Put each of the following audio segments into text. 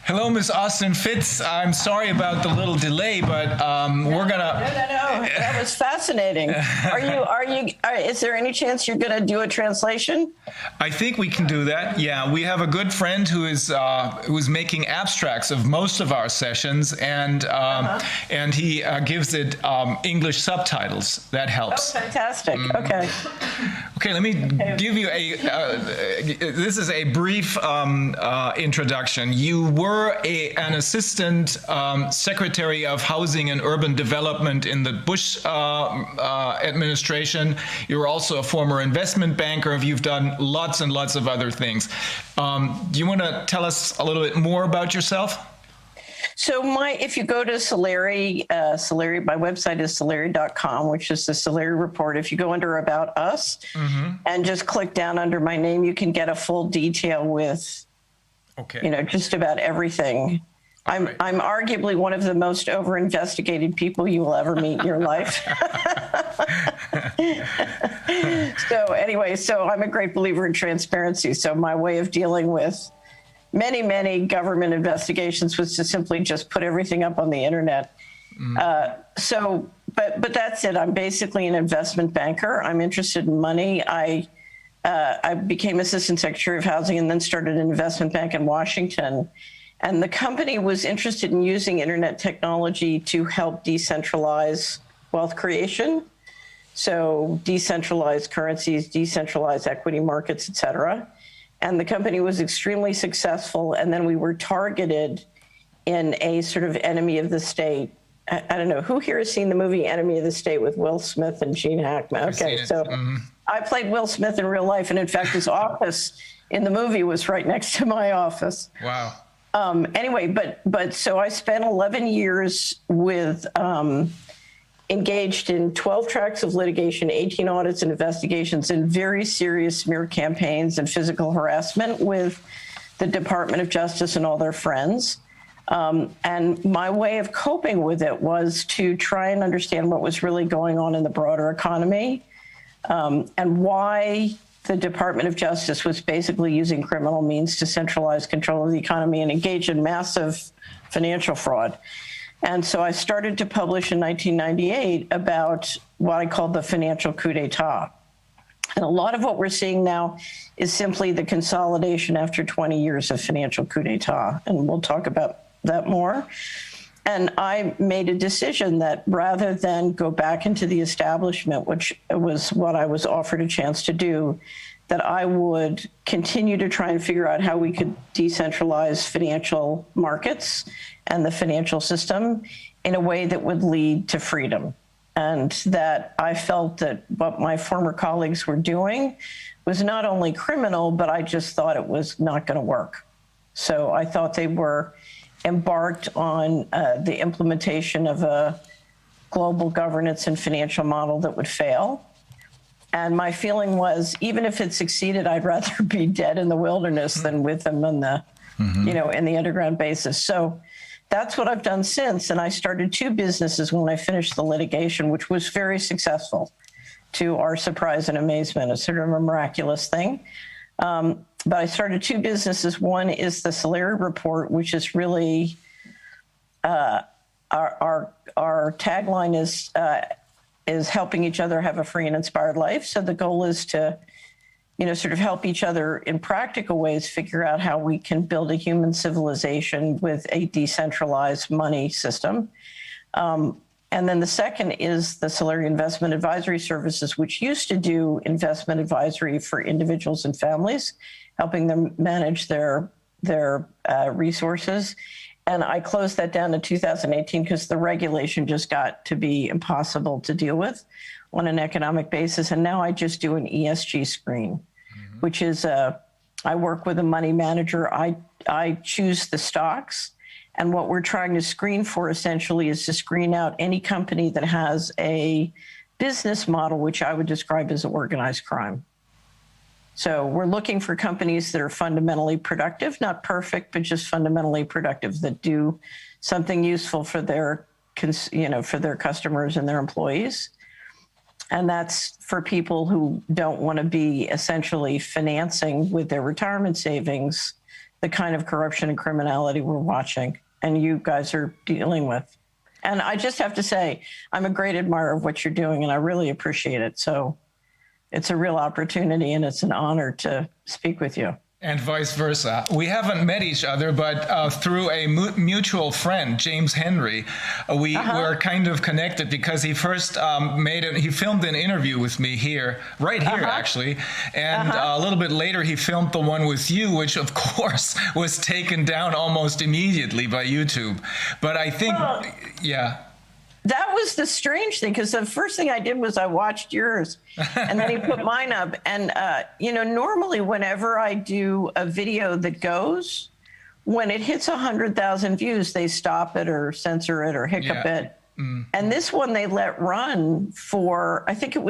Hello, Ms. Austin Fitz. I'm sorry about the little delay, but we're gonna. No. That was fascinating. Is there any chance you're gonna do a translation? I think we can do that. Yeah, we have a good friend who is making abstracts of most of our sessions, and he gives it English subtitles. That helps. Oh, fantastic. Okay. Okay, let me give you this is a brief introduction. You were an assistant secretary of housing and urban development in the Bush administration. You're also a former investment banker. You've done lots and lots of other things. Do you want to tell us a little bit more about yourself? So if you go to Solari, my website is solari.com, which is the Solari report. If you go under About Us and just click down under my name, you can get a full detail with, just about everything. I'm arguably one of the most over-investigated people you will ever meet in your life. So I'm a great believer in transparency. So my way of dealing with many government investigations was to simply just put everything up on the internet. But that's it. I'm basically an investment banker. I'm interested in money. I became assistant secretary of housing and then started an investment bank in Washington. And the company was interested in using internet technology to help decentralize wealth creation. So decentralized currencies, decentralized equity markets, et cetera. And the company was extremely successful. And then we were targeted in a sort of enemy of the state. I don't know, who here has seen the movie Enemy of the State with Will Smith and Gene Hackman? Okay, so I played Will Smith in real life. And in fact, his office in the movie was right next to my office. Wow. So I spent 11 years engaged in 12 tracks of litigation, 18 audits and investigations, and very serious smear campaigns and physical harassment with the Department of Justice and all their friends. And my way of coping with it was to try and understand what was really going on in the broader economy, and why the Department of Justice was basically using criminal means to centralize control of the economy and engage in massive financial fraud. And so I started to publish in 1998 about what I called the financial coup d'etat. And a lot of what we're seeing now is simply the consolidation after 20 years of financial coup d'etat. And we'll talk about that more. And I made a decision that rather than go back into the establishment, which was what I was offered a chance to do, that I would continue to try and figure out how we could decentralize financial markets and the financial system in a way that would lead to freedom. And that I felt that what my former colleagues were doing was not only criminal, but I just thought it was not going to work. So I thought they were embarked on the implementation of a global governance and financial model that would fail. And my feeling was, even if it succeeded, I'd rather be dead in the wilderness than with them in the, in the underground basis. So that's what I've done since. And I started two businesses when I finished the litigation, which was very successful to our surprise and amazement. It's sort of a miraculous thing. But I started two businesses. One is the Solari report, which is really our tagline is helping each other have a free and inspired life. So the goal is to, sort of help each other in practical ways figure out how we can build a human civilization with a decentralized money system. And then the second is the Solari Investment Advisory Services, which used to do investment advisory for individuals and families, helping them manage their resources. And I closed that down in 2018 because the regulation just got to be impossible to deal with on an economic basis. And now I just do an ESG screen, which is I work with a money manager. I choose the stocks. And what we're trying to screen for essentially is to screen out any company that has a business model, which I would describe as organized crime. So we're looking for companies that are fundamentally productive, not perfect, but just fundamentally productive, that do something useful for their, for their customers and their employees. And that's for people who don't want to be essentially financing with their retirement savings the kind of corruption and criminality we're watching and you guys are dealing with. And I just have to say, I'm a great admirer of what you're doing and I really appreciate it. So it's a real opportunity and it's an honor to speak with you. And vice versa. We haven't met each other, but through a mutual friend, James Henry, we were kind of connected because he first he filmed an interview with me here, right here actually, and a little bit later he filmed the one with you, which of course was taken down almost immediately by YouTube. But I think, That was the strange thing, because the first thing I did was I watched yours, and then he put mine up. And, normally whenever I do a video that goes, when it hits 100,000 views, they stop it or censor it or hiccup it. And this one they let run for, I think it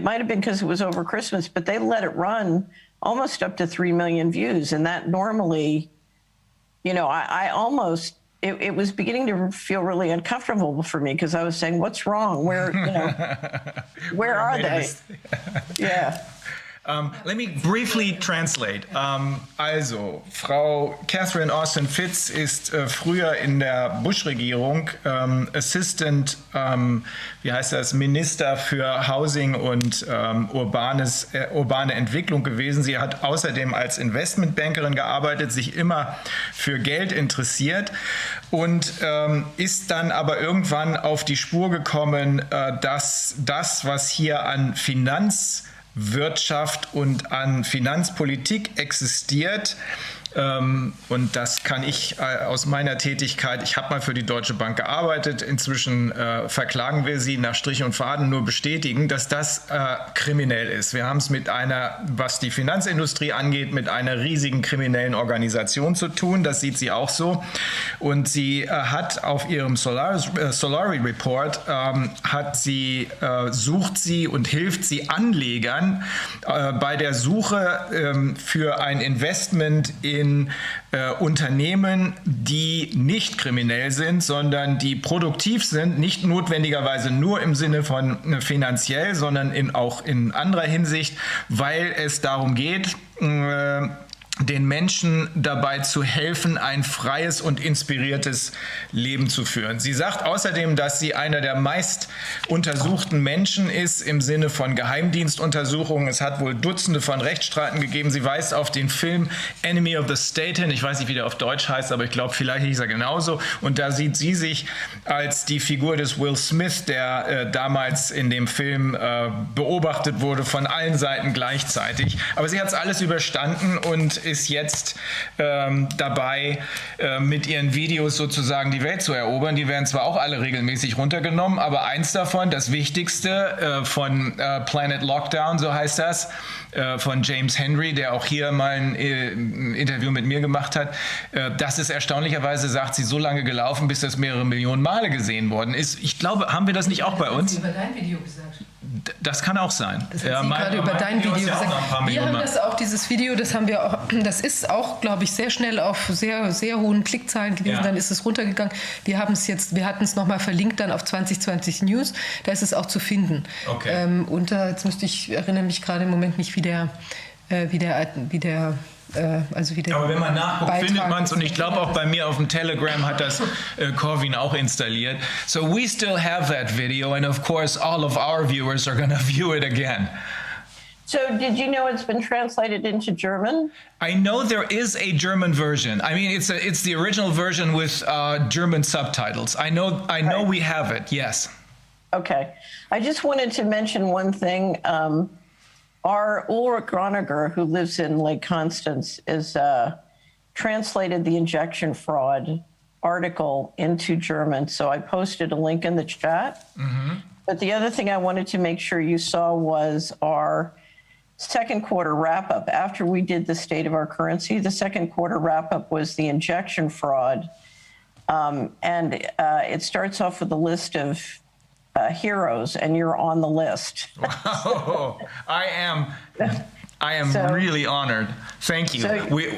might have been because it was over Christmas, but they let it run almost up to 3 million views. And that normally, I almost... It was beginning to feel really uncomfortable for me because I was saying, what's wrong? Where are they? Yeah. Let me briefly translate. Also, Frau Catherine Austin Fitz ist früher in der Bush-Regierung Assistant, Minister für Housing und urbane Entwicklung gewesen. Sie hat außerdem als Investmentbankerin gearbeitet, sich immer für Geld interessiert und ist dann aber irgendwann auf die Spur gekommen, dass das, was hier an Finanzwirtschaft und an Finanzpolitik existiert, und das kann ich aus meiner Tätigkeit, ich habe mal für die Deutsche Bank gearbeitet, inzwischen verklagen wir sie nach Strich und Faden, nur bestätigen, dass das kriminell ist. Wir haben es mit einer, was die Finanzindustrie angeht, mit einer riesigen kriminellen Organisation zu tun, das sieht sie auch so. Und sie hat auf ihrem Solaris Report, sucht sie und hilft sie Anlegern bei der Suche für ein Investment in Unternehmen, die nicht kriminell sind, sondern die produktiv sind, nicht notwendigerweise nur im Sinne von finanziell, sondern auch in anderer Hinsicht, weil es darum geht, den Menschen dabei zu helfen, ein freies und inspiriertes Leben zu führen. Sie sagt außerdem, dass sie einer der meist untersuchten Menschen ist im Sinne von Geheimdienstuntersuchungen. Es hat wohl Dutzende von Rechtsstreiten gegeben. Sie weist auf den Film Enemy of the State hin. Ich weiß nicht, wie der auf Deutsch heißt, aber ich glaube, vielleicht hieß er genauso. Und da sieht sie sich als die Figur des Will Smith, der damals in dem Film beobachtet wurde von allen Seiten gleichzeitig. Aber sie hat es alles überstanden und ist jetzt dabei, mit ihren Videos sozusagen die Welt zu erobern. Die werden zwar auch alle regelmäßig runtergenommen, aber eins davon, das Wichtigste von Planet Lockdown, so heißt das, von James Henry, der auch hier mal ein Interview mit mir gemacht hat, das ist erstaunlicherweise, sagt sie, so lange gelaufen, bis das mehrere Millionen Male gesehen worden ist. Ich glaube, haben wir das nicht auch bei uns? Über dein Video gesagt. Das kann auch sein. Das hat sie gerade über dein Video gesagt. Wir haben das auch, dieses Video, das ist auch, glaube ich, sehr schnell auf sehr, sehr hohen Klickzahlen gewesen. Ja. Dann ist es runtergegangen. Wir hatten es nochmal verlinkt dann auf 2020 News. Da ist es auch zu finden. Okay. Ich erinnere mich gerade im Moment nicht, wie der aber wenn man nachguckt, Beitrag findet man es, und ich glaube auch bei mir auf dem Telegram hat das Corwin auch installiert. So we still have that video, and of course all of our viewers are going to view it again. So did you know it's been translated into German? I know there is a German version. I mean, it's the original version with German subtitles. I know we have it, yes. Okay. I just wanted to mention one thing. Our Ulrich Groniger, who lives in Lake Constance, is translated the injection fraud article into German. So I posted a link in the chat. Mm-hmm. But the other thing I wanted to make sure you saw was our second quarter wrap-up. After we did the state of our currency, the second quarter wrap-up was the injection fraud. It starts off with a list of heroes, and you're on the list. Wow. I am So- really honored. Thank you.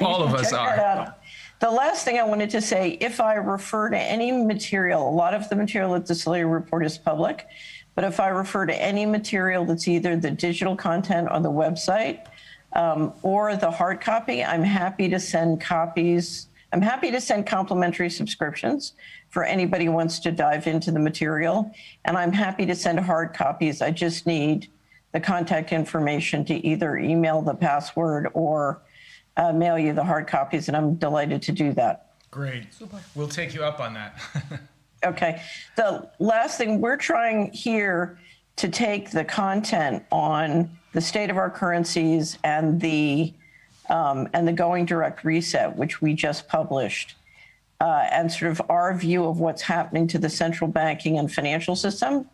All of us check are. that out. The last thing I wanted to say, if I refer to any material, a lot of the material at the Solaris report is public, but if I refer to any material that's either the digital content on the website, or the hard copy. I'm happy to send copies. I'm happy to send complimentary subscriptions for anybody who wants to dive into the material. And I'm happy to send hard copies. I just need the contact information to either email the password or mail you the hard copies. And I'm delighted to do that. Great. Super. We'll take you up on that. Okay. The last thing, we're trying here to take the content on the state of our currencies and the going direct reset, which we just published, and sort of our view of what's happening to the central banking and financial system,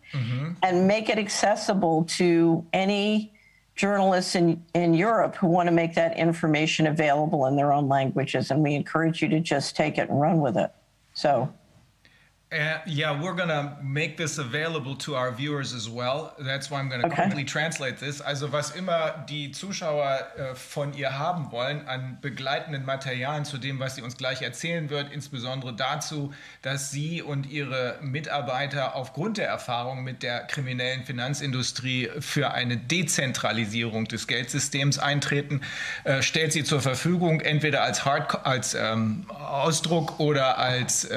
and make it accessible to any journalists in Europe who want to make that information available in their own languages. And we encourage you to just take it and run with it. So. Yeah, we're going to make this available to our viewers as well. That's why I'm going to quickly translate this. Also was immer die Zuschauer von ihr haben wollen an begleitenden Materialien zu dem, was sie uns gleich erzählen wird, insbesondere dazu, dass sie und ihre Mitarbeiter aufgrund der Erfahrung mit der kriminellen Finanzindustrie für eine Dezentralisierung des Geldsystems eintreten, stellt sie zur Verfügung, entweder als Ausdruck oder als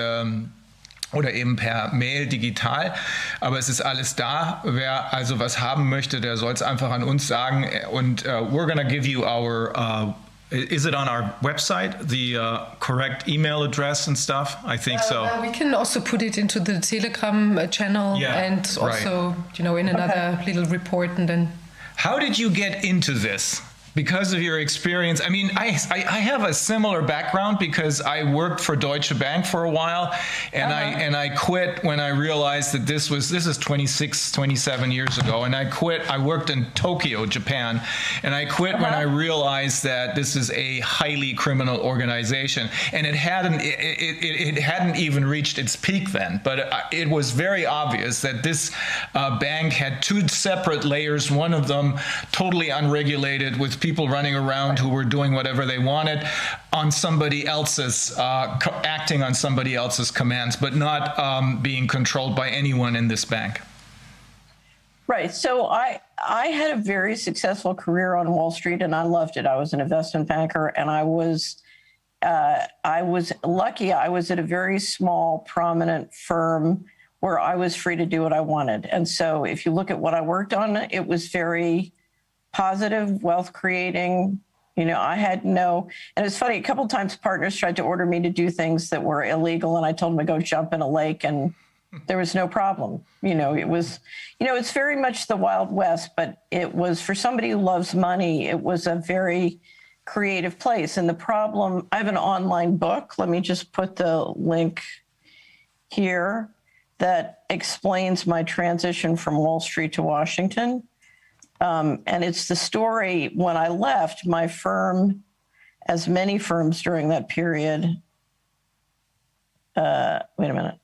oder eben per Mail digital, aber es ist alles da. Wer also was haben möchte, der soll es einfach an uns sagen. Und we're gonna give you our, is it on our website, the correct email address and stuff? I think so. We can also put it into the Telegram channel and also, you know, in another little report and then. How did you get into this? Because of your experience, I mean, I have a similar background because I worked for Deutsche Bank for a while, and I quit when I realized that this is 27 years ago, and I quit. I worked in Tokyo, Japan, and I quit when I realized that this is a highly criminal organization, and it hadn't even reached its peak then, but it was very obvious that this bank had two separate layers. One of them totally unregulated with people running around who were doing whatever they wanted on somebody else's, acting on somebody else's commands, but not being controlled by anyone in this bank. Right. So I had a very successful career on Wall Street, and I loved it. I was an investment banker, and I was lucky. I was at a very small, prominent firm where I was free to do what I wanted. And so if you look at what I worked on, it was very positive, wealth creating. You know, I had no, and it's funny, a couple of times partners tried to order me to do things that were illegal, and I told them to go jump in a lake, and there was no problem. You know, it was, you know, it's very much the Wild West, but it was, for somebody who loves money, it was a very creative place. And the problem, I have an online book. Let me just put the link here that explains my transition from Wall Street to Washington. And it's the story when I left my firm, as many firms during that period. Wait a minute.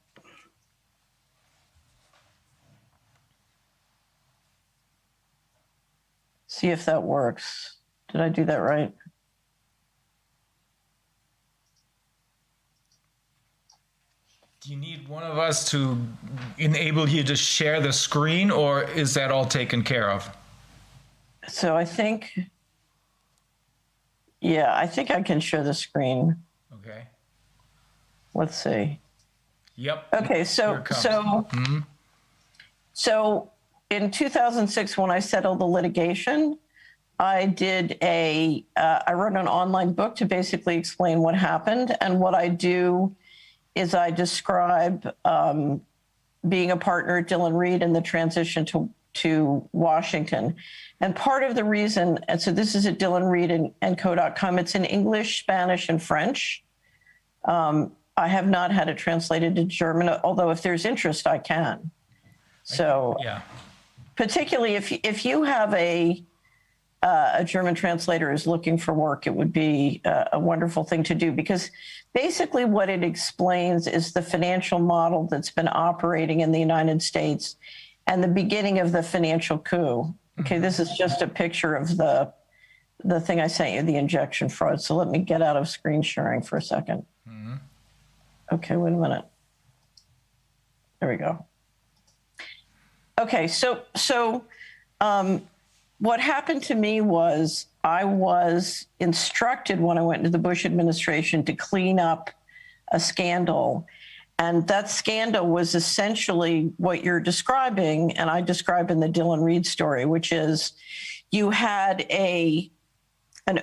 See if that works. Did I do that right? Do you need one of us to enable you to share the screen, or is that all taken care of? So I think, yeah, I think I can share the screen. Okay. Let's see. Yep. Okay, so in 2006, when I settled the litigation, I wrote an online book to basically explain what happened. And what I do is I describe being a partner at Dillon Read and the transition to Washington. And part of the reason, and so this is at dillonread.co.com, it's in English, Spanish, and French. I have not had it translated to German, although if there's interest, I can. So yeah. Particularly if you have a German translator is looking for work, it would be a wonderful thing to do, because basically what it explains is the financial model that's been operating in the United States and the beginning of the financial coup. Okay, this is just a picture of the thing I sent you, the injection fraud. So let me get out of screen sharing for a second. Okay, wait a minute. There we go. Okay, so what happened to me was I was instructed when I went into the Bush administration to clean up a scandal. And that scandal was essentially what you're describing, and I describe in the Dylan Reed story, which is you had an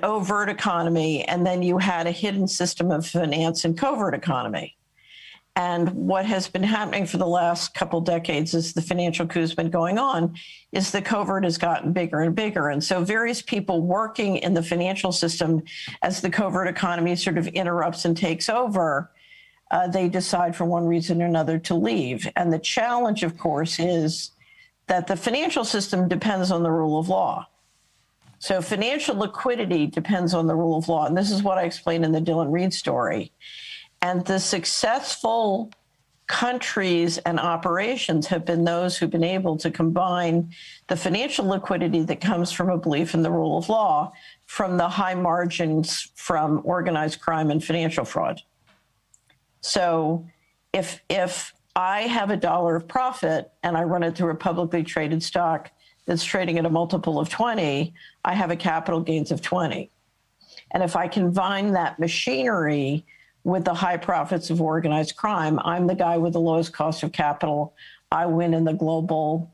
overt economy, and then you had a hidden system of finance and covert economy. And what has been happening for the last couple decades as the financial coup has been going on is the covert has gotten bigger and bigger. And so various people working in the financial system, as the covert economy sort of interrupts and takes over, they decide for one reason or another to leave. And the challenge, of course, is that the financial system depends on the rule of law. So financial liquidity depends on the rule of law. And this is what I explained in the Dylan Reed story. And the successful countries and operations have been those who've been able to combine the financial liquidity that comes from a belief in the rule of law from the high margins from organized crime and financial fraud. So if I have $1 of profit and I run it through a publicly traded stock that's trading at a multiple of 20, I have a capital gains of 20. And if I combine that machinery with the high profits of organized crime, I'm the guy with the lowest cost of capital. I win in the global,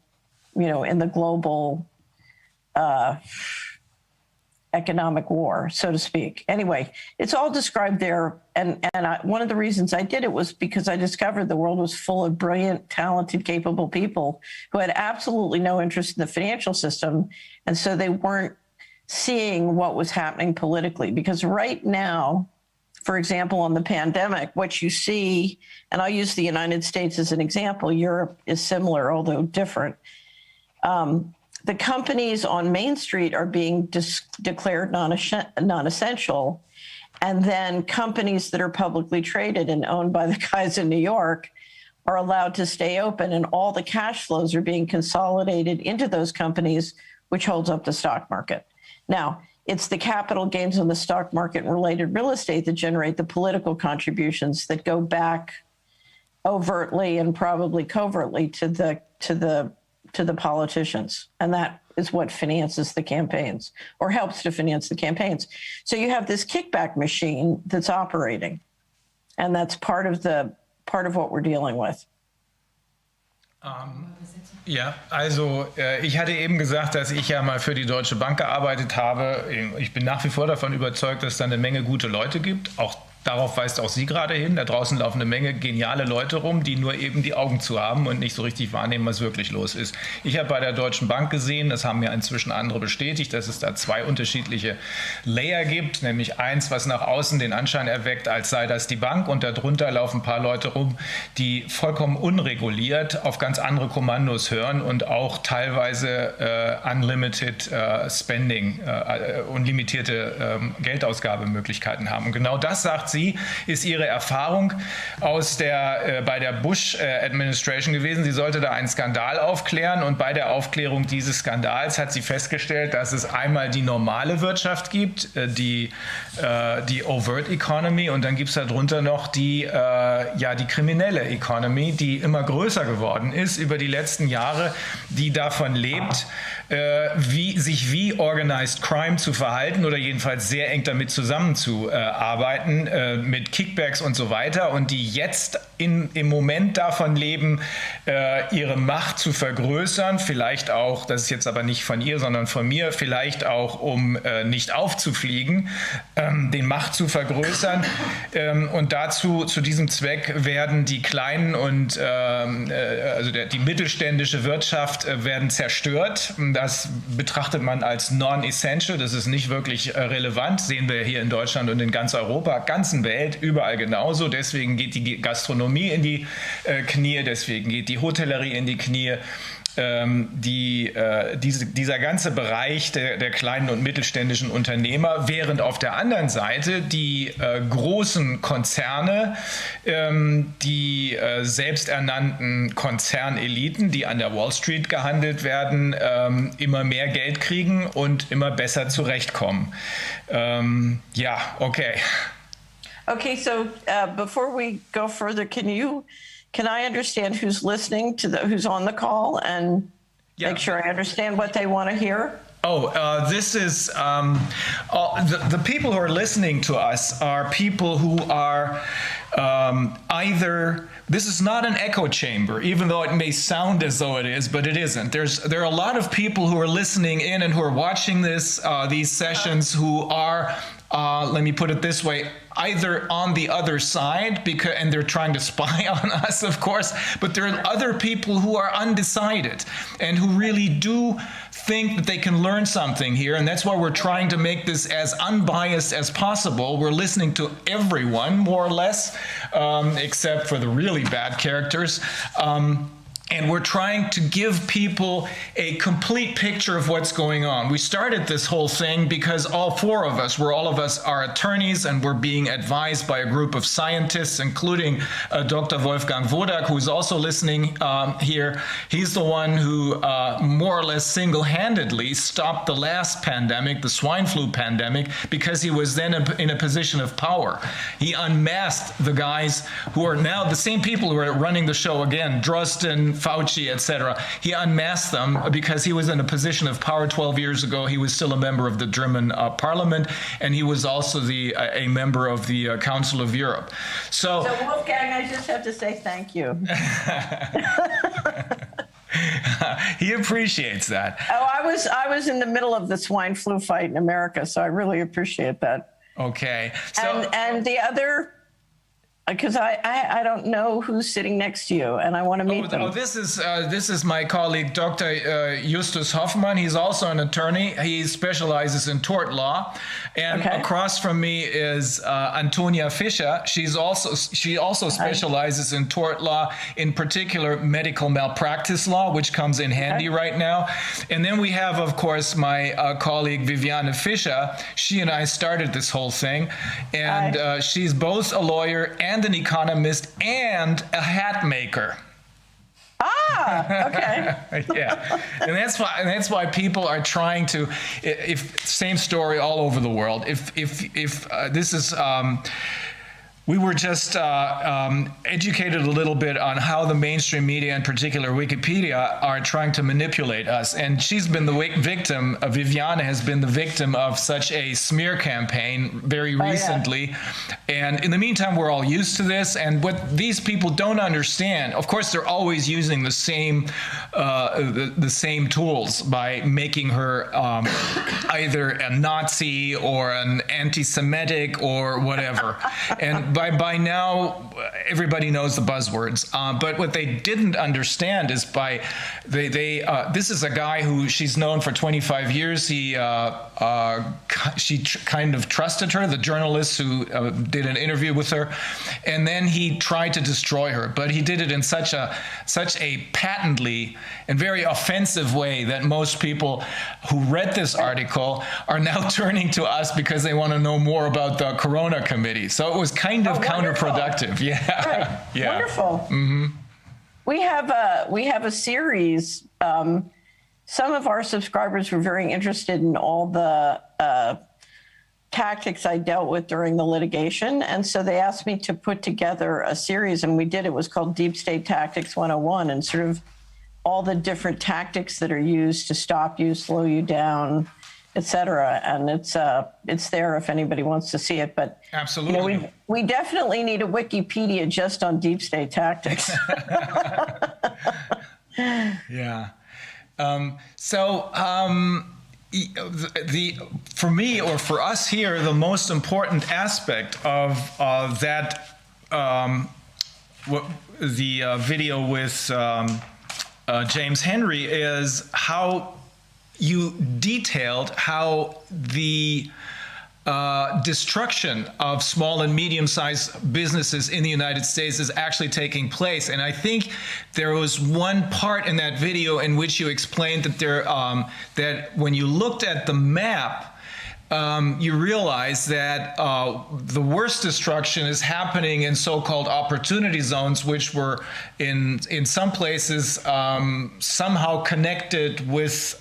economic war, so to speak. Anyway, it's all described there. And one of the reasons I did it was because I discovered the world was full of brilliant, talented, capable people who had absolutely no interest in the financial system. And so they weren't seeing what was happening politically. Because right now, for example, on the pandemic, what you see, and I'll use the United States as an example, Europe is similar, although different. The companies on Main Street are being declared non-essential, and then companies that are publicly traded and owned by the guys in New York are allowed to stay open, and all the cash flows are being consolidated into those companies, which holds up the stock market. Now, it's the capital gains on the stock market and related real estate that generate the political contributions that go back overtly and probably covertly to the politicians. And that is what finances the campaigns, or helps to finance the campaigns. So you have this kickback machine that's operating, and that's part of what we're dealing with. Ja, also ich hatte eben gesagt, dass ich ja mal für die Deutsche Bank gearbeitet habe. Ich bin nach wie vor davon überzeugt, dass es da eine Menge gute Leute gibt. Auch darauf weist auch sie gerade hin. Da draußen laufen eine Menge geniale Leute rum, die nur eben die Augen zu haben und nicht so richtig wahrnehmen, was wirklich los ist. Ich habe bei der Deutschen Bank gesehen, das haben mir inzwischen andere bestätigt, dass es da zwei unterschiedliche Layer gibt, nämlich eins, was nach außen den Anschein erweckt, als sei das die Bank, und darunter laufen ein paar Leute rum, die vollkommen unreguliert auf ganz andere Kommandos hören und auch teilweise unlimited Spending, unlimitierte Geldausgabemöglichkeiten haben. Und genau das, sagt sie, ist ihre Erfahrung bei der Bush-Administration gewesen. Sie sollte da einen Skandal aufklären, und bei der Aufklärung dieses Skandals hat sie festgestellt, dass es einmal die normale Wirtschaft gibt, die Overt Economy, und dann gibt es darunter noch die kriminelle Economy, die immer größer geworden ist über die letzten Jahre, die davon lebt, wie Organized Crime zu verhalten oder jedenfalls sehr eng damit zusammenzuarbeiten, mit Kickbacks und so weiter, und die jetzt im Moment davon leben, ihre Macht zu vergrößern, vielleicht auch, das ist jetzt aber nicht von ihr, sondern von mir, vielleicht auch, um nicht aufzufliegen, den Macht zu vergrößern, und zu diesem Zweck werden die kleinen und die mittelständische Wirtschaft werden zerstört. Das betrachtet man als non-essential, das ist nicht wirklich relevant, sehen wir hier in Deutschland und in ganz Europa, ganzen Welt, überall genauso. Deswegen geht die Gastronomie in die Knie, deswegen geht die Hotellerie in die Knie. Dieser ganze Bereich der kleinen und mittelständischen Unternehmer, während auf der anderen Seite die großen Konzerne, die selbsternannten Konzerneliten, die an der Wall Street gehandelt werden, immer mehr Geld kriegen und immer besser zurechtkommen. Okay. Okay, so before we go further, can I understand who's listening who's on the call, and make sure I understand what they want to hear? This is the people who are listening to us are people who are either. This is not an echo chamber, even though it may sound as though it is, but it isn't. There are a lot of people who are listening in and who are watching these sessions who are, let me put it this way, either on the other side and they're trying to spy on us, of course, but there are other people who are undecided and who really do think that they can learn something here, and that's why we're trying to make this as unbiased as possible. We're listening to everyone, more or less, except for the really bad characters. And we're trying to give people a complete picture of what's going on. We started this whole thing because all four of us are attorneys, and we're being advised by a group of scientists, including Dr. Wolfgang Wodarg, who's also listening here. He's the one who more or less single-handedly stopped the last pandemic, the swine flu pandemic, because he was then in a position of power. He unmasked the guys who are now the same people who are running the show again, Drosten, Fauci, etc. He unmasked them because he was in a position of power 12 years ago. He was still a member of the German parliament, and he was also a member of the Council of Europe. So Wolfgang, I just have to say thank you. He appreciates that. I was in the middle of the swine flu fight in America, so I really appreciate that. Okay. So, and the other, because I don't know who's sitting next to you, and I want to meet them. This is my colleague, Dr. Justus Hoffmann. He's also an attorney. He specializes in tort law. And across from me is Antonia Fischer. She also specializes in tort law, in particular medical malpractice law, which comes in handy right now. And then we have, of course, my colleague Viviane Fischer. She and I started this whole thing, and she's both a lawyer and an economist and a hat maker. Okay. Yeah, and that's why people are trying to. Same story all over the world. If this is. We were just educated a little bit on how the mainstream media, in particular Wikipedia, are trying to manipulate us. And she's been the victim, Viviane has been the victim of such a smear campaign very recently. And in the meantime, we're all used to this. And what these people don't understand, of course, they're always using the same tools by making her either a Nazi or an anti-Semitic or whatever. And by now, everybody knows the buzzwords. But what they didn't understand is this is a guy who she's known for 25 years. She kind of trusted her, the journalist who did an interview with her, and then he tried to destroy her. But he did it in such a patently and very offensive way that most people who read this article are now turning to us because they want to know more about the Corona Committee. So it was kind of counterproductive. Yeah. Right. Yeah. Wonderful. Mm-hmm. We have a series. Some of our subscribers were very interested in all the tactics I dealt with during the litigation, and so they asked me to put together a series, and we did. It was called Deep State Tactics 101, and sort of all the different tactics that are used to stop you, slow you down, etc. And it's there if anybody wants to see it. But absolutely, we definitely need a Wikipedia just on deep state tactics. Yeah. For me, or for us here, the most important aspect of the video with James Henry is how you detailed how the destruction of small and medium-sized businesses in the United States is actually taking place. And I think there was one part in that video in which you explained that that when you looked at the map, you realize that the worst destruction is happening in so-called opportunity zones, which were in some places somehow connected with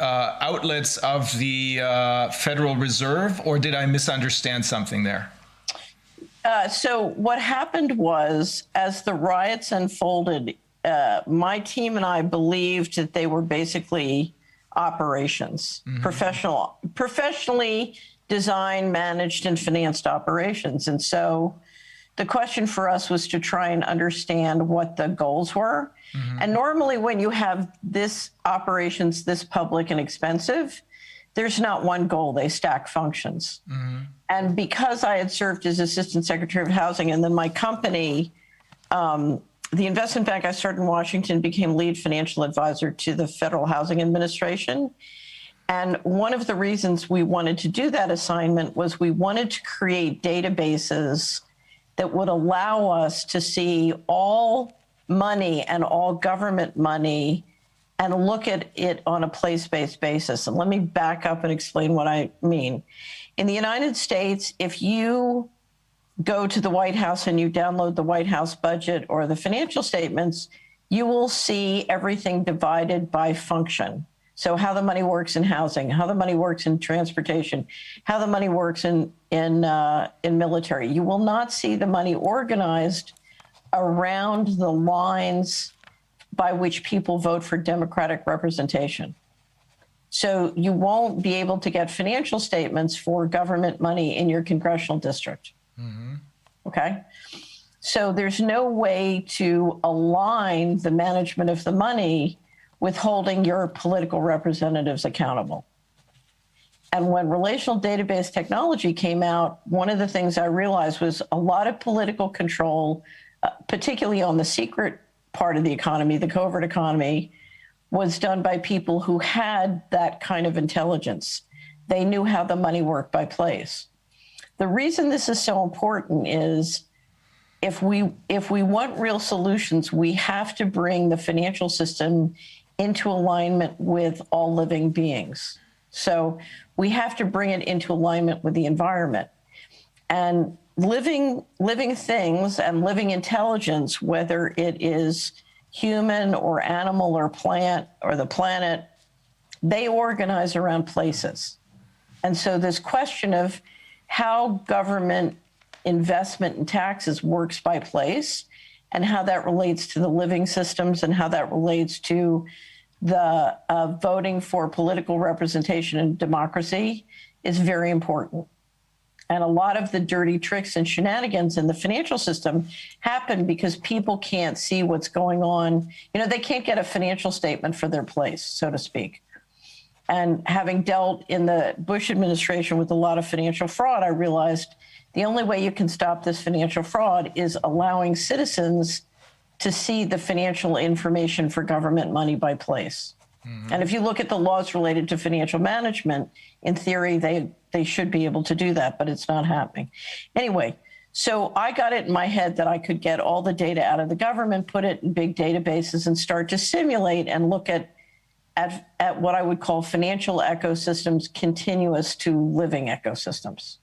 outlets of the Federal Reserve, or did I misunderstand something there? So what happened was, as the riots unfolded, my team and I believed that they were basically operations, professionally designed, managed, and financed operations. And so the question for us was to try and understand what the goals were. And normally when you have this operations this public and expensive, there's not one goal, they stack functions. And because I had served as Assistant Secretary of Housing, and then my company, the investment bank I started in Washington, became lead financial advisor to the Federal Housing Administration. And one of the reasons we wanted to do that assignment was we wanted to create databases that would allow us to see all money and all government money and look at it on a place-based basis. And let me back up and explain what I mean. In the United States, if you go to the White House and you download the White House budget or the financial statements, you will see everything divided by function. So how the money works in housing, how the money works in transportation, how the money works in military. You will not see the money organized around the lines by which people vote for democratic representation. So you won't be able to get financial statements for government money in your congressional district. Okay? So there's no way to align the management of the money with holding your political representatives accountable. And when relational database technology came out, one of the things I realized was a lot of political control, particularly on the secret part of the economy, the covert economy, was done by people who had that kind of intelligence. They knew how the money worked by place. The reason this is so important is if we want real solutions, we have to bring the financial system into alignment with all living beings. So we have to bring it into alignment with the environment. And living things and living intelligence, whether it is human or animal or plant or the planet, they organize around places. And so this question of how government investment and taxes works by place and how that relates to the living systems and how that relates to the voting for political representation and democracy is very important. And a lot of the dirty tricks and shenanigans in the financial system happen because people can't see what's going on. You know, they can't get a financial statement for their place, so to speak. And having dealt in the Bush administration with a lot of financial fraud, I realized the only way you can stop this financial fraud is allowing citizens to see the financial information for government money by place. And if you look at the laws related to financial management, in theory, they should be able to do that, but it's not happening. Anyway, so I got it in my head that I could get all the data out of the government, put it in big databases, and start to simulate and look at what I would call financial ecosystems continuous to living ecosystems.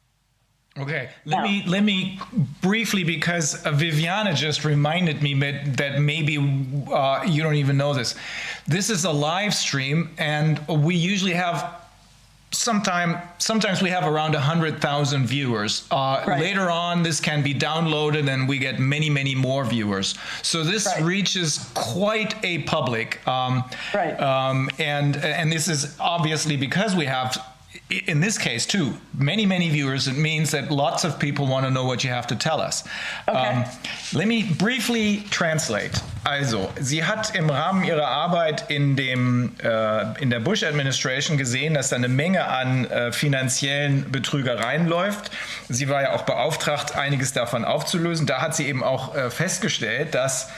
Okay, let me briefly, because Viviane just reminded me that maybe you don't even know this. This is a live stream, and we usually have sometimes we have around 100,000 viewers. Right. Later on, this can be downloaded, and we get many, many more viewers. So this reaches quite a public. And this is obviously because we have, in this case too, many, many viewers. It means that lots of people want to know what you have to tell us. Okay. Let me briefly translate. Also, sie hat im Rahmen ihrer Arbeit in der Bush-Administration gesehen, dass da eine Menge an finanziellen Betrügereien läuft. Sie war ja auch beauftragt, einiges davon aufzulösen. Da hat sie eben auch festgestellt, dass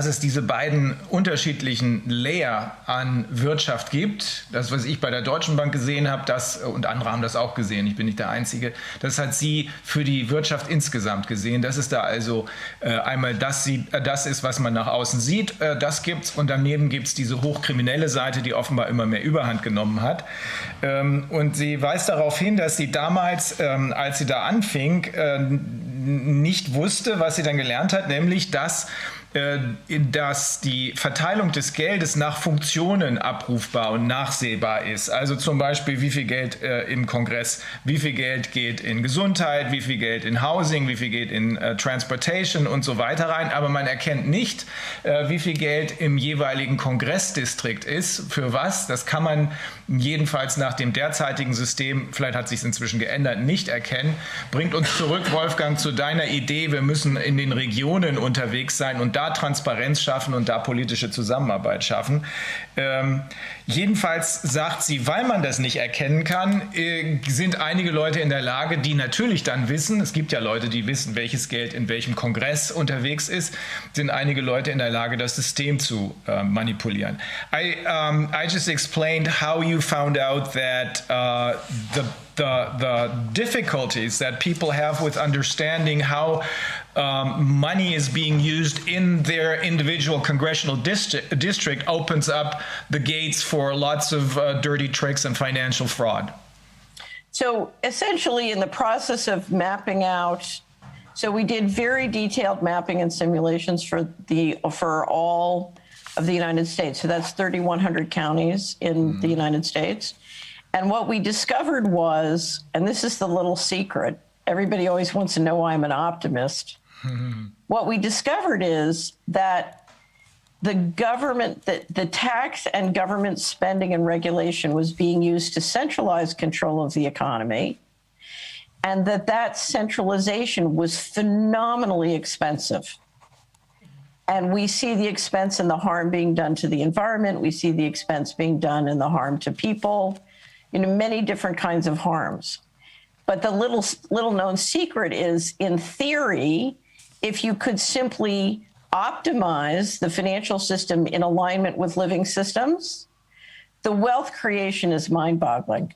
es diese beiden unterschiedlichen Layer an Wirtschaft gibt. Das, was ich bei der Deutschen Bank gesehen habe, und andere haben das auch gesehen, ich bin nicht der Einzige, das hat sie für die Wirtschaft insgesamt gesehen. Das ist da also einmal das ist, was man nach außen sieht, das gibt's, und daneben gibt's diese hochkriminelle Seite, die offenbar immer mehr Überhand genommen hat. Und sie weist darauf hin, dass sie damals, als sie da anfing, nicht wusste, was sie dann gelernt hat, nämlich dass dass die Verteilung des Geldes nach Funktionen abrufbar und nachsehbar ist. Also zum Beispiel, wie viel Geld im Kongress, wie viel Geld geht in Gesundheit, wie viel Geld in Housing, wie viel geht in Transportation und so weiter rein. Aber man erkennt nicht, wie viel Geld im jeweiligen Kongressdistrikt ist. Für was? Das kann man jedenfalls nach dem derzeitigen System, vielleicht hat sich es inzwischen geändert, nicht erkennen. Bringt uns zurück, Wolfgang, zu deiner Idee, wir müssen in den Regionen unterwegs sein und da Transparenz schaffen und da politische Zusammenarbeit schaffen. Jedenfalls sagt sie, weil man das nicht erkennen kann, sind einige Leute in der Lage, die natürlich dann wissen, es gibt ja Leute, die wissen, welches Geld in welchem Kongress unterwegs ist, sind einige Leute in der Lage, das System zu manipulieren. I just explained how you found out that the difficulties that people have with understanding how money is being used in their individual congressional district opens up the gates for lots of dirty tricks and financial fraud. So essentially in the process of mapping out, so we did very detailed mapping and simulations for all of the United States. So that's 3,100 counties in the United States. And what we discovered was, and this is the little secret, everybody always wants to know why I'm an optimist. What we discovered is that the government, the tax and government spending and regulation was being used to centralize control of the economy, and that centralization was phenomenally expensive. And we see the expense and the harm being done to the environment. We see the expense being done and the harm to people, many different kinds of harms. But the little known secret is, in theory, if you could simply optimize the financial system in alignment with living systems, the wealth creation is mind-boggling.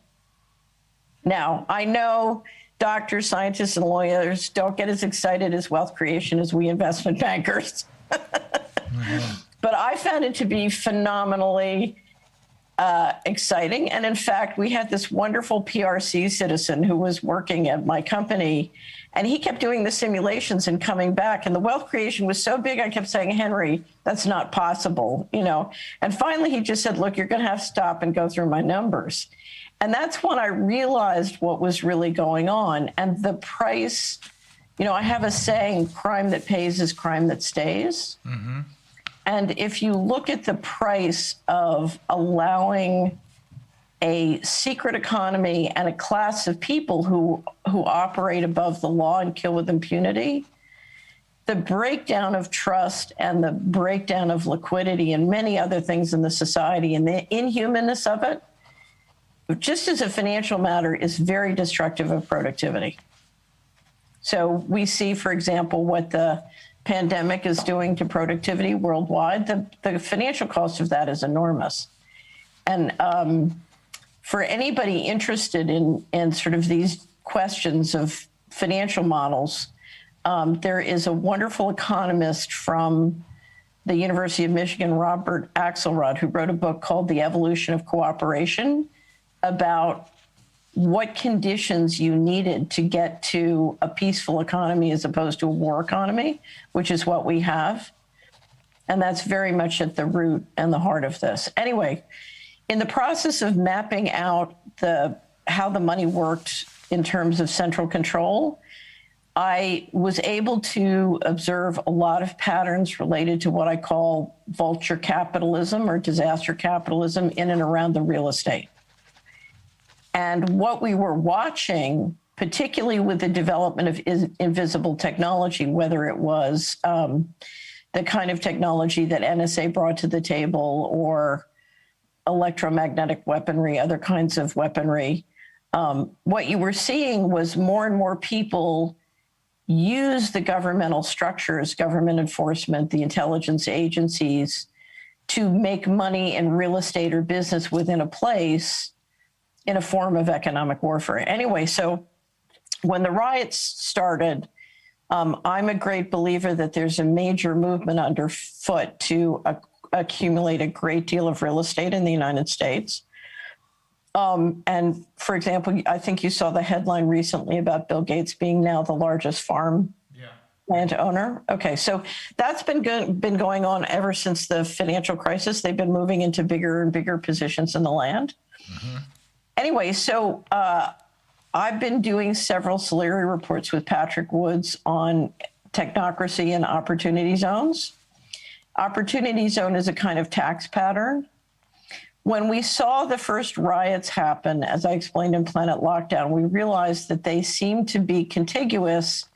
Now, I know doctors, scientists, and lawyers don't get as excited as wealth creation as we investment bankers. But I found it to be phenomenally exciting. And in fact, we had this wonderful PRC citizen who was working at my company, and he kept doing the simulations and coming back. And the wealth creation was so big, I kept saying, Henry, that's not possible, And finally, he just said, look, you're going to have to stop and go through my numbers. And that's when I realized what was really going on. And the price, I have a saying, crime that pays is crime that stays. Mm-hmm. And if you look at the price of allowing a secret economy and a class of people who operate above the law and kill with impunity, the breakdown of trust and the breakdown of liquidity and many other things in the society and the inhumanness of it, just as a financial matter, is very destructive of productivity. So we see, for example, what the pandemic is doing to productivity worldwide. The financial cost of that is enormous. And for anybody interested in sort of these questions of financial models, there is a wonderful economist from the University of Michigan, Robert Axelrod, who wrote a book called The Evolution of Cooperation, about what conditions you needed to get to a peaceful economy as opposed to a war economy, which is what we have. And that's very much at the root and the heart of this. Anyway, in the process of mapping out how the money worked in terms of central control, I was able to observe a lot of patterns related to what I call vulture capitalism or disaster capitalism in and around the real estate. And what we were watching, particularly with the development of invisible technology, whether it was the kind of technology that NSA brought to the table or electromagnetic weaponry, other kinds of weaponry, what you were seeing was more and more people use the governmental structures, government enforcement, the intelligence agencies, to make money in real estate or business within a place in a form of economic warfare. Anyway, so when the riots started, I'm a great believer that there's a major movement underfoot to accumulate a great deal of real estate in the United States. And for example, I think you saw the headline recently about Bill Gates being now the largest farm Landowner. Okay, so that's been going on ever since the financial crisis. They've been moving into bigger and bigger positions in the land. Mm-hmm. Anyway, so I've been doing several Solaris reports with Patrick Woods on technocracy and opportunity zones. Opportunity zone is a kind of tax pattern. When we saw the first riots happen, as I explained in Planet Lockdown, we realized that they seemed to be contiguous.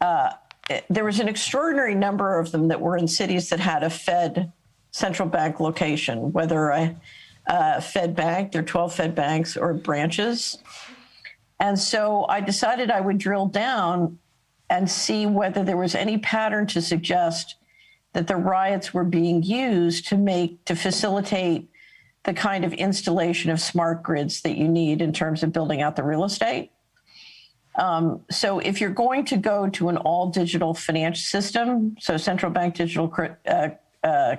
There was an extraordinary number of them that were in cities that had a Fed central bank location, whether a Fed bank, there are 12 Fed banks, or branches. And so I decided I would drill down and see whether there was any pattern to suggest that the riots were being used to facilitate the kind of installation of smart grids that you need in terms of building out the real estate. So if you're going to go to an all digital financial system, so central bank digital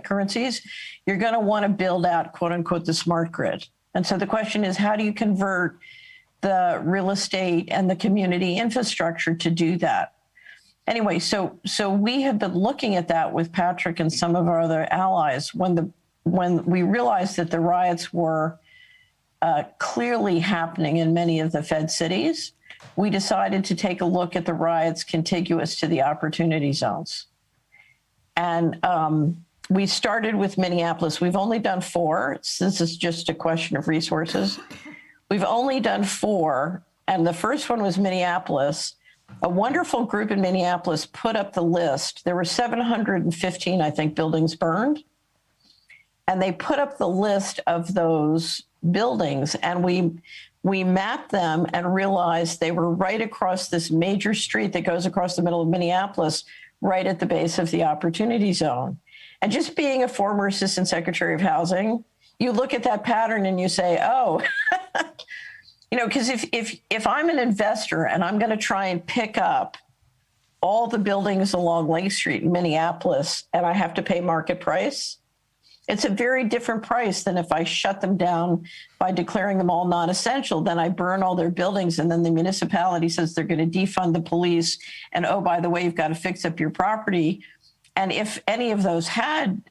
currencies, you're going to want to build out, quote unquote, the smart grid. And so the question is, how do you convert the real estate and the community infrastructure to do that? Anyway, so we have been looking at that with Patrick and some of our other allies when we realized that the riots were clearly happening in many of the Fed cities. We decided to take a look at the riots contiguous to the opportunity zones. And we started with Minneapolis. We've only done 4. This is just a question of resources. We've only done 4. And the first one was Minneapolis. A wonderful group in Minneapolis put up the list. There were 715, I think, buildings burned. And they put up the list of those buildings, and we mapped them and realized they were right across this major street that goes across the middle of Minneapolis, right at the base of the opportunity zone. And just being a former assistant secretary of housing, you look at that pattern and you say, oh, because if I'm an investor and I'm going to try and pick up all the buildings along Lake Street in Minneapolis and I have to pay market price, it's a very different price than if I shut them down by declaring them all non-essential. Then I burn all their buildings, and then the municipality says they're going to defund the police. And, oh, by the way, you've got to fix up your property. And if any of those had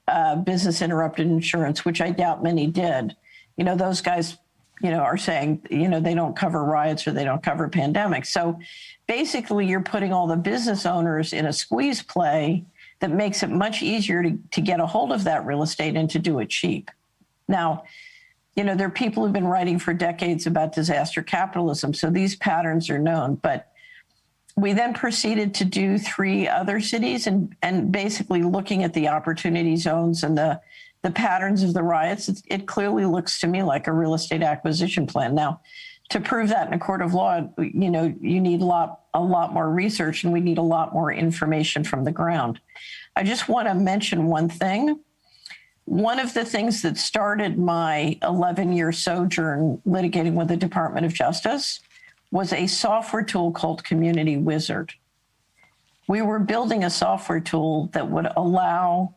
business interrupted insurance, which I doubt many did, those guys, are saying, they don't cover riots or they don't cover pandemics. So basically, you're putting all the business owners in a squeeze play that makes it much easier to get a hold of that real estate and to do it cheap. Now, there are people who've been writing for decades about disaster capitalism, so these patterns are known. But we then proceeded to do 3 other cities and basically looking at the opportunity zones and the patterns of the riots. It clearly looks to me like a real estate acquisition plan. Now, to prove that in a court of law, you need a lot more research, and we need a lot more information from the ground. I just want to mention one thing. One of the things that started my 11-year sojourn litigating with the Department of Justice was a software tool called Community Wizard. We were building a software tool that would allow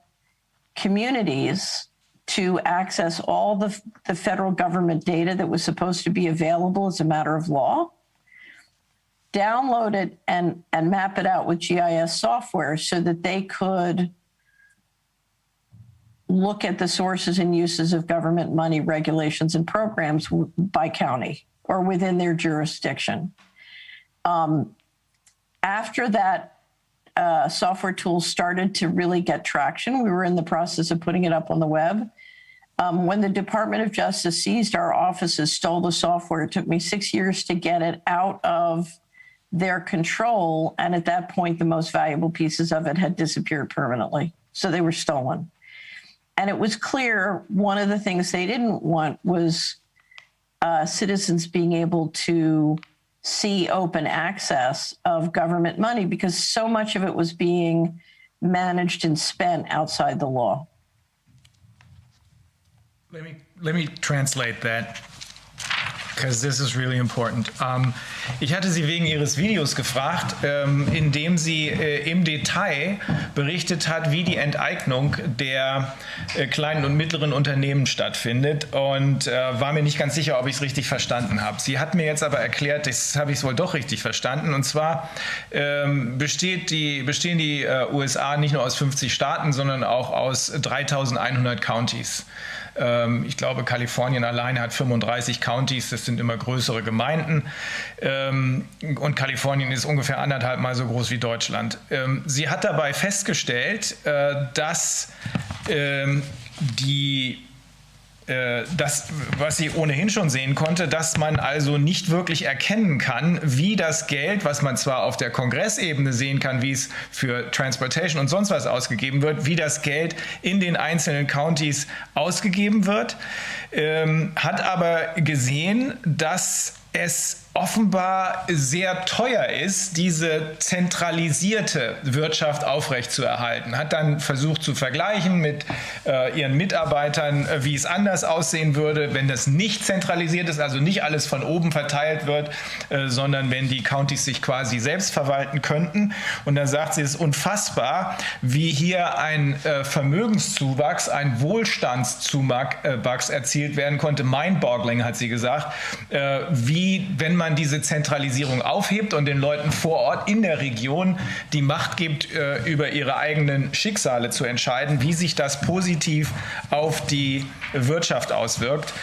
communities to access all the federal government data that was supposed to be available as a matter of law, download it and map it out with GIS software so that they could look at the sources and uses of government money, regulations, and programs by county or within their jurisdiction. After that software tool started to really get traction, we were in the process of putting it up on the web. When the Department of Justice seized our offices, stole the software, it took me 6 years to get it out of their control. And at that point, the most valuable pieces of it had disappeared permanently. So they were stolen. And it was clear one of the things they didn't want was citizens being able to see open access of government money, because so much of it was being managed and spent outside the law. Let me translate that. because this is really important. Ich hatte Sie wegen Ihres Videos gefragt, in dem sie im Detail berichtet hat, wie die Enteignung der kleinen und mittleren Unternehmen stattfindet, und war mir nicht ganz sicher, ob ich es richtig verstanden habe. Sie hat mir jetzt aber erklärt, das habe ich es wohl doch richtig verstanden, und zwar bestehen die USA nicht nur aus 50 Staaten, sondern auch aus 3100 Counties. Ich glaube, Kalifornien alleine hat 35 Counties, das sind immer größere Gemeinden, und Kalifornien ist ungefähr 1,5 Mal so groß wie Deutschland. Sie hat dabei festgestellt, dass das, was sie ohnehin schon sehen konnte, dass man also nicht wirklich erkennen kann, wie das Geld, was man zwar auf der Kongressebene sehen kann, wie es für Transportation und sonst was ausgegeben wird, wie das Geld in den einzelnen Counties ausgegeben wird, hat aber gesehen, dass es offenbar sehr teuer ist, diese zentralisierte Wirtschaft aufrechtzuerhalten. Hat dann versucht zu vergleichen mit ihren Mitarbeitern, wie es anders aussehen würde, wenn das nicht zentralisiert ist, also nicht alles von oben verteilt wird, sondern wenn die Countys sich quasi selbst verwalten könnten. Und dann sagt sie, es ist unfassbar, wie hier ein Vermögenszuwachs, ein Wohlstandszuwachs erzielt werden konnte. Mind-boggling, hat sie gesagt, wie, wenn man diese Zentralisierung aufhebt und den Leuten vor Ort in der Region die Macht gibt, über ihre eigenen Schicksale zu entscheiden, wie sich das positiv auf die Wirtschaft auswirkt.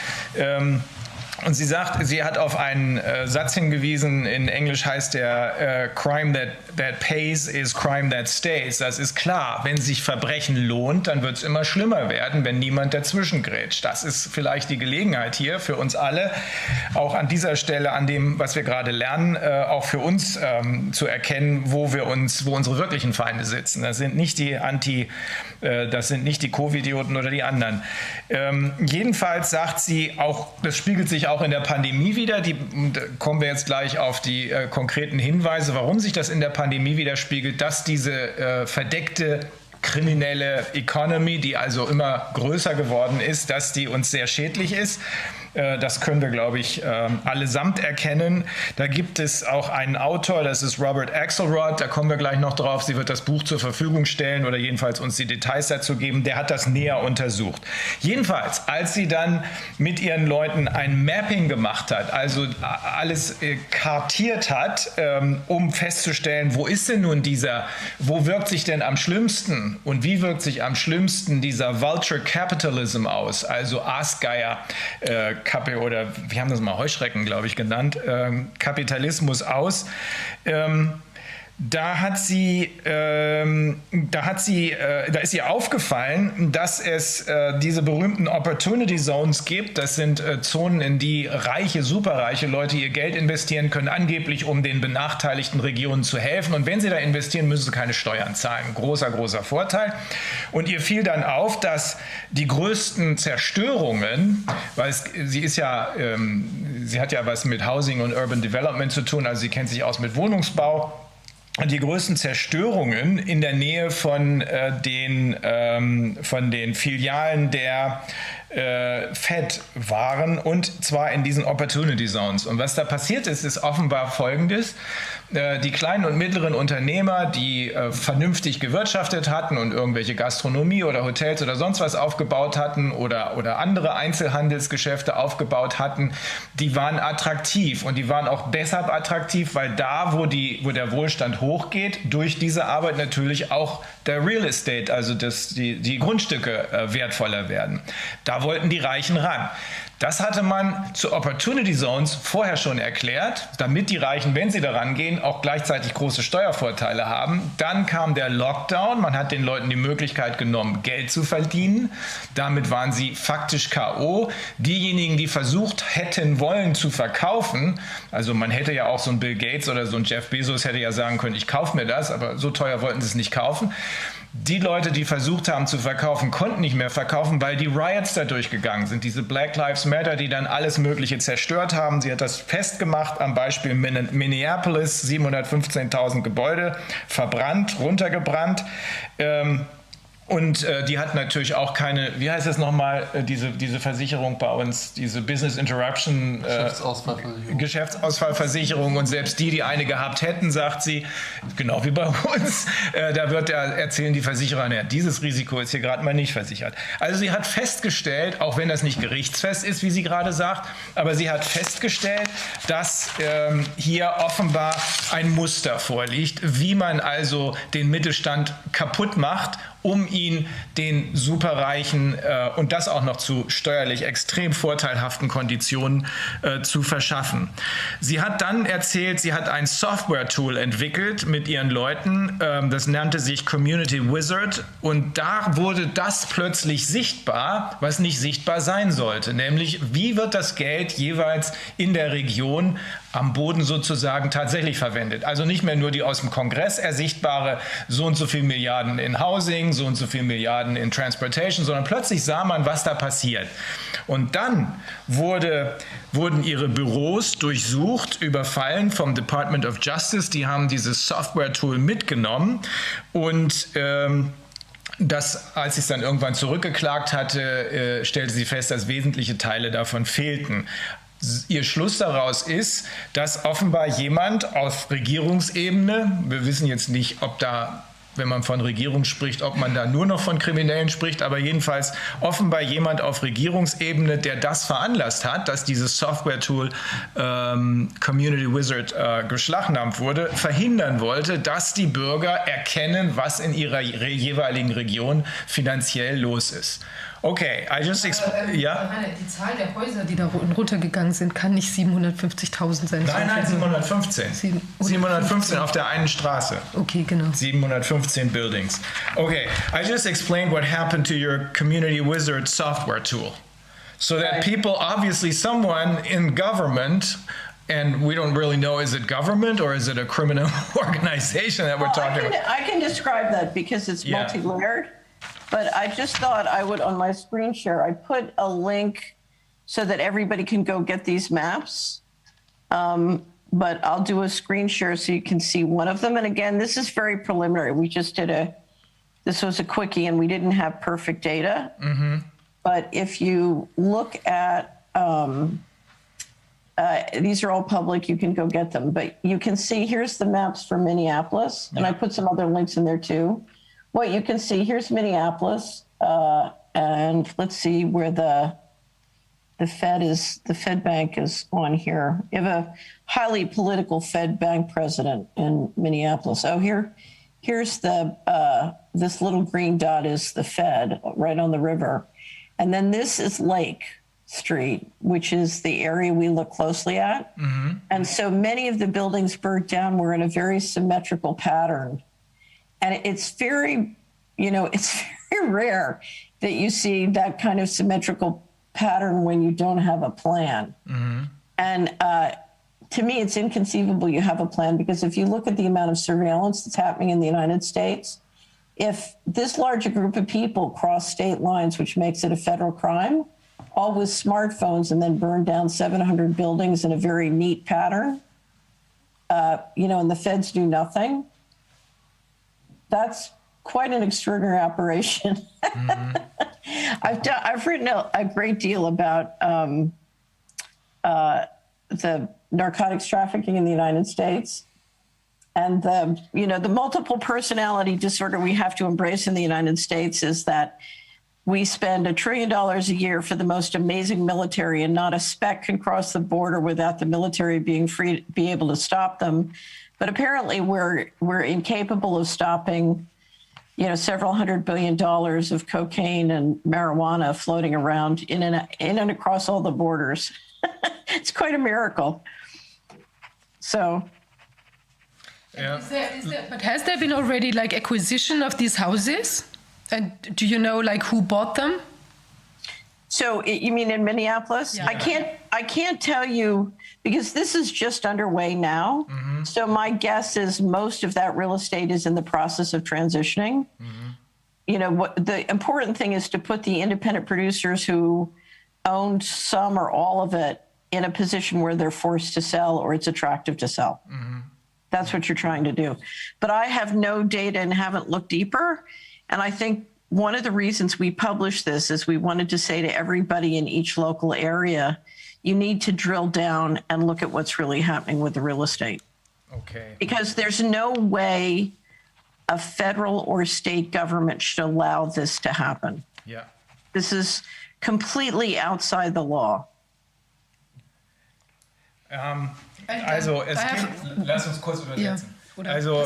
Und sie sagt, sie hat auf einen Satz hingewiesen, in Englisch heißt der Crime that pays is crime that stays. Das ist klar, wenn sich Verbrechen lohnt, dann wird es immer schlimmer werden, wenn niemand dazwischen grätscht. Das ist vielleicht die Gelegenheit hier für uns alle, auch an dieser Stelle, an dem, was wir gerade lernen, auch für uns zu erkennen, wo unsere wirklichen Feinde sitzen. Das sind nicht die Covid-Idioten oder die anderen. Jedenfalls sagt sie auch, das spiegelt sich auch in der Pandemie wieder. Da kommen wir jetzt gleich auf die konkreten Hinweise, warum sich das in der Pandemie widerspiegelt, dass diese verdeckte kriminelle Economy, die also immer größer geworden ist, dass die uns sehr schädlich ist. Das können wir, glaube ich, allesamt erkennen. Da gibt es auch einen Autor, das ist Robert Axelrod, da kommen wir gleich noch drauf. Sie wird das Buch zur Verfügung stellen oder jedenfalls uns die Details dazu geben. Der hat das näher untersucht. Jedenfalls, als sie dann mit ihren Leuten ein Mapping gemacht hat, also alles kartiert hat, um festzustellen, wo wirkt sich denn am schlimmsten und wie wirkt sich am schlimmsten dieser Vulture Capitalism aus, also Aasgeier, oder wir haben das mal Heuschrecken, glaube ich, genannt, Kapitalismus aus. Da ist ihr aufgefallen, dass es diese berühmten Opportunity Zones gibt. Das sind Zonen, in die superreiche Leute ihr Geld investieren können, angeblich um den benachteiligten Regionen zu helfen. Und wenn sie da investieren, müssen sie keine Steuern zahlen. Großer Vorteil. Und ihr fiel dann auf, dass die größten Zerstörungen, weil sie hat ja was mit Housing und Urban Development zu tun, also sie kennt sich aus mit Wohnungsbau. Die größten Zerstörungen in der Nähe von den Filialen der Fed waren, und zwar in diesen Opportunity Zones. Und was da passiert ist offenbar Folgendes. Die kleinen und mittleren Unternehmer, die vernünftig gewirtschaftet hatten und irgendwelche Gastronomie oder Hotels oder sonst was aufgebaut hatten oder andere Einzelhandelsgeschäfte aufgebaut hatten, die waren attraktiv, und die waren auch deshalb attraktiv, weil da, wo der Wohlstand hochgeht, durch diese Arbeit natürlich auch der Real Estate, also die Grundstücke wertvoller werden. Da wollten die Reichen ran. Das hatte man zu Opportunity Zones vorher schon erklärt, damit die Reichen, wenn sie da rangehen, auch gleichzeitig große Steuervorteile haben. Dann kam der Lockdown, man hat den Leuten die Möglichkeit genommen, Geld zu verdienen. Damit waren sie faktisch K.O. Diejenigen, die versucht hätten wollen zu verkaufen, also man hätte ja auch so ein Bill Gates oder so ein Jeff Bezos hätte ja sagen können, ich kaufe mir das, aber so teuer wollten sie es nicht kaufen. Die Leute, die versucht haben zu verkaufen, konnten nicht mehr verkaufen, weil die Riots da durchgegangen sind. Diese Black Lives Matter, die dann alles Mögliche zerstört haben. Sie hat das festgemacht am Beispiel Minneapolis, 715.000 Gebäude verbrannt, runtergebrannt. Und die hat natürlich auch keine, wie heißt das nochmal, diese Versicherung bei uns, diese Business Interruption Geschäftsausfallversicherung, und selbst die eine gehabt hätten, sagt sie, genau wie bei uns, da erzählen die Versicherer, naja, dieses Risiko ist hier gerade mal nicht versichert. Also sie hat festgestellt, auch wenn das nicht gerichtsfest ist, wie sie gerade sagt, aber sie hat festgestellt, dass hier offenbar ein Muster vorliegt, wie man also den Mittelstand kaputt macht, um ihn den Superreichen und das auch noch zu steuerlich extrem vorteilhaften Konditionen zu verschaffen. Sie hat dann erzählt, sie hat ein Software-Tool entwickelt mit ihren Leuten, das nannte sich Community Wizard, und da wurde das plötzlich sichtbar, was nicht sichtbar sein sollte, nämlich wie wird das Geld jeweils in der Region am Boden sozusagen tatsächlich verwendet. Also nicht mehr nur die aus dem Kongress ersichtbare so und so viel Milliarden in Housing, so und so viel Milliarden in Transportation, sondern plötzlich sah man, was da passiert. Und dann wurden ihre Büros durchsucht, überfallen vom Department of Justice. Die haben dieses Software-Tool mitgenommen und als sie es dann irgendwann zurückgeklagt hatte, stellte sie fest, dass wesentliche Teile davon fehlten. Ihr Schluss daraus ist, dass offenbar jemand auf Regierungsebene, wir wissen jetzt nicht, ob da, wenn man von Regierung spricht, ob man da nur noch von Kriminellen spricht, aber jedenfalls offenbar jemand auf Regierungsebene, der das veranlasst hat, dass dieses Software-Tool Community Wizard geschlagnahmt wurde, verhindern wollte, dass die Bürger erkennen, was in ihrer jeweiligen Region finanziell los ist. Okay, ja? Die Zahl der Häuser, die da runtergegangen sind, kann nicht 750.000 sein. Nein, 715. 715 auf der einen Straße. Okay, genau. 715 buildings. Okay, I just explained what happened to your Community Wizard software tool. So that people, obviously someone in government, and we don't really know, is it government or is it a criminal organization that we're talking about? I can describe that because it's multi-layered. But I just thought I would, on my screen share, I put a link so that everybody can go get these maps. But I'll do a screen share so you can see one of them. And again, this is very preliminary. We just this was a quickie and we didn't have perfect data. Mm-hmm. But if you look at, these are all public, you can go get them. But you can see, here's the maps for Minneapolis. Yeah. And I put some other links in there too. What you can see, here's Minneapolis, and let's see where the Fed bank is on here. You have a highly political Fed bank president in Minneapolis. Oh, here's this little green dot is the Fed right on the river. And then this is Lake Street, which is the area we look closely at. Mm-hmm. And so many of the buildings burnt down were in a very symmetrical pattern. And it's very rare that you see that kind of symmetrical pattern when you don't have a plan. Mm-hmm. And to me, it's inconceivable you have a plan, because if you look at the amount of surveillance that's happening in the United States, if this large a group of people cross state lines, which makes it a federal crime, all with smartphones, and then burn down 700 buildings in a very neat pattern, and the feds do nothing, that's quite an extraordinary operation. Mm-hmm. I've written a great deal about the narcotics trafficking in the United States, and the multiple personality disorder we have to embrace in the United States is that we spend $1 trillion a year for the most amazing military, and not a speck can cross the border without the military being free to be able to stop them. But apparently we're incapable of stopping, several $100 billion of cocaine and marijuana floating around in and across all the borders. It's quite a miracle. So. Yeah. But has there been already acquisition of these houses? And do you know who bought them? So you mean in Minneapolis? Yeah. I can't tell you, because this is just underway now. Mm-hmm. So my guess is most of that real estate is in the process of transitioning. Mm-hmm. What the important thing is to put the independent producers who owned some or all of it in a position where they're forced to sell or it's attractive to sell. Mm-hmm. That's what you're trying to do. But I have no data and haven't looked deeper. And I think one of the reasons we published this is we wanted to say to everybody in each local area, you need to drill down and look at what's really happening with the real estate. Okay. Because there's no way a federal or state government should allow this to happen. Ja. This is completely outside the law. Also, lass uns kurz übersetzen. Also,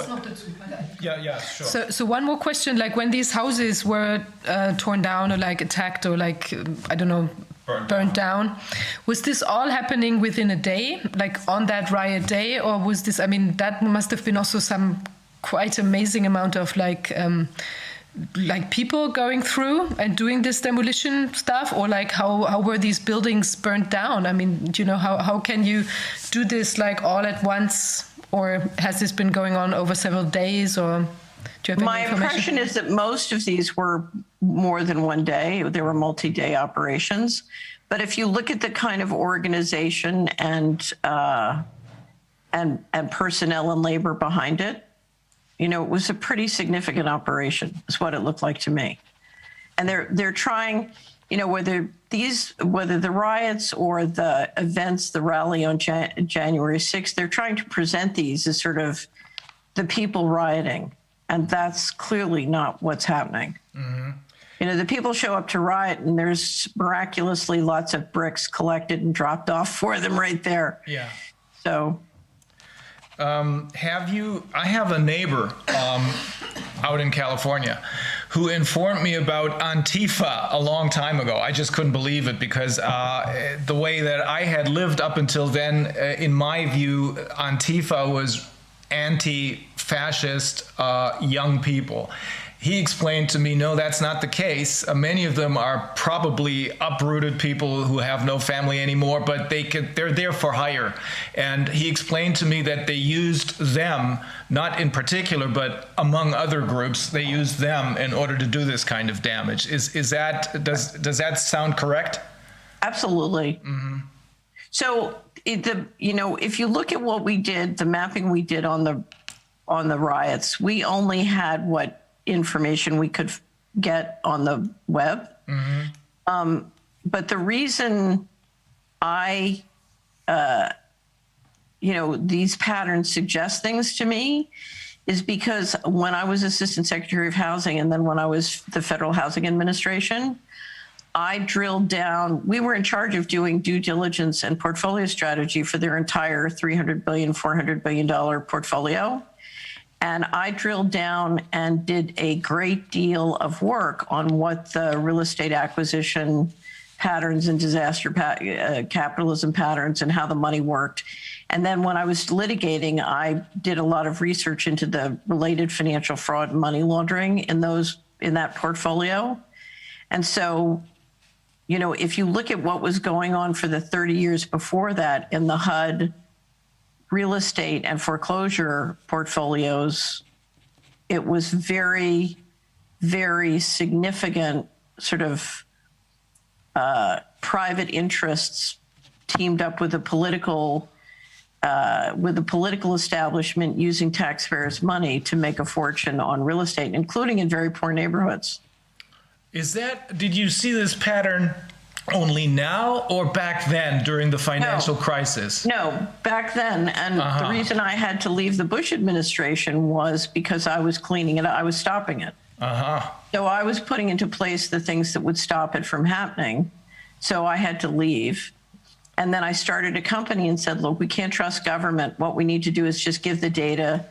sure. So one more question, like when these houses were torn down or like attacked or like, I don't know, burned down, was this all happening within a day, like on that riot day, or was this, I mean, that must have been also some quite amazing amount of like people going through and doing this demolition stuff, or like how were these buildings burnt down? I mean, you know, how can you do this like all at once? Or has this been going on over several days? Or do you have My any information? impression is that most of these were more than one day. They were multi-day operations. But if you look at the kind of organization and personnel and labor behind it, you know, it was a pretty significant operation, is what it looked like to me. And they're trying, you know, whether the riots or the events, the rally on January 6th, they're trying to present these as sort of the people rioting. And that's clearly not what's happening. Mm-hmm. You know, the people show up to riot and there's miraculously lots of bricks collected and dropped off for them right there. Yeah. So. I have a neighbor out in California who informed me about Antifa a long time ago. I just couldn't believe it because the way that I had lived up until then, in my view, Antifa was anti-fascist young people. He explained to me, no, that's not the case. Many of them are probably uprooted people who have no family anymore, but they're there for hire. And he explained to me that they used them, not in particular, but among other groups, they used them in order to do this kind of damage. Does that sound correct? Absolutely. Mm-hmm. So if you look at what we did, the mapping we did on the riots, we only had what information we could get on the web. Mm-hmm. But the reason these patterns suggest things to me is because when I was Assistant Secretary of Housing and then when I was the Federal Housing Administration, I drilled down. We were in charge of doing due diligence and portfolio strategy for their entire $300 billion, $400 billion portfolio. And I drilled down and did a great deal of work on what the real estate acquisition patterns and disaster capitalism patterns and how the money worked. And then when I was litigating, I did a lot of research into the related financial fraud and money laundering in that portfolio. And so, you know, if you look at what was going on for the 30 years before that in the HUD real estate and foreclosure portfolios, it was very, very significant sort of private interests teamed up with the political establishment using taxpayers' money to make a fortune on real estate, including in very poor neighborhoods. Did you see this pattern only now or back then during the financial crisis? No, back then. And the reason I had to leave the Bush administration was because I was cleaning it up. I was stopping it. So I was putting into place the things that would stop it from happening. So I had to leave. And then I started a company and said, look, we can't trust government. What we need to do is just give the data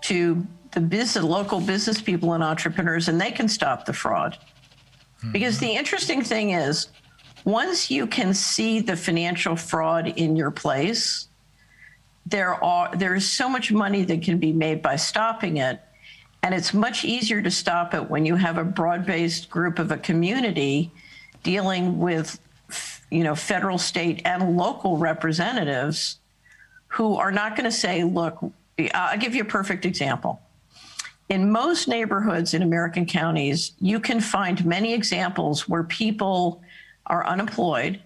to the local business people and entrepreneurs, and they can stop the fraud. Mm-hmm. Because the interesting thing is, once you can see the financial fraud in your place, there's so much money that can be made by stopping it. And it's much easier to stop it when you have a broad-based group of a community dealing with, federal, state, and local representatives who are not going to say, look, I'll give you a perfect example. In most neighborhoods in American counties, you can find many examples where people are unemployed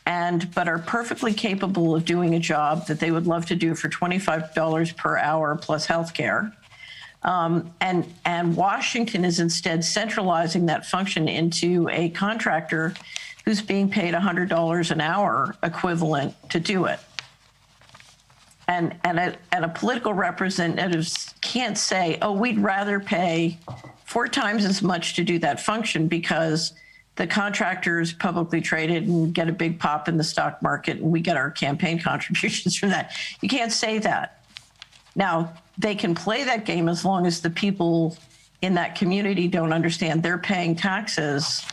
but are perfectly capable of doing a job that they would love to do for $25 per hour plus health care. And Washington is instead centralizing that function into a contractor who's being paid $100 an hour equivalent to do it. And a political representative can't say, oh, we'd rather pay 4 times as much to do that function because the contractor is publicly traded and get a big pop in the stock market and we get our campaign contributions from that. You can't say that. Now, they can play that game as long as the people in that community don't understand they're paying taxes.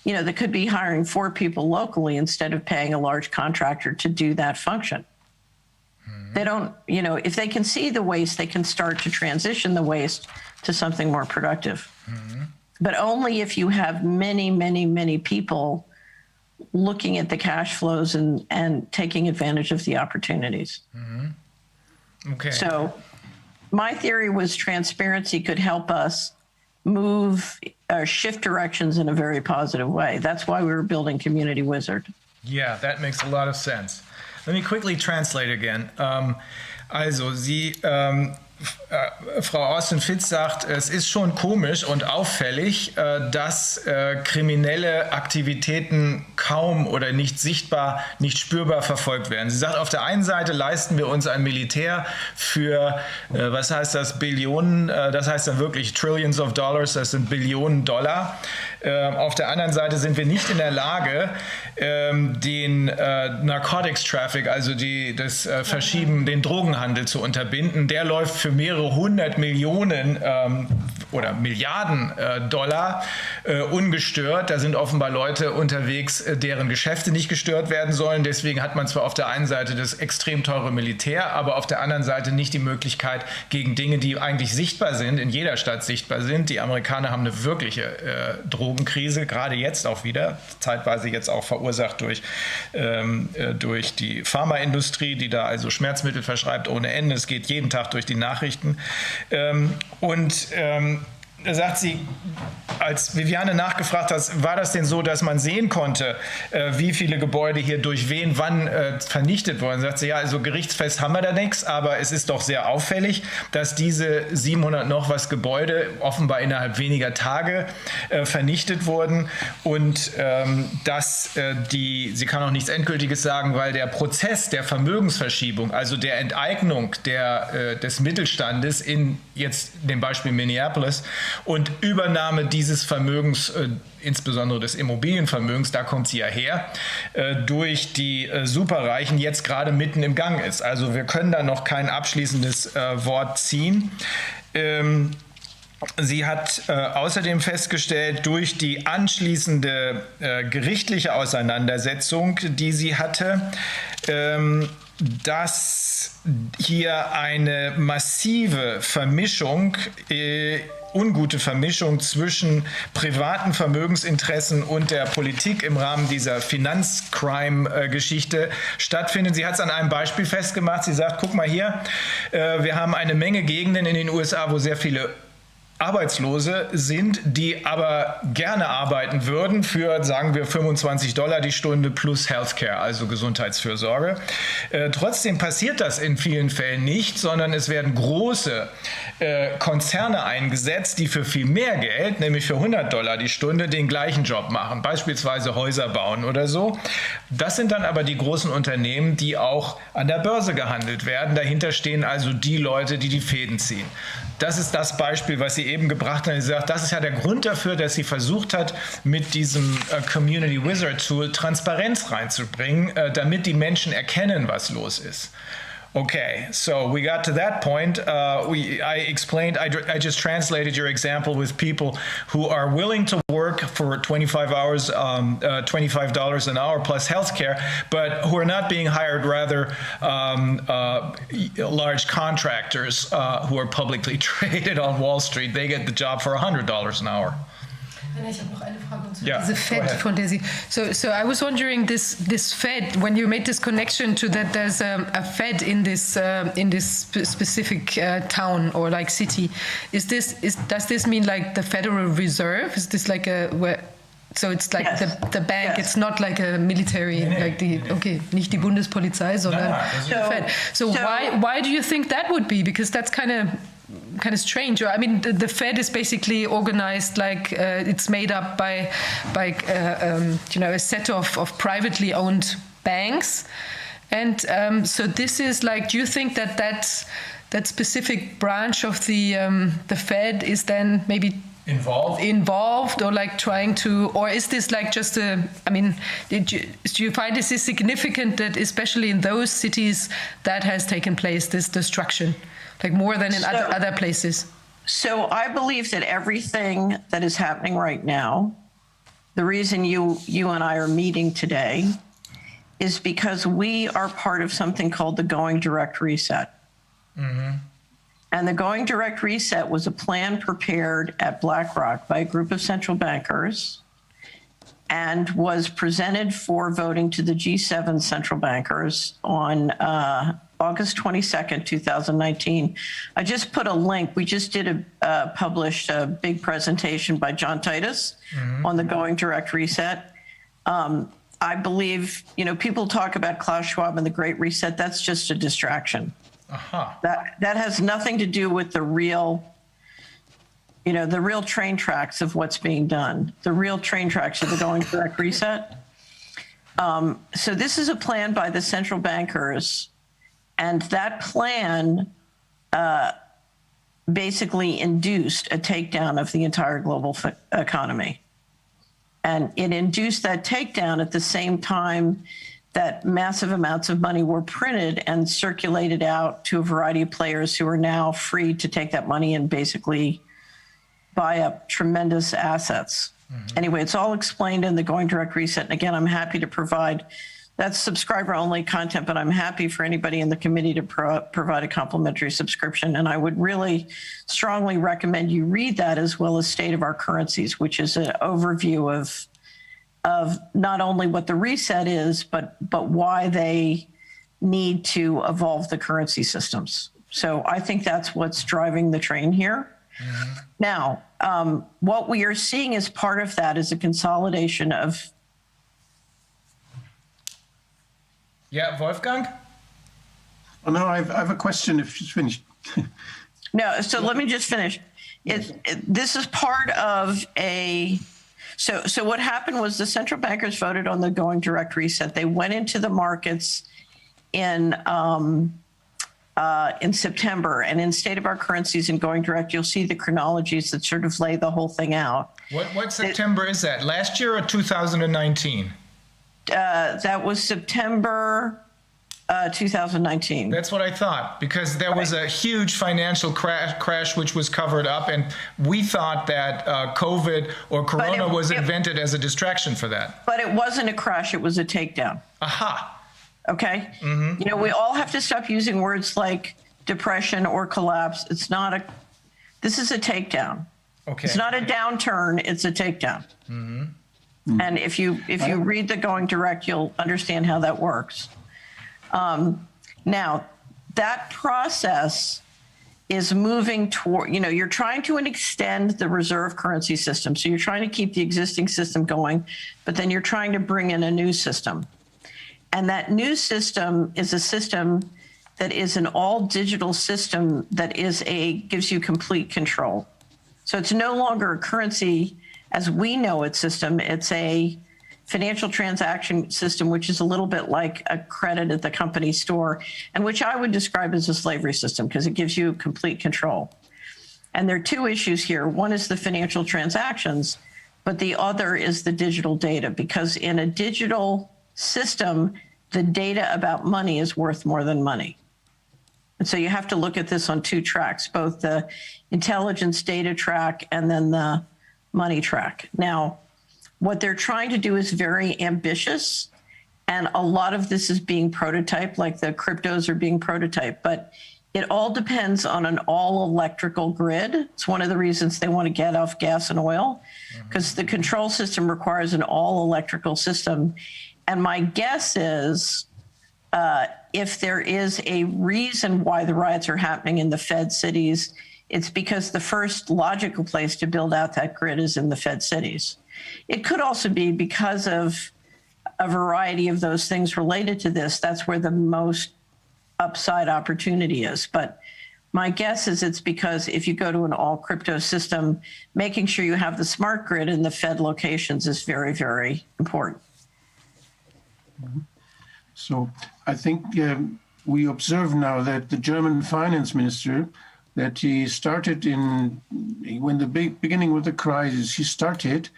You know, they could be hiring 4 people locally instead of paying a large contractor to do that function. They don't, you know, if they can see the waste, they can start to transition the waste to something more productive. But only if you have many, many, many people looking at the cash flows and taking advantage of the opportunities. Okay. So my theory was transparency could help us move or shift directions in a very positive way. That's why we were building Community Wizard. Yeah, that makes a lot of sense. Let me quickly translate again. Also, Frau Ausschuss sagt, es ist schon komisch und auffällig, dass kriminelle Aktivitäten kaum oder nicht sichtbar, nicht spürbar verfolgt werden. Sie sagt, auf der einen Seite leisten wir uns ein Militär für, was heißt das, Billionen, das heißt dann wirklich Trillions of Dollars, das sind Billionen Dollar. Auf der anderen Seite sind wir nicht in der Lage, den Narcotics Traffic, also das Verschieben, den Drogenhandel zu unterbinden. Der läuft für mehrere 100 Millionen oder Milliarden Dollar ungestört. Da sind offenbar Leute unterwegs, deren Geschäfte nicht gestört werden sollen. Deswegen hat man zwar auf der einen Seite das extrem teure Militär, aber auf der anderen Seite nicht die Möglichkeit, gegen Dinge, die eigentlich sichtbar sind, in jeder Stadt sichtbar sind. Die Amerikaner haben eine wirkliche Drogenkrise, gerade jetzt auch wieder, zeitweise jetzt auch verursacht durch die Pharmaindustrie, die da also Schmerzmittel verschreibt ohne Ende. Es geht jeden Tag durch die Nachrichten. Da sagt sie, als Viviane nachgefragt hat, war das denn so, dass man sehen konnte, wie viele Gebäude hier durch wen, wann vernichtet wurden? Sagt sie, ja, also gerichtsfest haben wir da nichts, aber es ist doch sehr auffällig, dass diese 700 noch was Gebäude offenbar innerhalb weniger Tage vernichtet wurden und dass sie kann auch nichts Endgültiges sagen, weil der Prozess der Vermögensverschiebung, also der Enteignung des Mittelstandes in jetzt dem Beispiel Minneapolis, und Übernahme dieses Vermögens, insbesondere des Immobilienvermögens, da kommt sie ja her, durch die Superreichen jetzt gerade mitten im Gang ist. Also wir können da noch kein abschließendes Wort ziehen. Sie hat außerdem festgestellt, durch die anschließende gerichtliche Auseinandersetzung, die sie hatte, dass hier eine massive Vermischung, ungute Vermischung zwischen privaten Vermögensinteressen und der Politik im Rahmen dieser Finanzcrime-Geschichte stattfindet. Sie hat es an einem Beispiel festgemacht. Sie sagt, guck mal hier, wir haben eine Menge Gegenden in den USA, wo sehr viele Arbeitslose sind, die aber gerne arbeiten würden für, sagen wir, $25 die Stunde plus Healthcare, also Gesundheitsfürsorge. Trotzdem passiert das in vielen Fällen nicht, sondern es werden große Konzerne eingesetzt, die für viel mehr Geld, nämlich für $100 die Stunde, den gleichen Job machen, beispielsweise Häuser bauen oder so. Das sind dann aber die großen Unternehmen, die auch an der Börse gehandelt werden. Dahinter stehen also die Leute, die die Fäden ziehen. Das ist das Beispiel, was sie eben gebracht hat. Sie sagt, das ist ja der Grund dafür, dass sie versucht hat, mit diesem Community Wizard Tool Transparenz reinzubringen, damit die Menschen erkennen, was los ist. Okay, so we got to that point. I explained, I just translated your example with people who are willing to work for 25 hours, $25 an hour plus healthcare, but who are not being hired, rather large contractors who are publicly traded on Wall Street. They get the job for $100 an hour. Ich habe noch eine Frage zu diese Fed, von der Sie. So I was wondering, this Fed, when you made this connection to that, there's a Fed in this specific town or like city. Does this mean like the Federal Reserve? Is this like so it's like the bank? Yes. It's not like a military, like nicht die Bundespolizei, sondern the Fed. So why do you think that would be? Because that's kind of kind of strange. I mean, the Fed is basically organized like it's made up by a set of privately owned banks, and so this is like. Do you think that specific branch of the Fed is then maybe involved or like trying to, or is this like just do you find this is significant that especially in those cities that has taken place, this destruction, like more than in other places? So I believe that everything that is happening right now, the reason you and I are meeting today is because we are part of something called the Going Direct Reset. Mm-hmm. And the Going Direct Reset was a plan prepared at BlackRock by a group of central bankers and was presented for voting to the G7 central bankers on August 22nd, 2019. I just put a link. We just published a big presentation by John Titus on the Going Direct Reset. I believe, people talk about Klaus Schwab and the Great Reset. That's just a distraction. That has nothing to do with the real train tracks of what's being done. The real train tracks of the Going Direct Reset. So this is a plan by the central bankers, and that plan basically induced a takedown of the entire global economy. And it induced that takedown at the same time that massive amounts of money were printed and circulated out to a variety of players who are now free to take that money and basically buy up tremendous assets. Mm-hmm. Anyway, it's all explained in the Going Direct Reset. And again, I'm happy to provide, that's subscriber-only content, but I'm happy for anybody in the committee to provide a complimentary subscription. And I would really strongly recommend you read that, as well as State of Our Currencies, which is an overview of not only what the reset is, but why they need to evolve the currency systems. So I think that's what's driving the train here. Mm-hmm. Now, what we are seeing as part of that is a consolidation of... Yeah, Wolfgang? Oh, no, I have a question if she's finished. No, so let me just finish. This is part of a... So what happened was the central bankers voted on the Going Direct Reset. They went into the markets in September, and in State of Our Currencies and Going Direct, you'll see the chronologies that sort of lay the whole thing out. What September is that? Last year or 2019? That was September 2019. That's what I thought, because there was a huge financial crash which was covered up, and we thought that COVID or Corona was invented as a distraction for that. But it wasn't a crash, it was a takedown. Aha. Okay? Mm-hmm. We all have to stop using words like depression or collapse. This is a takedown. Okay. It's not a downturn, it's a takedown. Mm-hmm. Mm-hmm. And if you read the Going Direct, you'll understand how that works. Now, that process is moving toward, you're trying to extend the reserve currency system. So you're trying to keep the existing system going, but then you're trying to bring in a new system. And that new system is a system that is an all digital system that gives you complete control. So it's no longer a currency as we know it system. It's a financial transaction system, which is a little bit like a credit at the company store, and which I would describe as a slavery system because it gives you complete control. And there are two issues here. One is the financial transactions, but the other is the digital data, because in a digital system, the data about money is worth more than money. And so you have to look at this on two tracks, both the intelligence data track and then the money track. Now, what they're trying to do is very ambitious, and a lot of this is being prototyped, like the cryptos are being prototyped, but it all depends on an all-electrical grid. It's one of the reasons they want to get off gas and oil, because the control system requires an all-electrical system. And my guess is if there is a reason why the riots are happening in the Fed cities, it's because the first logical place to build out that grid is in the Fed cities. It could also be because of a variety of those things related to this. That's where the most upside opportunity is. But My guess is it's because if you go to an all crypto system, making sure you have the smart grid in the Fed locations is very, very important. So I think we observe now that the German finance minister, that he started when the beginning of the crisis, he started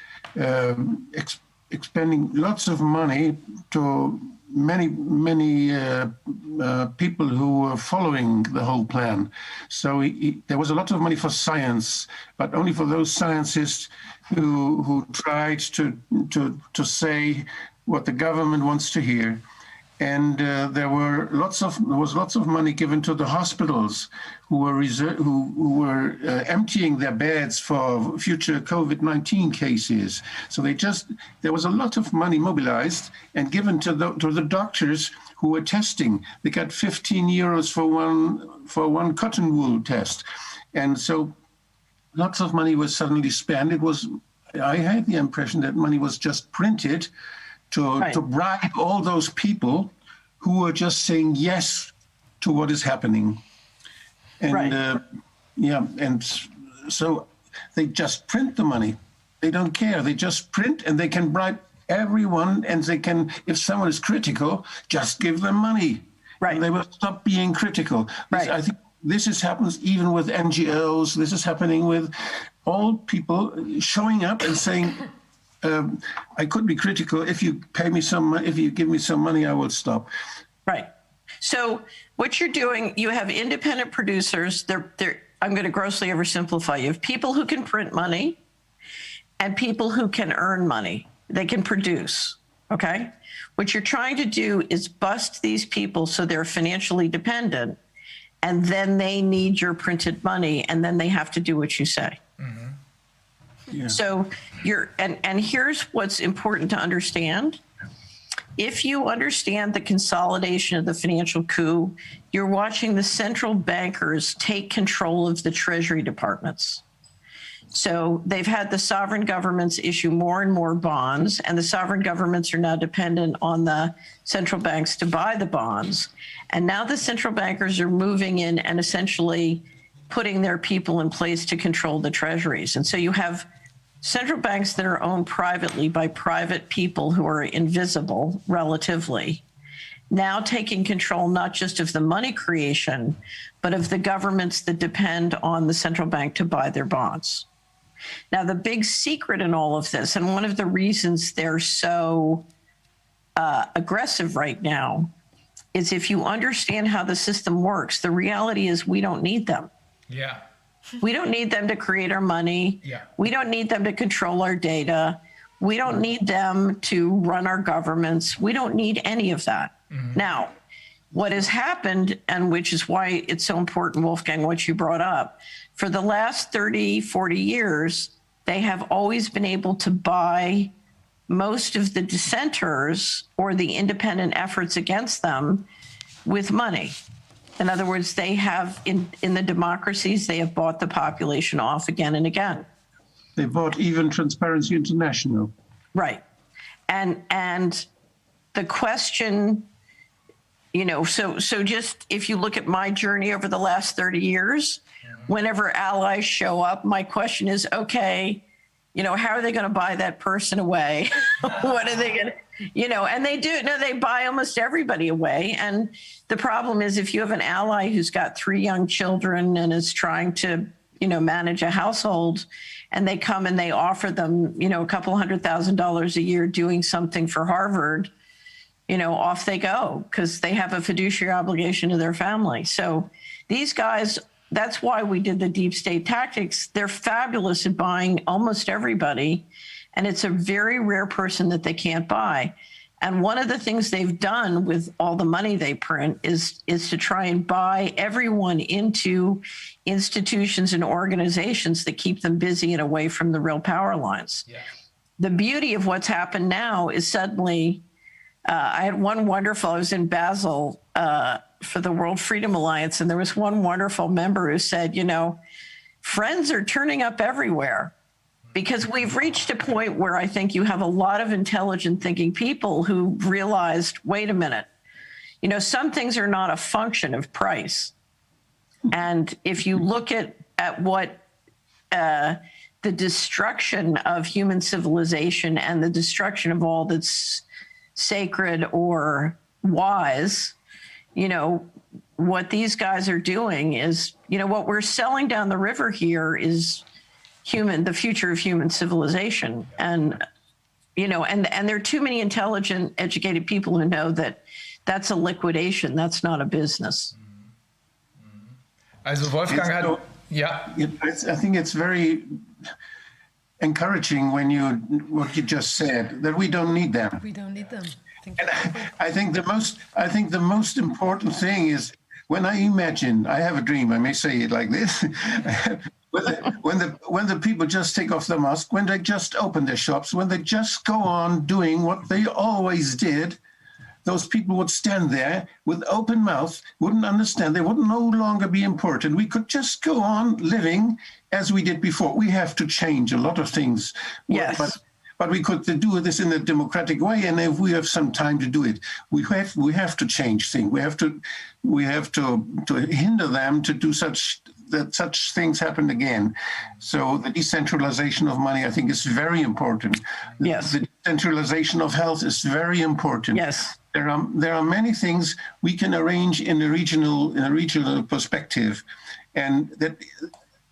expending lots of money to many people who were following the whole plan. So there was a lot of money for science, but only for those scientists who tried to say what the government wants to hear. And there was lots of money given to the hospitals who were emptying their beds for future COVID-19 cases. So there was a lot of money mobilized and given to the doctors who were testing. They got 15 euros for one cotton wool test, and so lots of money was suddenly spent. I had the impression that money was just printed to bribe all those people who were just saying yes to what is happening. And and so they just print the money. They don't care. They just print, and they can bribe everyone, and they can, if someone is critical, just give them money. Right. And they will stop being critical. Right. I think this happens even with NGOs. This is happening with all people showing up and saying, I could be critical. If you pay me if you give me some money, I will stop. Right. So what you're doing, you have independent producers. I'm going to grossly oversimplify. You have people who can print money and people who can earn money. They can produce. Okay. What you're trying to do is bust these people so they're financially dependent, and then they need your printed money, and then they have to do what you say. Mm-hmm. Yeah. So and here's what's important to understand. If you understand the consolidation of the financial coup, you're watching the central bankers take control of the treasury departments. So they've had the sovereign governments issue more and more bonds, and the sovereign governments are now dependent on the central banks to buy the bonds. And now the central bankers are moving in and essentially putting their people in place to control the treasuries. And so you have central banks that are owned privately by private people who are invisible relatively, now taking control not just of the money creation, but of the governments that depend on the central bank to buy their bonds. Now, the big secret in all of this, and one of the reasons they're so aggressive right now, is if you understand how the system works, the reality is we don't need them. Yeah. We don't need them to create our money. Yeah. We don't need them to control our data. We don't need them to run our governments. We don't need any of that. Mm-hmm. Now, what has happened, and which is why it's so important, Wolfgang, what you brought up, for the last 30, 40 years, they have always been able to buy most of the dissenters or the independent efforts against them with money. In other words, they have, in the democracies, they have bought the population off again and again. They bought even Transparency International. Right. And the question, so just if you look at my journey over the last 30 years, whenever allies show up, my question is, okay, how are they going to buy that person away? What are they going to, and they do. No, they buy almost everybody away. And the problem is if you have an ally who's got 3 young children and is trying to, manage a household, and they come and they offer them, a couple $100,000 a year doing something for Harvard, off they go because they have a fiduciary obligation to their family. So these guys, that's why we did the deep state tactics. They're fabulous at buying almost everybody, and it's a very rare person that they can't buy. And one of the things they've done with all the money they print is to try and buy everyone into institutions and organizations that keep them busy and away from the real power lines. Yeah. The beauty of what's happened now is suddenly, I was in Basel for the World Freedom Alliance, and there was one wonderful member who said, friends are turning up everywhere. Because we've reached a point where I think you have a lot of intelligent thinking people who realized, wait a minute, some things are not a function of price. And if you look at what the destruction of human civilization and the destruction of all that's sacred or wise, you know, what these guys are doing is, you know, what we're selling down the river here is the future of human civilization. And, you know, and there are too many intelligent, educated people who know that that's a liquidation. That's not a business. Also Wolfgang hat, yeah. I think it's very encouraging what you just said, that we don't need them. We don't need them. And I think the most important thing is when I imagine, I have a dream, I may say it like this, when the people just take off the mask, when they just open their shops, when they just go on doing what they always did, those people would stand there with open mouth, wouldn't understand, they would no longer be important. We could just go on living as we did before. We have to change a lot of things. Yes. But we could do this in a democratic way, and if we have some time to do it, we have to change things. We have to hinder them to do such things happen again. So the decentralization of money, I think, is very important. Yes. The decentralization of health is very important. Yes. There are many things we can arrange in a regional perspective, and that.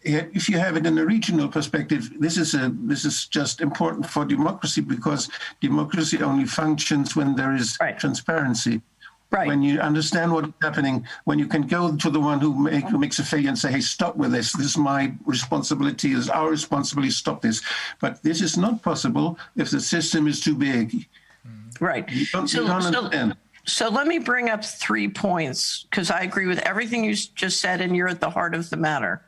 If you have it in a regional perspective, this is just important for democracy, because democracy only functions when there is transparency. Right. When you understand what's happening, when you can go to the one who makes a failure and say, hey, stop with this. This is my responsibility. It's our responsibility. Stop this. But this is not possible if the system is too big. Right. You don't understand. So let me bring up 3 points, because I agree with everything you just said, and you're at the heart of the matter.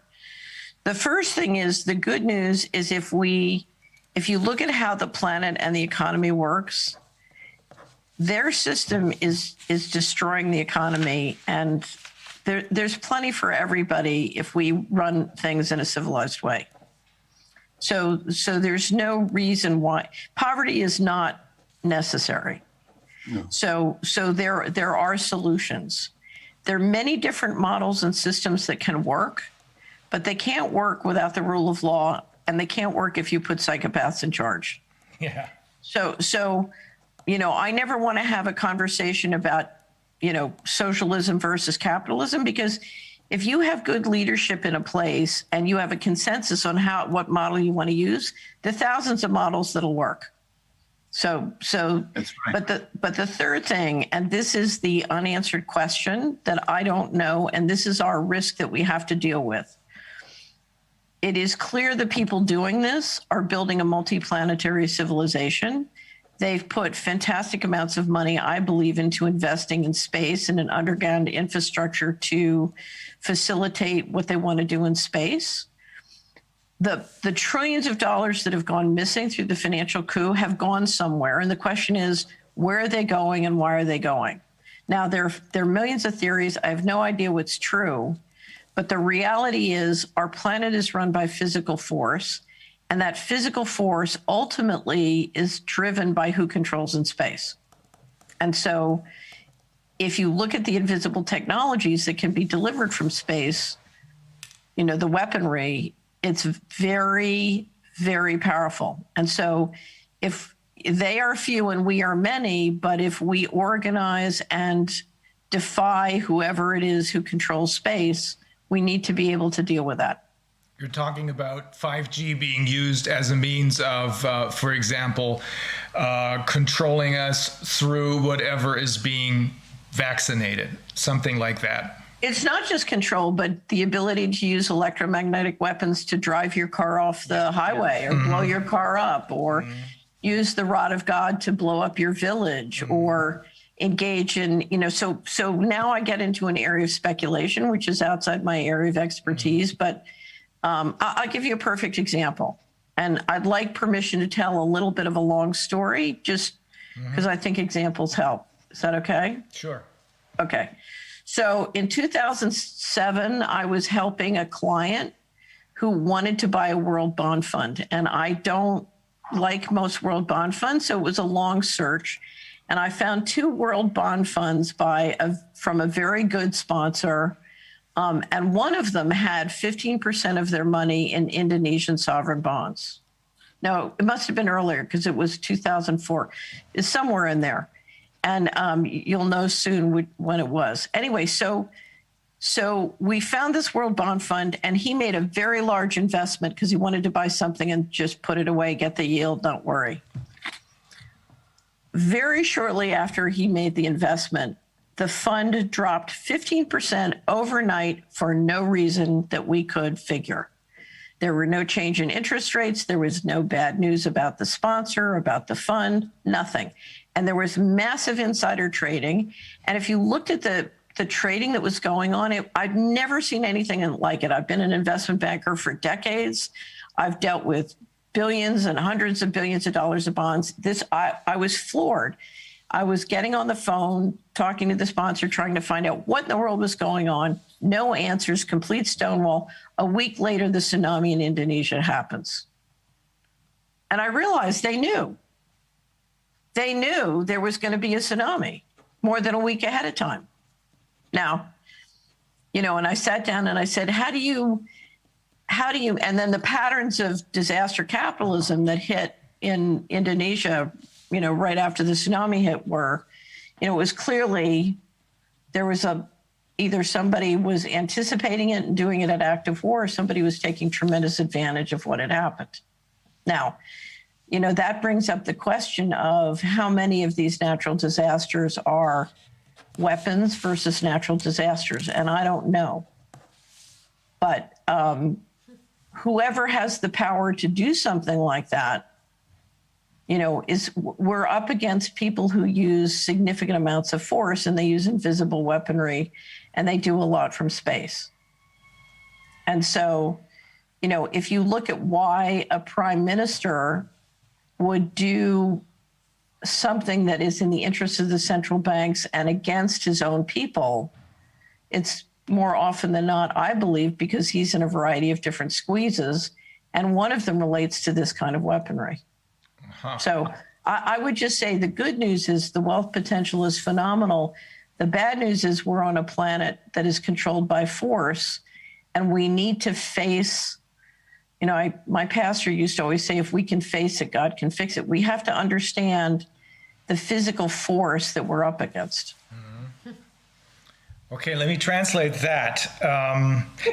The first thing is, the good news is if you look at how the planet and the economy works, their system is destroying the economy, and there's plenty for everybody if we run things in a civilized way. So there's no reason why poverty is not necessary. No. So there are solutions. There are many different models and systems that can work, but they can't work without the rule of law, and they can't work if you put psychopaths in charge. Yeah. So, you know, I never want to have a conversation about, you know, socialism versus capitalism, because if you have good leadership in a place and you have a consensus on what model you want to use, there are thousands of models that'll work. So, that's right. But the third thing, and this is the unanswered question that I don't know, and this is our risk that we have to deal with. It is clear the people doing this are building a multiplanetary civilization. They've put fantastic amounts of money, I believe, into investing in space and an underground infrastructure to facilitate what they want to do in space. The trillions of dollars that have gone missing through the financial coup have gone somewhere. And the question is, where are they going and why are they going? Now, there are millions of theories. I have no idea what's true. But the reality is our planet is run by physical force, and that physical force ultimately is driven by who controls in space. And so if you look at the invisible technologies that can be delivered from space, you know, the weaponry, it's very, very powerful. And so if they are few and we are many, but if we organize and defy whoever it is who controls space, we need to be able to deal with that. You're talking about 5G being used as a means of, for example, controlling us through whatever is being vaccinated, something like that. It's not just control, but the ability to use electromagnetic weapons to drive your car off the highway or blow your car up, or use the rod of God to blow up your village, or engage in, you know, so now I get into an area of speculation, which is outside my area of expertise, but I'll give you a perfect example. And I'd like permission to tell a little bit of a long story, just because I think examples help. Is that okay? Sure. Okay. So in 2007, I was helping a client who wanted to buy a world bond fund. And I don't like most world bond funds, so it was a long search. And I found 2 world bond funds from a very good sponsor And one of them had 15% of their money in Indonesian sovereign bonds. No, it must have been earlier because it was 2004. It's somewhere in there. And you'll know soon when it was. Anyway, so we found this World Bond Fund, and he made a very large investment because he wanted to buy something and just put it away, get the yield, don't worry. Very shortly after he made the investment, the fund dropped 15% overnight for no reason that we could figure. There were no change in interest rates. There was no bad news about the sponsor, about the fund, nothing. And there was massive insider trading. And if you looked at the trading that was going on, I'd never seen anything like it. I've been an investment banker for decades. I've dealt with billions and hundreds of billions of dollars of bonds. I was floored. I was getting on the phone, talking to the sponsor, trying to find out what in the world was going on. No answers, complete stonewall. A week later, the tsunami in Indonesia happens. And I realized they knew. They knew there was going to be a tsunami more than a week ahead of time. Now, and I sat down and I said, how do you, and then the patterns of disaster capitalism that hit in Indonesia, right after the tsunami hit were, it was clearly there was either somebody was anticipating it and doing it at active war, or somebody was taking tremendous advantage of what had happened. Now, that brings up the question of how many of these natural disasters are weapons versus natural disasters, and I don't know. But whoever has the power to do something like that, we're up against people who use significant amounts of force, and they use invisible weaponry, and they do a lot from space. And so, if you look at why a prime minister would do something that is in the interest of the central banks and against his own people, it's more often than not, I believe, because he's in a variety of different squeezes, and one of them relates to this kind of weaponry. So I would just say the good news is the wealth potential is phenomenal. The bad news is we're on a planet that is controlled by force, and we need to face, my pastor used to always say, if we can face it, God can fix it. We have to understand the physical force that we're up against. Okay, let me translate that.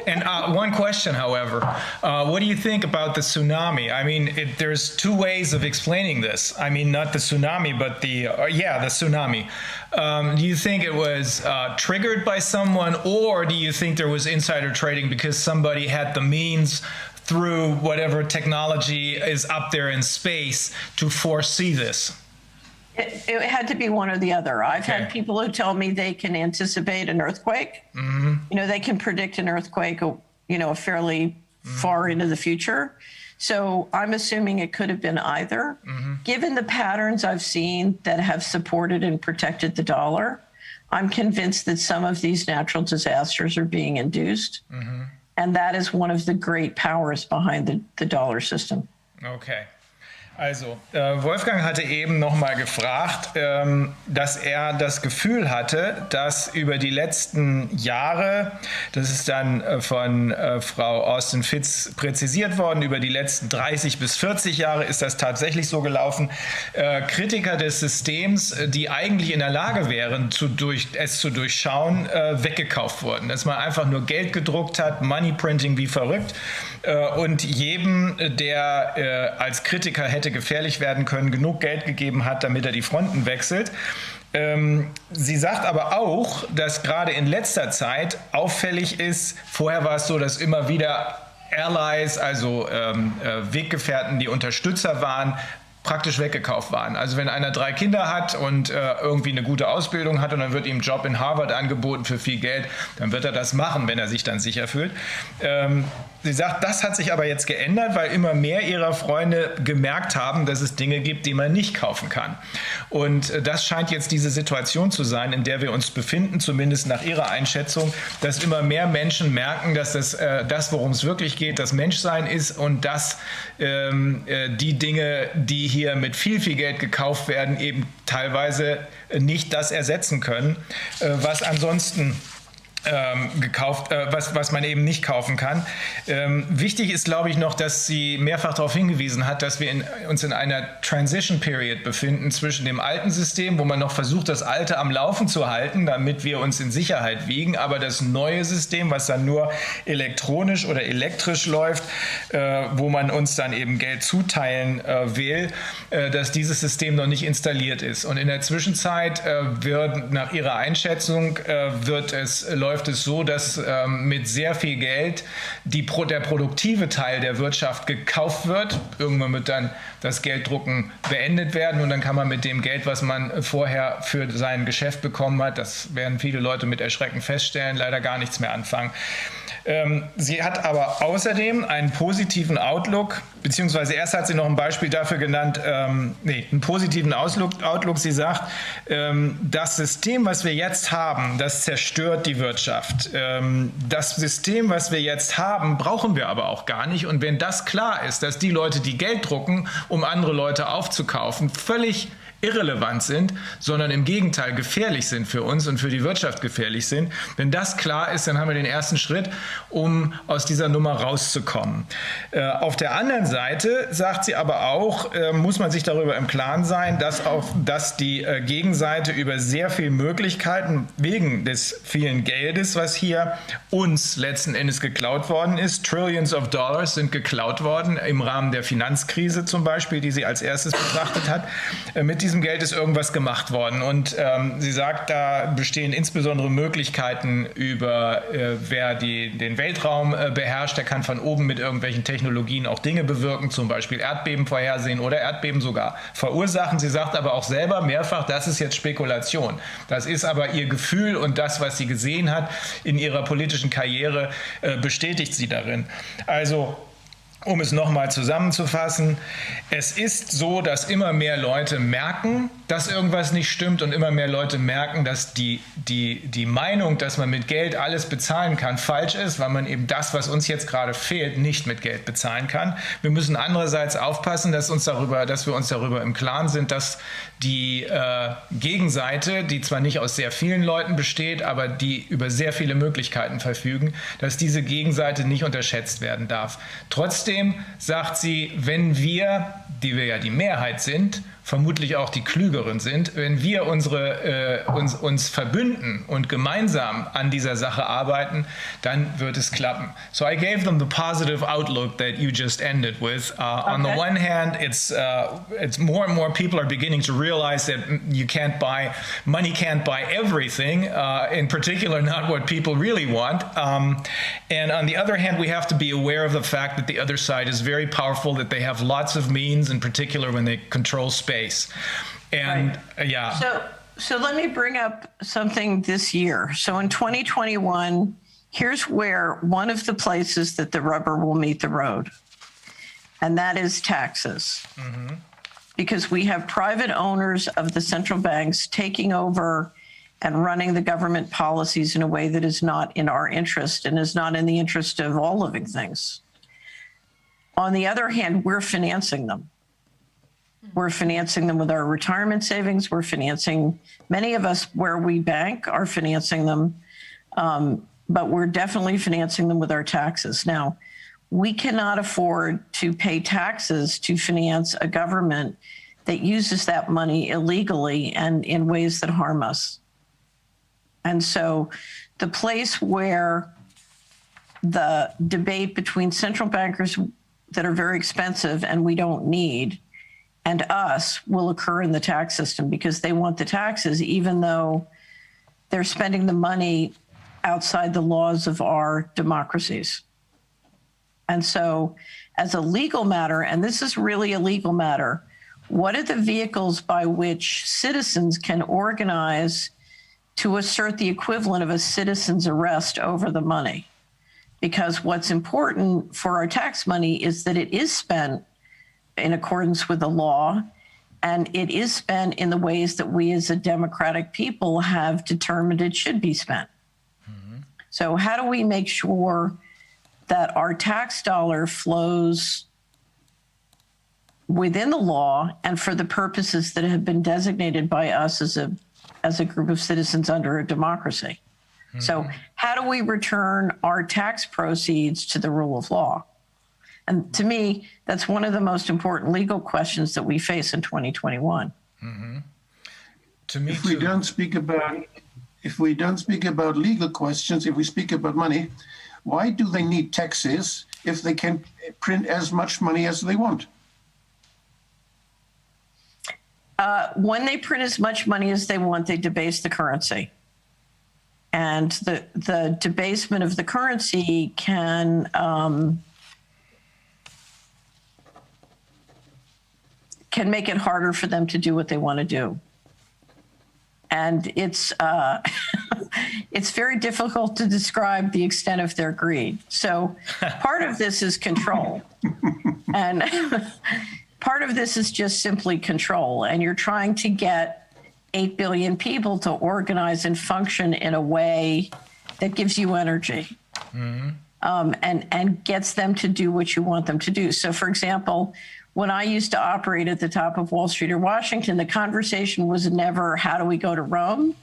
And one question, however. What do you think about the tsunami? I mean, there's two ways of explaining this. I mean, not the tsunami, but the tsunami. Do you think it was triggered by someone, or do you think there was insider trading because somebody had the means through whatever technology is up there in space to foresee this? It had to be one or the other. I've had people who tell me they can anticipate an earthquake. Mm-hmm. They can predict an earthquake, fairly far into the future. So I'm assuming it could have been either. Mm-hmm. Given the patterns I've seen that have supported and protected the dollar, I'm convinced that some of these natural disasters are being induced. Mm-hmm. And that is one of the great powers behind the dollar system. Okay. Also, Wolfgang hatte eben nochmal gefragt, dass er das Gefühl hatte, dass über die letzten Jahre, das ist dann von Frau Austin-Fitz präzisiert worden, über die letzten 30 bis 40 Jahre ist das tatsächlich so gelaufen, Kritiker des Systems, die eigentlich in der Lage wären, es zu durchschauen, weggekauft wurden. Dass man einfach nur Geld gedruckt hat, Moneyprinting wie verrückt, und jedem, der als Kritiker hätte gefährlich werden können, genug Geld gegeben hat, damit er die Fronten wechselt. Sie sagt aber auch, dass gerade in letzter Zeit auffällig ist, vorher war es so, dass immer wieder Allies, also Weggefährten, die Unterstützer waren, praktisch weggekauft waren. Also wenn einer 3 Kinder hat und irgendwie eine gute Ausbildung hat und dann wird ihm ein Job in Harvard angeboten für viel Geld, dann wird er das machen, wenn er sich dann sicher fühlt. Sie sagt, das hat sich aber jetzt geändert, weil immer mehr ihrer Freunde gemerkt haben, dass es Dinge gibt, die man nicht kaufen kann. Und das scheint jetzt diese Situation zu sein, in der wir uns befinden, zumindest nach ihrer Einschätzung, dass immer mehr Menschen merken, dass das, worum es wirklich geht, das Menschsein ist und dass die Dinge, die hier mit viel, viel Geld gekauft werden, eben teilweise nicht das ersetzen können, was ansonsten gekauft, was man eben nicht kaufen kann. Wichtig ist, glaube ich, noch, dass sie mehrfach darauf hingewiesen hat, dass wir uns in einer Transition Period befinden zwischen dem alten System, wo man noch versucht, das alte am Laufen zu halten, damit wir uns in Sicherheit wiegen, aber das neue System, was dann nur elektronisch oder elektrisch läuft, wo man uns dann eben Geld zuteilen will, dass dieses System noch nicht installiert ist. Und in der Zwischenzeit wird nach ihrer Einschätzung läuft es so, dass mit sehr viel Geld der produktive Teil der Wirtschaft gekauft wird. Irgendwann wird dann das Gelddrucken beendet werden und dann kann man mit dem Geld, was man vorher für sein Geschäft bekommen hat, das werden viele Leute mit Erschrecken feststellen, leider gar nichts mehr anfangen. Sie hat aber außerdem einen positiven Outlook, beziehungsweise erst hat sie noch ein Beispiel dafür genannt, einen positiven Outlook. Sie sagt, das System, was wir jetzt haben, das zerstört die Wirtschaft. Das System, was wir jetzt haben, brauchen wir aber auch gar nicht. Und wenn das klar ist, dass die Leute, die Geld drucken, um andere Leute aufzukaufen, völlig irrelevant sind, sondern im Gegenteil gefährlich sind für uns und für die Wirtschaft gefährlich sind. Wenn das klar ist, dann haben wir den ersten Schritt, um aus dieser Nummer rauszukommen. Auf der anderen Seite sagt sie aber auch, muss man sich darüber im Klaren sein, dass die Gegenseite über sehr viele Möglichkeiten wegen des vielen Geldes, was hier uns letzten Endes geklaut worden ist, Trillions of Dollars sind geklaut worden im Rahmen der Finanzkrise zum Beispiel, die sie als erstes betrachtet hat, mit diesem Geld ist irgendwas gemacht worden. Und sie sagt, da bestehen insbesondere Möglichkeiten über, wer den Weltraum beherrscht, der kann von oben mit irgendwelchen Technologien auch Dinge bewirken, zum Beispiel Erdbeben vorhersehen oder Erdbeben sogar verursachen. Sie sagt aber auch selber mehrfach, das ist jetzt Spekulation. Das ist aber ihr Gefühl und das, was sie gesehen hat in ihrer politischen Karriere, bestätigt sie darin. Also, um es nochmal zusammenzufassen, es ist so, dass immer mehr Leute merken, dass irgendwas nicht stimmt und immer mehr Leute merken, dass die Meinung, dass man mit Geld alles bezahlen kann, falsch ist, weil man eben das, was uns jetzt gerade fehlt, nicht mit Geld bezahlen kann. Wir müssen andererseits aufpassen, dass wir uns darüber im Klaren sind, dass die Gegenseite, die zwar nicht aus sehr vielen Leuten besteht, aber die über sehr viele Möglichkeiten verfügen, dass diese Gegenseite nicht unterschätzt werden darf. Trotzdem sagt sie, wenn wir, die wir ja die Mehrheit sind, vermutlich auch die Klügeren sind, wenn wir uns verbünden und gemeinsam an dieser Sache arbeiten, dann wird es klappen. So I gave them the positive outlook that you just ended with. On the one hand, it's more and more people are beginning to realize that money can't buy everything, in particular not what people really want. And on the other hand, we have to be aware of the fact that the other side is very powerful, that they have lots of means, in particular when they control space. And yeah. So let me bring up something this year. So in 2021, here's where one of the places that the rubber will meet the road, and that is taxes. Mm-hmm. Because we have private owners of the central banks taking over and running the government policies in a way that is not in our interest and is not in the interest of all living things. On the other hand, we're financing them. We're financing them with our retirement savings. We're financing, many of us where we bank are financing them, but we're definitely financing them with our taxes. Now, we cannot afford to pay taxes to finance a government that uses that money illegally and in ways that harm us. And so the place where the debate between central bankers that are very expensive and we don't need and us will occur in the tax system because they want the taxes, even though they're spending the money outside the laws of our democracies. And so as a legal matter, and this is really a legal matter, what are the vehicles by which citizens can organize to assert the equivalent of a citizen's arrest over the money? Because what's important for our tax money is that it is spent in accordance with the law, and it is spent in the ways that we as a democratic people have determined it should be spent. Mm-hmm. So how do we make sure that our tax dollar flows within the law and for the purposes that have been designated by us as a group of citizens under a democracy? Mm-hmm. So how do we return our tax proceeds to the rule of law? And to me, that's one of the most important legal questions that we face in 2021. Mm-hmm. To me, if we don't speak about legal questions, if we speak about money, why do they need taxes if they can print as much money as they want? When they print as much money as they want, they debase the currency. And the debasement of the currency can make it harder for them to do what they want to do. And it's it's very difficult to describe the extent of their greed. So part of this is control. And part of this is just simply control. And you're trying to get 8 billion people to organize and function in a way that gives you energy. Mm-hmm. And gets them to do what you want them to do. So, for example, when I used to operate at the top of Wall Street or Washington, the conversation was never, how do we go to Rome?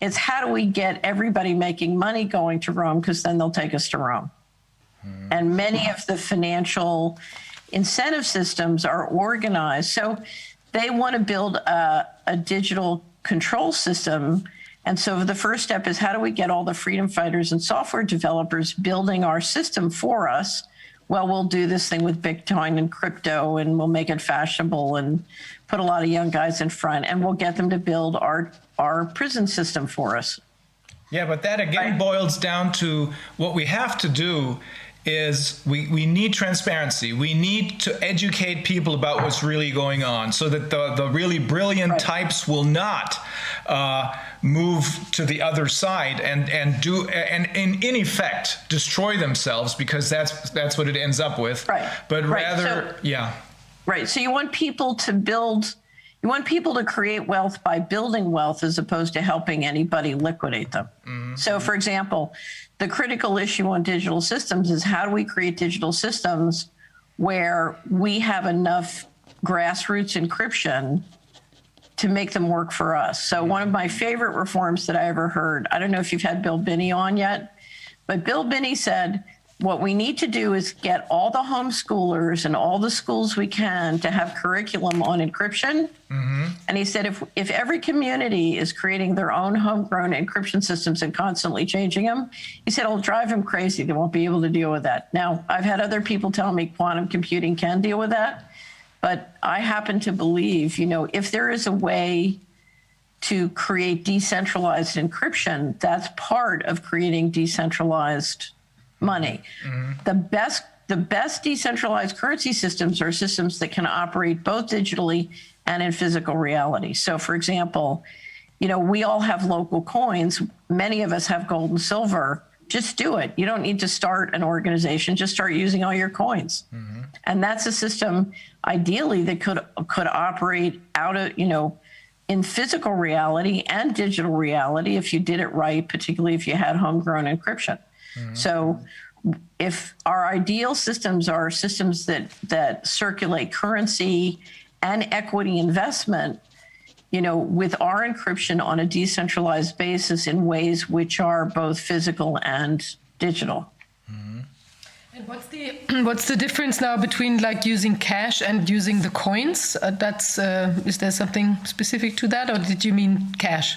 It's how do we get everybody making money going to Rome, because then they'll take us to Rome. Mm-hmm. And many of the financial incentive systems are organized. So they want to build a digital control system. And so the first step is, how do we get all the freedom fighters and software developers building our system for us? Well, we'll do this thing with Bitcoin and crypto, and we'll make it fashionable and put a lot of young guys in front, and we'll get them to build our prison system for us. Yeah, but that again boils down to what we have to do is we need transparency. We need to educate people about what's really going on, so that the really brilliant types will not move to the other side and in effect destroy themselves, because that's what it ends up with. Right. But rather, Right. So you want people to build. You want people to create wealth by building wealth, as opposed to helping anybody liquidate them. Mm-hmm. So, for example, the critical issue on digital systems is, how do we create digital systems where we have enough grassroots encryption to make them work for us? So one of my favorite reforms that I ever heard, I don't know if you've had Bill Binney on yet, but Bill Binney said, what we need to do is get all the homeschoolers and all the schools we can to have curriculum on encryption. Mm-hmm. And he said, if every community is creating their own homegrown encryption systems and constantly changing them, he said, it'll drive them crazy. They won't be able to deal with that. Now, I've had other people tell me quantum computing can deal with that, but I happen to believe, if there is a way to create decentralized encryption, that's part of creating decentralized money. Mm-hmm. The best decentralized currency systems are systems that can operate both digitally and in physical reality. So, for example, we all have local coins. Many of us have gold and silver. Just do it. You don't need to start an organization. Just start using all your coins. Mm-hmm. And that's a system, ideally, that could operate out of, in physical reality and digital reality if you did it right, particularly if you had homegrown encryption. Mm-hmm. So if our ideal systems are systems that circulate currency and equity investment, with our encryption on a decentralized basis in ways which are both physical and digital. Mm-hmm. And what's the difference now between using cash and using the coins? Is there something specific to that, or did you mean cash?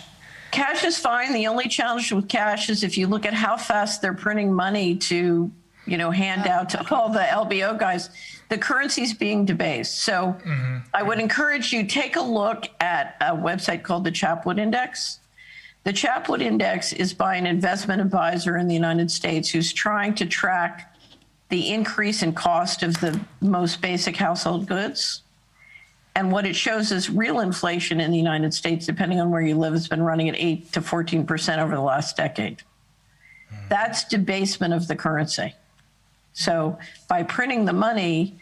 Cash is fine. The only challenge with cash is if you look at how fast they're printing money to, hand out to all the LBO guys, the currency's being debased. So mm-hmm. I would encourage you, take a look at a website called the Chapwood Index. The Chapwood Index is by an investment advisor in the United States who's trying to track the increase in cost of the most basic household goods. And what it shows is real inflation in the United States, depending on where you live, has been running at 8 to 14% over the last decade. That's debasement of the currency. So by printing the money,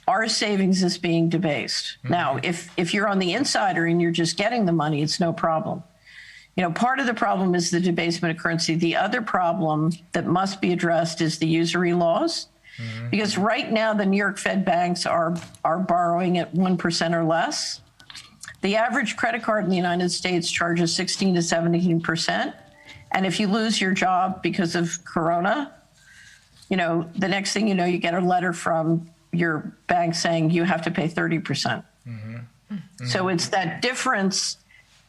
our savings is being debased. Mm-hmm. Now, if you're on the insider and you're just getting the money, it's no problem. Part of the problem is the debasement of currency. The other problem that must be addressed is the usury laws. Mm-hmm. Because right now, the New York Fed banks are borrowing at 1% or less. The average credit card in the United States charges 16 to 17%. And if you lose your job because of Corona, the next thing you know, you get a letter from your bank saying you have to pay 30%. Mm-hmm. Mm-hmm. So it's that difference.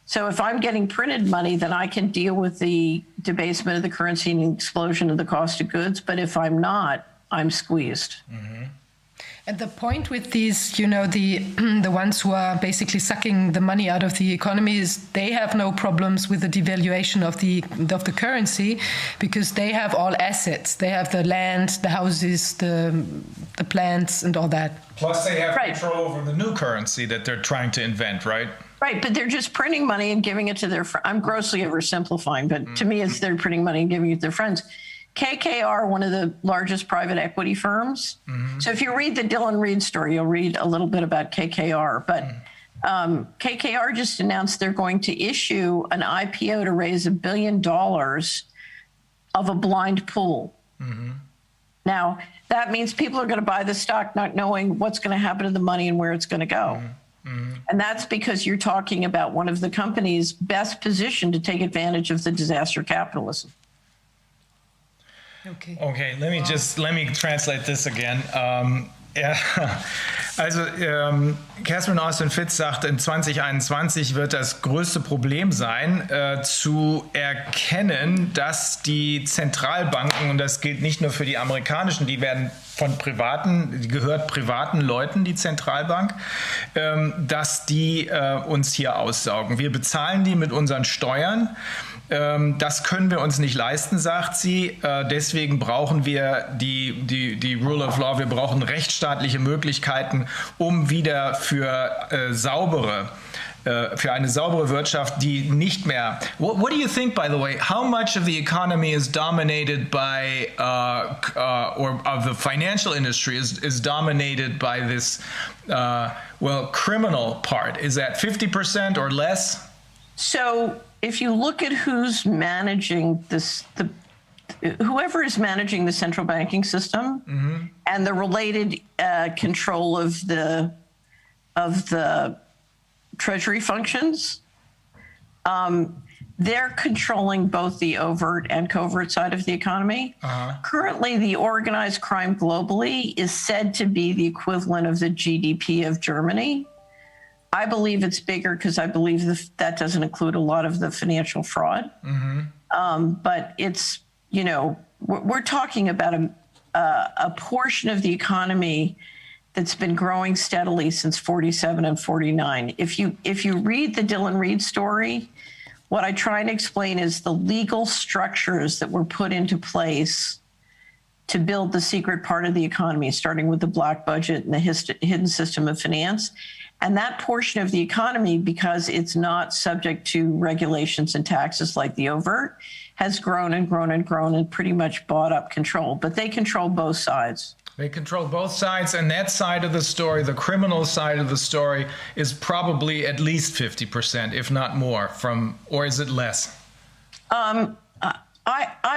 So if I'm getting printed money, then I can deal with the debasement of the currency and the explosion of the cost of goods. But if I'm not, I'm squeezed. Mm-hmm. And the point with these, the ones who are basically sucking the money out of the economy is they have no problems with the devaluation of the currency because they have all assets. They have the land, the houses, the plants, and all that. Plus, they have control over the new currency that they're trying to invent, right? Right, but they're just printing money and giving it to their friends. I'm grossly oversimplifying, but to me, it's they're printing money and giving it to their friends. KKR, one of the largest private equity firms. Mm-hmm. So if you read the Dylan Reed story, you'll read a little bit about KKR. But KKR just announced they're going to issue an IPO to raise $1 billion of a blind pool. Mm-hmm. Now, that means people are going to buy the stock not knowing what's going to happen to the money and where it's going to go. Mm-hmm. And that's because you're talking about one of the companies best positioned to take advantage of the disaster capitalism. Okay, let me translate this again. Also Catherine Austin-Fitz sagt, in 2021 wird das größte Problem sein, zu erkennen, dass die Zentralbanken, und das gilt nicht nur für die amerikanischen, die werden die gehört privaten Leuten, die Zentralbank, dass die uns hier aussaugen. Wir bezahlen die mit unseren Steuern. Das können wir uns nicht leisten, sagt sie. Deswegen brauchen wir die Rule of Law. Wir brauchen rechtsstaatliche Möglichkeiten, um wieder für eine saubere Wirtschaft, die nicht mehr. What do you think, by the way? How much of the economy is dominated by, or of the financial industry is dominated by this, criminal part? Is that 50% or less? So if you look at who's managing this, whoever is managing the central banking system mm-hmm. and the related control of the treasury functions, they're controlling both the overt and covert side of the economy. Uh-huh. Currently, the organized crime globally is said to be the equivalent of the GDP of Germany. I believe it's bigger because I believe that doesn't include a lot of the financial fraud. Mm-hmm. But it's, we're talking about a portion of the economy that's been growing steadily since 47 and 49. If you read the Dylan Reed story, what I try and explain is the legal structures that were put into place to build the secret part of the economy, starting with the black budget and the hidden system of finance. And that portion of the economy, because it's not subject to regulations and taxes like the overt, has grown and grown and grown and pretty much bought up control. But they control both sides. They control both sides, and that side of the story, the criminal side of the story, is probably at least 50%, if not more, or is it less? I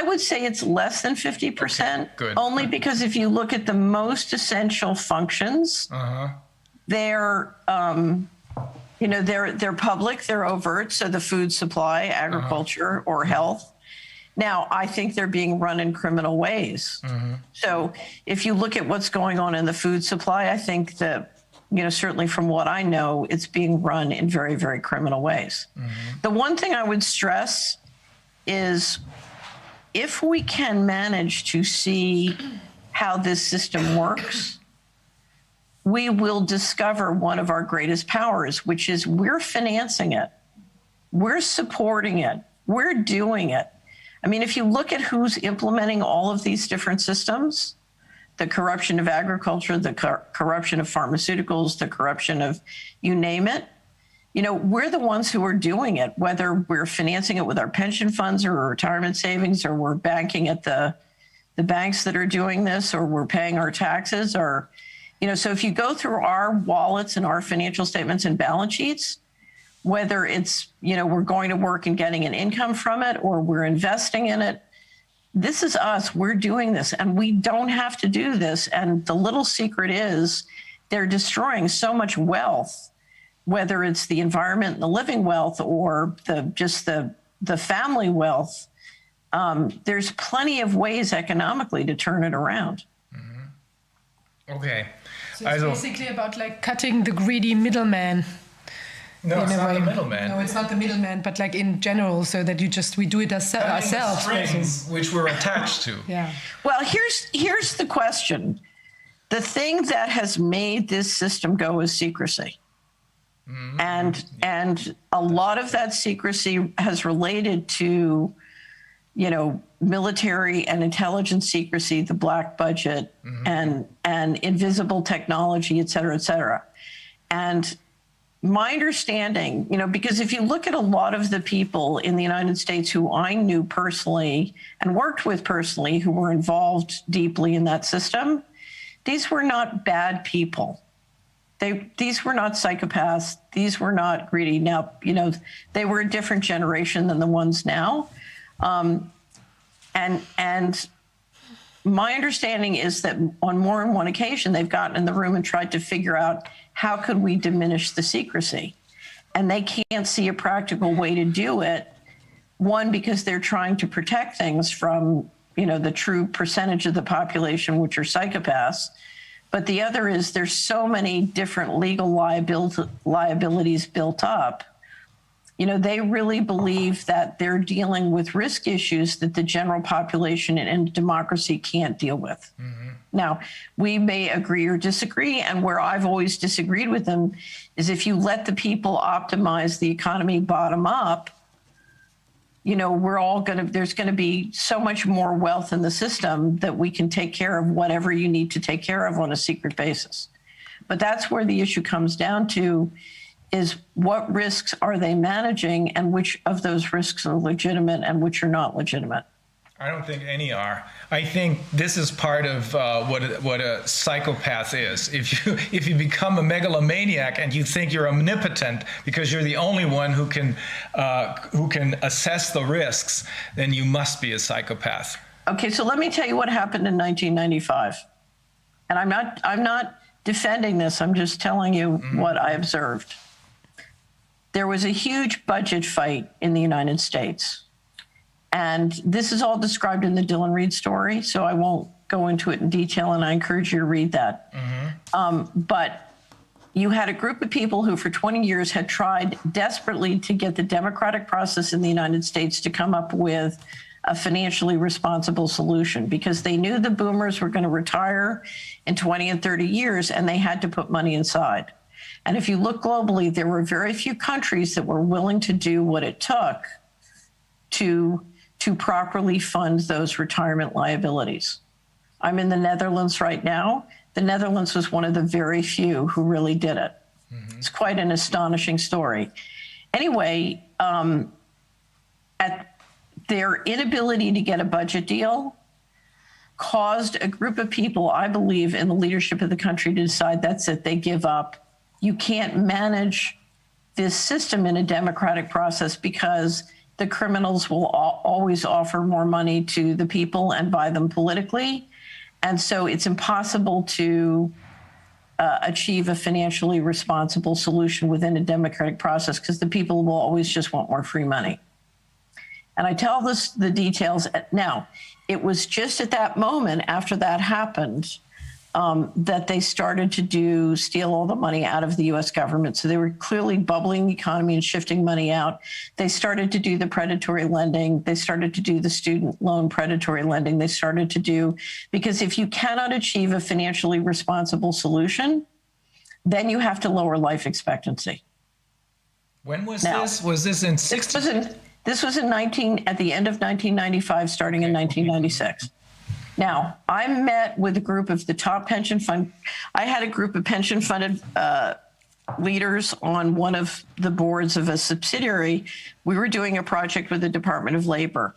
would say it's less than 50%. Okay, good. Only because if you look at the most essential functions, uh-huh. They're public, they're overt, so the food supply, agriculture, uh-huh. or health. Now, I think they're being run in criminal ways. Mm-hmm. So if you look at what's going on in the food supply, I think that, certainly from what I know, it's being run in very, very criminal ways. Mm-hmm. The one thing I would stress is if we can manage to see how this system works, we will discover one of our greatest powers, which is we're financing it. We're supporting it. We're doing it. I mean, if you look at who's implementing all of these different systems, the corruption of agriculture, the corruption of pharmaceuticals, the corruption of you name it, we're the ones who are doing it, whether we're financing it with our pension funds or retirement savings, or we're banking at the banks that are doing this, or we're paying our taxes, or, so if you go through our wallets and our financial statements and balance sheets, whether it's, we're going to work and getting an income from it, or we're investing in it, this is us. We're doing this, and we don't have to do this. And the little secret is they're destroying so much wealth, whether it's the environment and the living wealth, or the family wealth, there's plenty of ways economically to turn it around. Okay. So it's basically about like cutting the greedy middleman. No, it's not the middleman. No, it's not the middleman, but like in general, so that we do it ourselves. Strings which we're attached to. Yeah. Well, here's the question. The thing that has made this system go is secrecy. And a lot of that secrecy has related to, military and intelligence secrecy, the black budget, and invisible technology, et cetera, et cetera. And my understanding, because if you look at a lot of the people in the United States who I knew personally and worked with personally, who were involved deeply in that system, these were not bad people. These were not psychopaths. These were not greedy. Now, they were a different generation than the ones now. And my understanding is that on more than one occasion, they've gotten in the room and tried to figure out how could we diminish the secrecy? And they can't see a practical way to do it. One, because they're trying to protect things from, the true percentage of the population, which are psychopaths. But the other is there's so many different legal liabilities built up. They really believe that they're dealing with risk issues that the general population in democracy can't deal with. Now, we may agree or disagree, and where I've always disagreed with them is if you let the people optimize the economy bottom up, there's going to be so much more wealth in the system that we can take care of whatever you need to take care of on a secret basis. But that's where the issue comes down to, is what risks are they managing and which of those risks are legitimate and which are not legitimate? I don't think any are. I think this is part of what a psychopath is. If you become a megalomaniac and you think you're omnipotent because you're the only one who can assess the risks, then you must be a psychopath. Okay, so let me tell you what happened in 1995. And I'm not defending this. I'm just telling you what I observed. There was a huge budget fight in the United States. And this is all described in the Dylan Reed story, so I won't go into it in detail, and I encourage you to read that. But you had a group of people who for 20 years had tried desperately to get the democratic process in the United States to come up with a financially responsible solution, because they knew the boomers were going to retire in 20 and 30 years, and they had to put money inside. And if you look globally, there were very few countries that were willing to do what it took to properly fund those retirement liabilities. I'm in the Netherlands right now. The Netherlands was one of the very few who really did it. It's quite an astonishing story. Anyway, at their inability to get a budget deal caused a group of people, I believe, in the leadership of the country to decide that's it, they give up. You can't manage this system in a democratic process because the criminals will always offer more money to the people and buy them politically. And so it's impossible to achieve a financially responsible solution within a democratic process because the people will always just want more free money. And I tell the details. Now, it was just at that moment after that happened that they started to steal all the money out of the U.S. government. So they were clearly bubbling the economy and shifting money out. They started to do the predatory lending. They started to do the student loan predatory lending. They started to do, because if you cannot achieve a financially responsible solution, then you have to lower life expectancy. When was this? Was this in 60? This was at the end of 1995, starting in 1996. Now, I met with a group of the top pension fund. I had a group of pension funded leaders on one of the boards of a subsidiary. We were doing a project with the Department of Labor.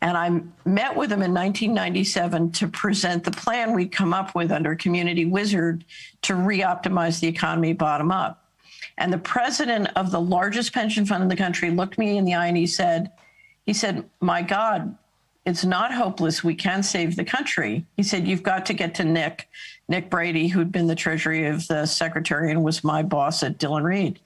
And I met with them in 1997 to present the plan we'd come up with under Community Wizard to re-optimize the economy bottom up. And the president of the largest pension fund in the country looked me in the eye and he said, my God, it's not hopeless. We can save the country. He said, you've got to get to Nick Brady, who'd been the Treasury of the Secretary and was my boss at Dylan Reed.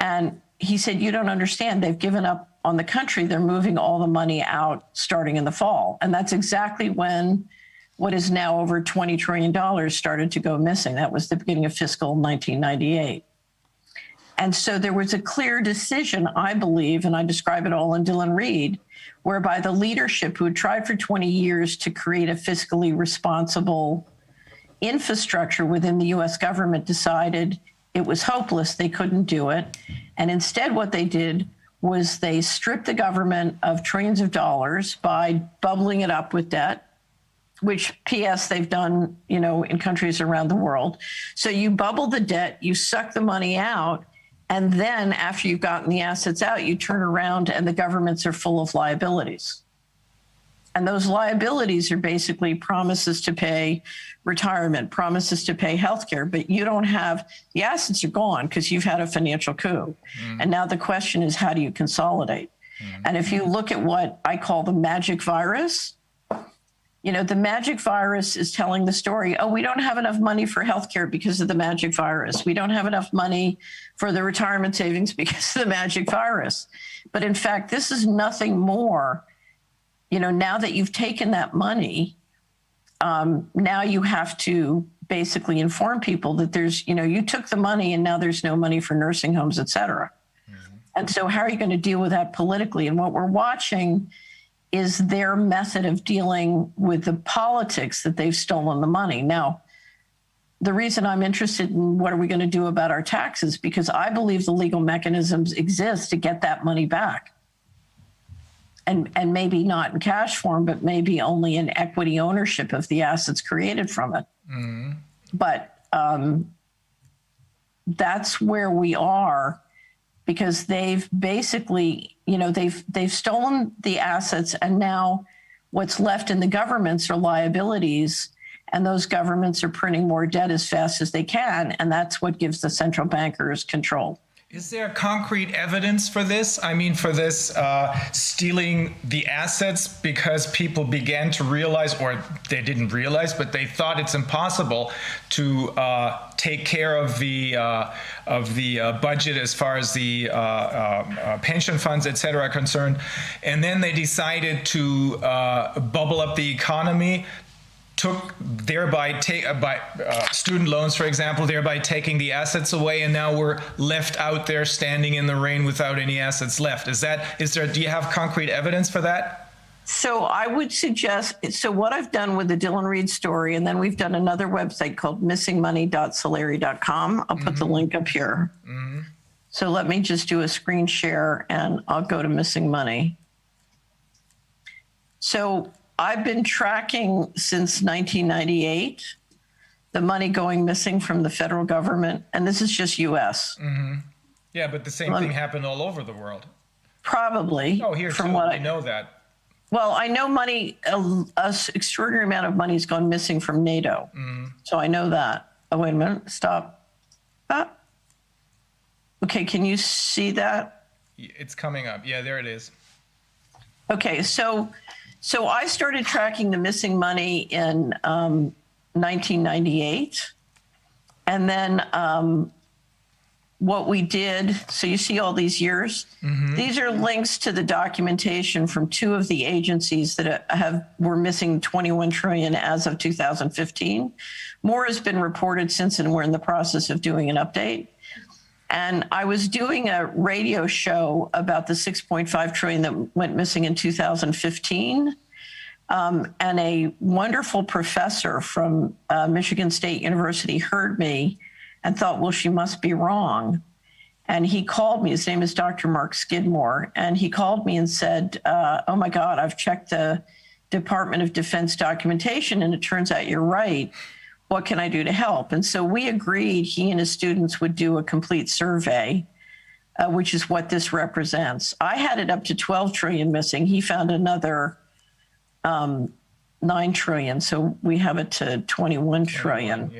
And he said, you don't understand. They've given up on the country, they're moving all the money out starting in the fall. And that's exactly when what is now over $20 trillion started to go missing. That was the beginning of fiscal 1998. And so there was a clear decision, I believe, and I describe it all in Dillon Read, whereby the leadership who had tried for 20 years to create a fiscally responsible infrastructure within the US government decided it was hopeless, they couldn't do it. And instead what they did was they stripped the government of trillions of dollars by bubbling it up with debt, which PS they've done, in countries around the world. So you bubble the debt, you suck the money out, and then after you've gotten the assets out, you turn around and the governments are full of liabilities. And those liabilities are basically promises to pay retirement, promises to pay healthcare, but you don't have, the assets are gone because you've had a financial coup. And now the question is, how do you consolidate? And if you look at what I call the magic virus, the magic virus is telling the story, we don't have enough money for healthcare because of the magic virus. We don't have enough money for the retirement savings because of the magic virus. But in fact, this is nothing more. Now that you've taken that money, now you have to basically inform people that there's, you took the money and now there's no money for nursing homes, et cetera. And so how are you going to deal with that politically? And what we're watching is their method of dealing with the politics that they've stolen the money. Now, the reason I'm interested in what are we going to do about our taxes, because I believe the legal mechanisms exist to get that money back. And maybe not in cash form, but maybe only in equity ownership of the assets created from it. But that's where we are, because they've basically, they've stolen the assets, and now what's left in the governments are liabilities, and those governments are printing more debt as fast as they can, and that's what gives the central bankers control. Is there concrete evidence for this? I mean, for this stealing the assets because people began to realize, or they didn't realize, but they thought it's impossible to take care of the budget as far as the pension funds, et cetera, are concerned. And then they decided to bubble up the economy, took thereby student loans, for example, thereby taking the assets away, and now we're left out there standing in the rain without any assets left. Do you have concrete evidence for that? So I would suggest, so what I've done with the Dillon Read story, and then we've done another website called missingmoney.solari.com. I'll put the link up here. So let me just do a screen share and I'll go to Missing Money. So I've been tracking since 1998 the money going missing from the federal government, and this is just U.S. Yeah, but the same thing happened all over the world. Probably. Oh, here from too. what I know that. Well, I know money, an extraordinary amount of money has gone missing from NATO. So I know that. Oh, wait a minute. Stop. Okay, can you see that? It's coming up. Yeah, there it is. Okay, so I started tracking the missing money in 1998. And then what we did, so you see all these years? These are links to the documentation from two of the agencies that were missing 21 trillion as of 2015. More has been reported since, and we're in the process of doing an update. And I was doing a radio show about the 6.5 trillion that went missing in 2015. And a wonderful professor from Michigan State University heard me and thought, well, she must be wrong. And he called me. His name is Dr. Mark Skidmore. And he called me and said, oh, my God, I've checked the Department of Defense documentation, and it turns out you're right. What can I do to help? And so we agreed he and his students would do a complete survey, which is what this represents. I had it up to 12 trillion missing. He found another 9 trillion. So we have it to 21 trillion.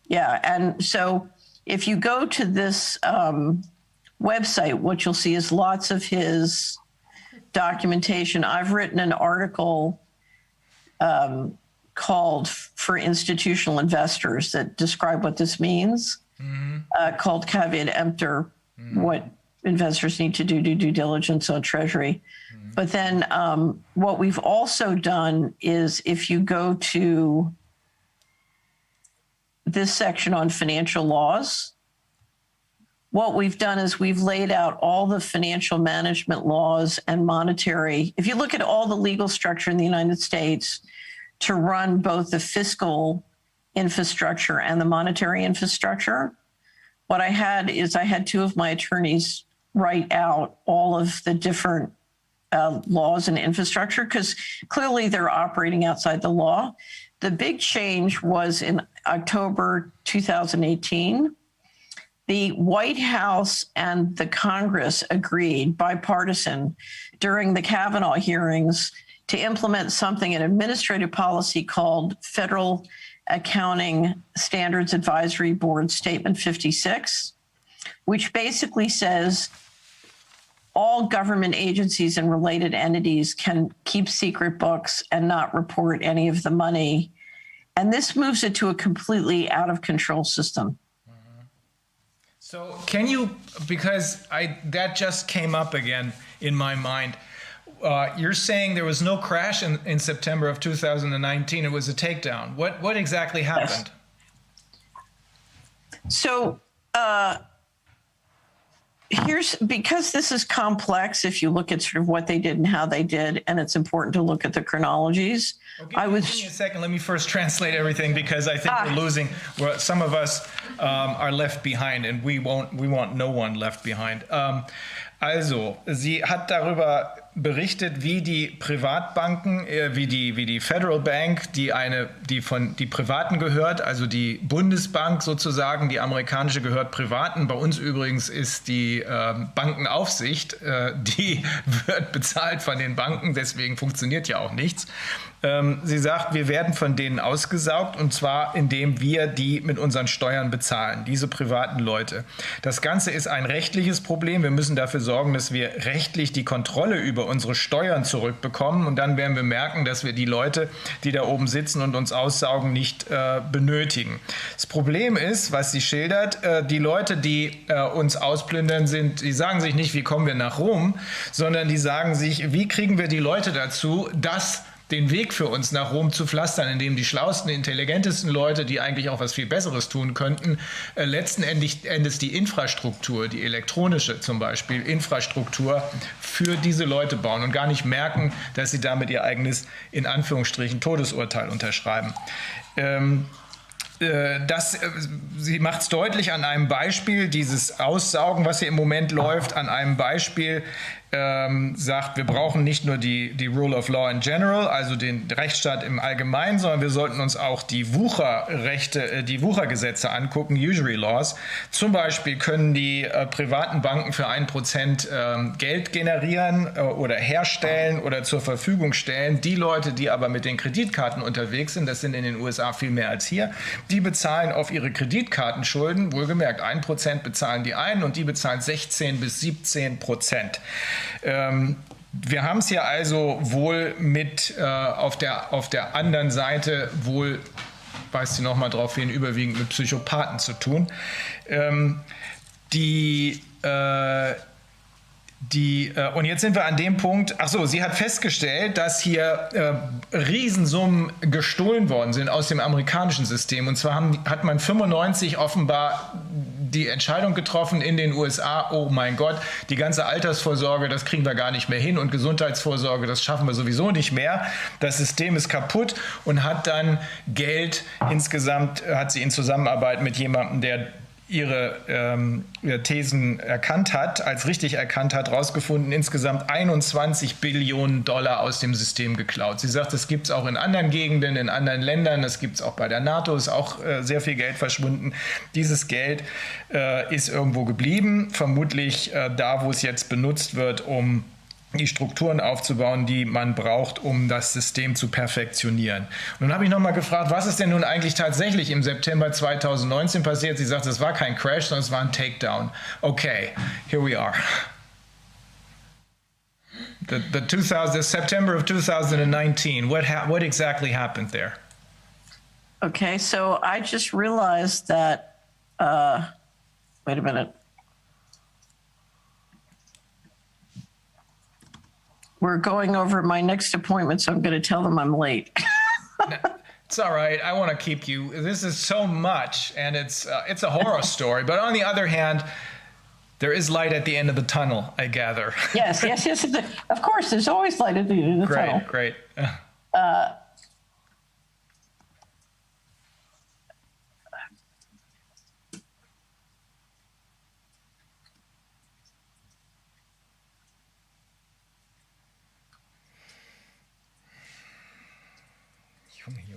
Yeah. And so if you go to this website, what you'll see is lots of his documentation. I've written an article called For Institutional Investors that describe what this means, called Caveat Emptor, what investors need to do due diligence on Treasury. But then what we've also done is if you go to this section on financial laws, what we've done is we've laid out all the financial management laws and monetary. If you look at all the legal structure in the United States to run both the fiscal infrastructure and the monetary infrastructure, what I had is I had two of my attorneys write out all of the different laws and infrastructure, because clearly they're operating outside the law. The big change was in October 2018. The White House and the Congress agreed, bipartisan, during the Kavanaugh hearings to implement something, an administrative policy called Federal Accounting Standards Advisory Board Statement 56, which basically says all government agencies and related entities can keep secret books and not report any of the money. And this moves it to a completely out of control system. So can you, because that just came up again in my mind, you're saying there was no crash in September of 2019, it was a takedown. What exactly happened? Yes. So because this is complex, if you look at sort of what they did and how they did, and it's important to look at the chronologies. Okay, give me a second. Let me first translate everything, because I think we're losing. Some of us are left behind, and we want no one left behind. Also, sie hat darüber berichtet, wie die Privatbanken, wie die Federal Bank, die Privaten gehört, also die Bundesbank sozusagen, die amerikanische gehört Privaten. Bei uns übrigens ist die Bankenaufsicht, die wird bezahlt von den Banken, deswegen funktioniert ja auch nichts. Sie sagt, wir werden von denen ausgesaugt, und zwar indem wir die mit unseren Steuern bezahlen, diese privaten Leute. Das Ganze ist ein rechtliches Problem. Wir müssen dafür sorgen, dass wir rechtlich die Kontrolle über unsere Steuern zurückbekommen, und dann werden wir merken, dass wir die Leute, die da oben sitzen und uns aussaugen, nicht benötigen. Das Problem ist, was sie schildert, die Leute, die uns ausplündern, die sagen sich nicht, wie kommen wir nach Rom, sondern die sagen sich, wie kriegen wir die Leute dazu, den Weg für uns nach Rom zu pflastern, indem die schlauesten, intelligentesten Leute, die eigentlich auch was viel Besseres tun könnten, letzten Endes die Infrastruktur, die elektronische zum Beispiel, Infrastruktur für diese Leute bauen und gar nicht merken, dass sie damit ihr eigenes, in Anführungsstrichen, Todesurteil unterschreiben. Sie macht es deutlich an einem Beispiel, dieses Aussaugen, was hier im Moment läuft, an einem Beispiel, sagt, wir brauchen nicht nur die Rule of Law in general, also den Rechtsstaat im Allgemeinen, sondern wir sollten uns auch die Wucherrechte, die Wuchergesetze angucken, Usury Laws. Zum Beispiel können die privaten Banken für 1% Geld generieren oder herstellen oder zur Verfügung stellen. Die Leute, die aber mit den Kreditkarten unterwegs sind, das sind in den USA viel mehr als hier, die bezahlen auf ihre Kreditkartenschulden, wohlgemerkt 1% bezahlen die einen und die bezahlen 16 bis 17%. Wir haben es ja also wohl mit auf der anderen Seite wohl, weist sie noch mal drauf hin, überwiegend mit Psychopathen zu tun. Und jetzt sind wir an dem Punkt, sie hat festgestellt, dass hier Riesensummen gestohlen worden sind aus dem amerikanischen System. Und zwar hat man 95 offenbar die Entscheidung getroffen in den USA, oh mein Gott, die ganze Altersvorsorge, das kriegen wir gar nicht mehr hin, und Gesundheitsvorsorge, das schaffen wir sowieso nicht mehr. Das System ist kaputt, und hat dann Geld insgesamt, hat sie in Zusammenarbeit mit jemandem, der ihre Thesen als richtig erkannt hat, rausgefunden, insgesamt 21 Billionen Dollar aus dem System geklaut. Sie sagt, das gibt es auch in anderen Gegenden, in anderen Ländern, das gibt es auch bei der NATO, ist auch sehr viel Geld verschwunden. Dieses Geld ist irgendwo geblieben, vermutlich da, wo es jetzt benutzt wird, um die Strukturen aufzubauen, die man braucht, um das System zu perfektionieren. Und dann habe ich nochmal gefragt, was ist denn nun eigentlich tatsächlich im September 2019 passiert? Sie sagt, es war kein Crash, sondern es war ein Takedown. Okay, here we are. The September of 2019, what exactly happened there? Okay, so I just realized that, wait a minute. we're going over my next appointment, so I'm going to tell them I'm late. It's all right. I want to keep you. This is so much, and it's a horror story. But on the other hand, there is light at the end of the tunnel, I gather. Yes. Of course, there's always light at the end of the tunnel. Great.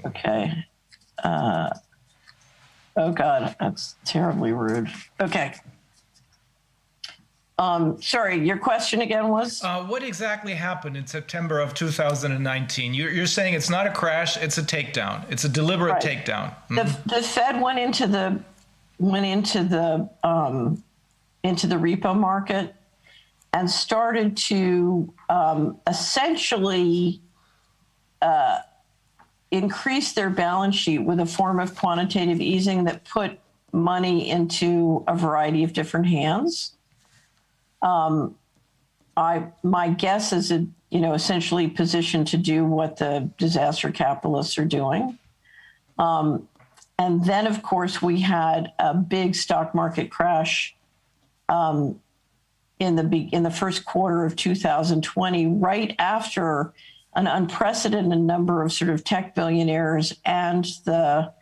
Okay. Oh God, that's terribly rude. Okay. Sorry, your question again was? What exactly happened in September of 2019? You're saying it's not a crash, it's a takedown. It's a deliberate takedown. Mm-hmm. The Fed went into the repo market and started to essentially increase their balance sheet with a form of quantitative easing that put money into a variety of different hands. My guess is it, essentially positioned to do what the disaster capitalists are doing. And then, of course, we had a big stock market crash in the first quarter of 2020, right after an unprecedented number of sort of tech billionaires and the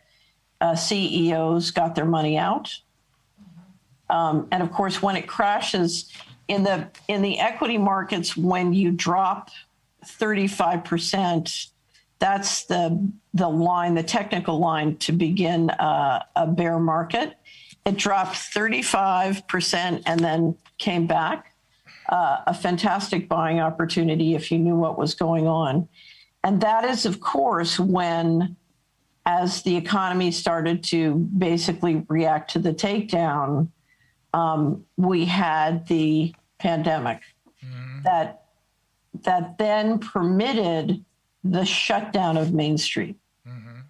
CEOs got their money out. And of course, when it crashes in the equity markets, when you drop 35%, that's the line, the technical line to begin a bear market. It dropped 35% and then came back. A fantastic buying opportunity if you knew what was going on. And that is, of course, when, as the economy started to basically react to the takedown, we had the pandemic that then permitted the shutdown of Main Street. Mm-hmm.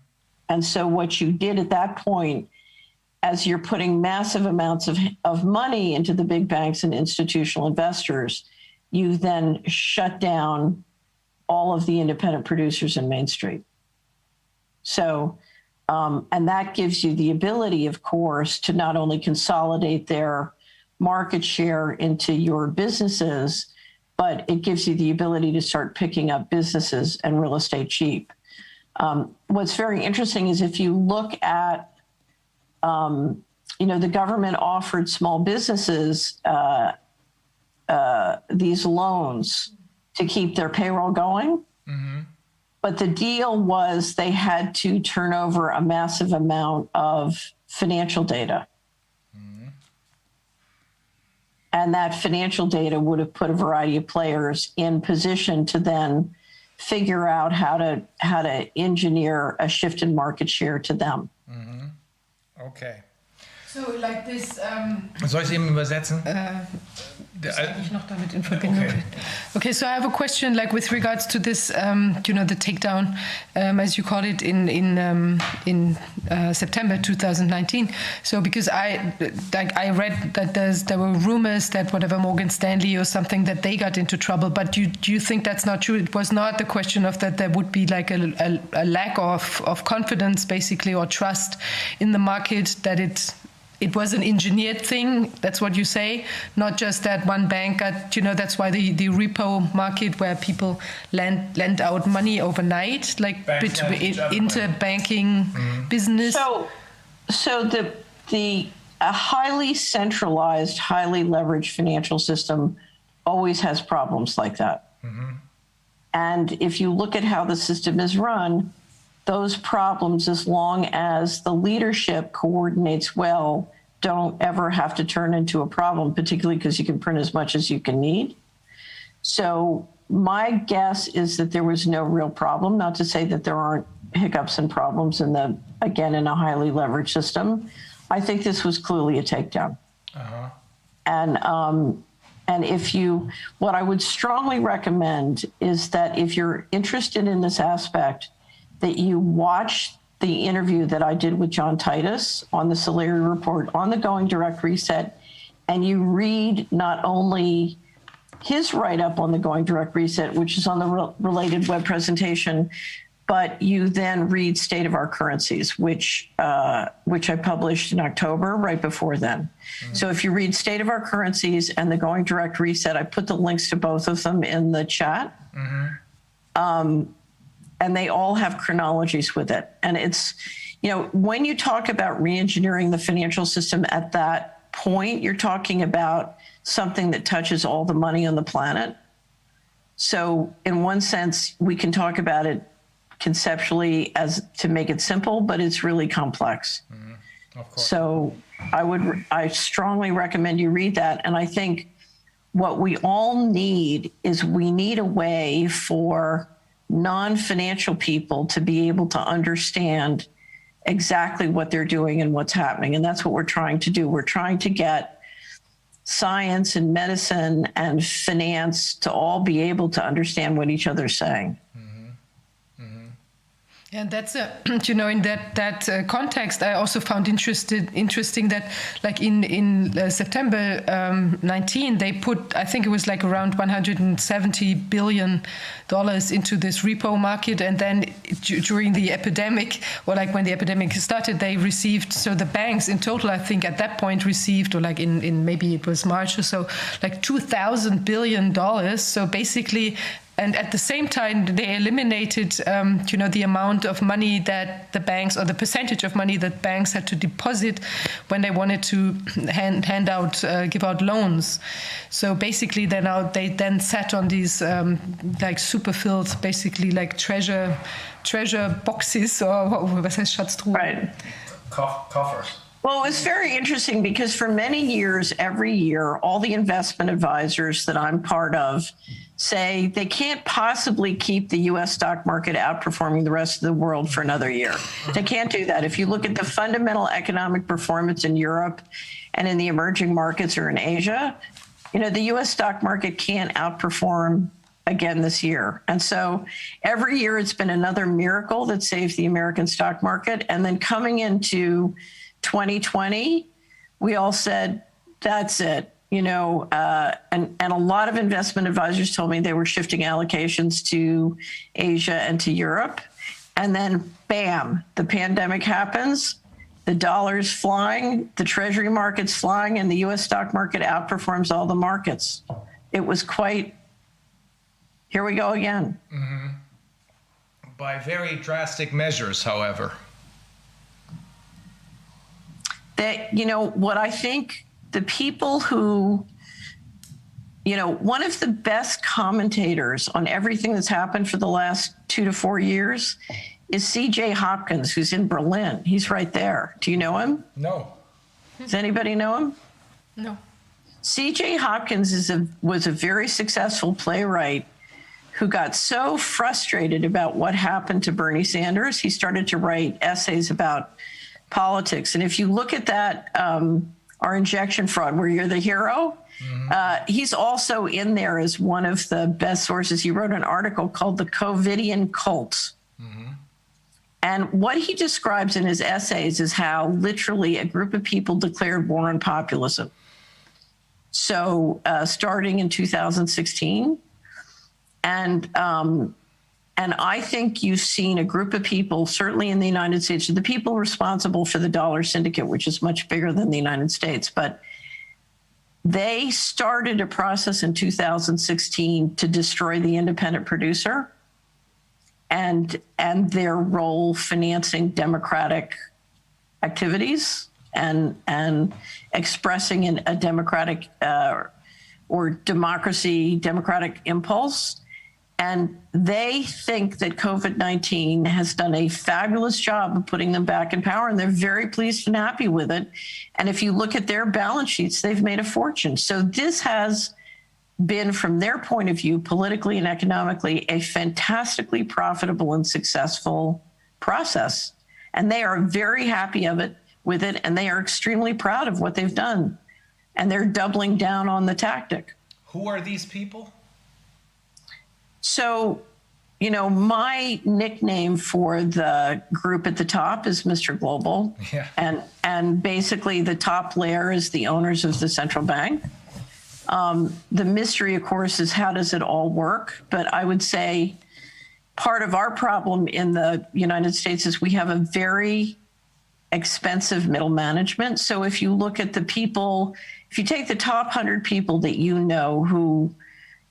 And so what you did at that point, as you're putting massive amounts of money into the big banks and institutional investors, you then shut down all of the independent producers in Main Street. So, and that gives you the ability, of course, to not only consolidate their market share into your businesses, but it gives you the ability to start picking up businesses and real estate cheap. What's very interesting is if you look at the government offered small businesses these loans to keep their payroll going. Mm-hmm. But the deal was they had to turn over a massive amount of financial data. Mm-hmm. And that financial data would have put a variety of players in position to then figure out how to engineer a shift in market share to them. Mm-hmm. Okay. So like this. Soll ich eben übersetzen? Das eigentlich noch damit in Verbindung. Okay, so I have a question, like with regards to this, the takedown, as you call it, in September 2019. So because I read that there were rumors that whatever Morgan Stanley or something that they got into trouble. But do you think that's not true? It was not the question of that there would be like a lack of confidence, basically, or trust in the market, that it was an engineered thing. That's what you say, not just that one bank got, that's why the repo market, where people lend out money overnight, like into banking business. So a highly centralized, highly leveraged financial system always has problems like that. Mm-hmm. And if you look at how the system is run, those problems, as long as the leadership coordinates well, don't ever have to turn into a problem, particularly because you can print as much as you can need. So my guess is that there was no real problem, not to say that there aren't hiccups and problems in a highly leveraged system. I think this was clearly a takedown. Uh-huh. And what I would strongly recommend is that if you're interested in this aspect, that you watch the interview that I did with John Titus on the Solaris report on the Going Direct Reset, and you read not only his write-up on the Going Direct Reset, which is on the related web presentation, but you then read State of Our Currencies, which I published in October, right before then. Mm-hmm. So if you read State of Our Currencies and the Going Direct Reset, I put the links to both of them in the chat. Mm-hmm. And they all have chronologies with it. And it's, when you talk about re-engineering the financial system at that point, you're talking about something that touches all the money on the planet. So in one sense, we can talk about it conceptually as to make it simple, but it's really complex. Mm-hmm. Of course. So I strongly recommend you read that. And I think what we all need is we need a way for non-financial people to be able to understand exactly what they're doing and what's happening. And that's what we're trying to do. We're trying to get science and medicine and finance to all be able to understand what each other's saying. And that's, in that context, I also found interesting that, like in September 19, they put, I think it was like around $170 billion into this repo market. And then during the epidemic, or like when the epidemic started, they received, so the banks in total, I think at that point received, or like in maybe it was March or so, like $2,000 billion. So basically, and at the same time, they eliminated, the amount of money that the banks, or the percentage of money that banks had to deposit when they wanted to give out loans. So basically, they then sat on these like super filled, basically like treasure boxes, or was heißt Schatztruhe? Right. Coffers. Well, it's very interesting because for many years, every year, all the investment advisors that I'm part of say they can't possibly keep the U.S. stock market outperforming the rest of the world for another year. They can't do that. If you look at the fundamental economic performance in Europe and in the emerging markets or in Asia, the U.S. stock market can't outperform again this year. And so every year it's been another miracle that saves the American stock market. And then coming into 2020, we all said, that's it. And a lot of investment advisors told me they were shifting allocations to Asia and to Europe. And then, bam, the pandemic happens, the dollar's flying, the treasury market's flying, and the U.S. stock market outperforms all the markets. It was quite, here we go again. Mm-hmm. By very drastic measures, however. That, what I think the people who, one of the best commentators on everything that's happened for the last 2 to 4 years is C.J. Hopkins, who's in Berlin. He's right there. Do you know him? No. Does anybody know him? No. C.J. Hopkins was a very successful playwright who got so frustrated about what happened to Bernie Sanders, he started to write essays about politics. And if you look at that, our injection fraud, where you're the hero, he's also in there as one of the best sources. He wrote an article called The COVIDian Cult. Mm-hmm. And what he describes in his essays is how literally a group of people declared war on populism. So starting in 2016, and I think you've seen a group of people, certainly in the United States, the people responsible for the dollar syndicate, which is much bigger than the United States, but they started a process in 2016 to destroy the independent producer and their role financing democratic activities and expressing a democratic or democratic impulse. And they think that COVID-19 has done a fabulous job of putting them back in power, and they're very pleased and happy with it. And if you look at their balance sheets, they've made a fortune. So this has been, from their point of view, politically and economically, a fantastically profitable and successful process. And they are very happy with it, and they are extremely proud of what they've done. And they're doubling down on the tactic. Who are these people? So, my nickname for the group at the top is Mr. Global. Yeah. And basically the top layer is the owners of the central bank. The mystery, of course, is how does it all work? But I would say part of our problem in the United States is we have a very expensive middle management. So if you look at the people, if you take the top 100 people that you know who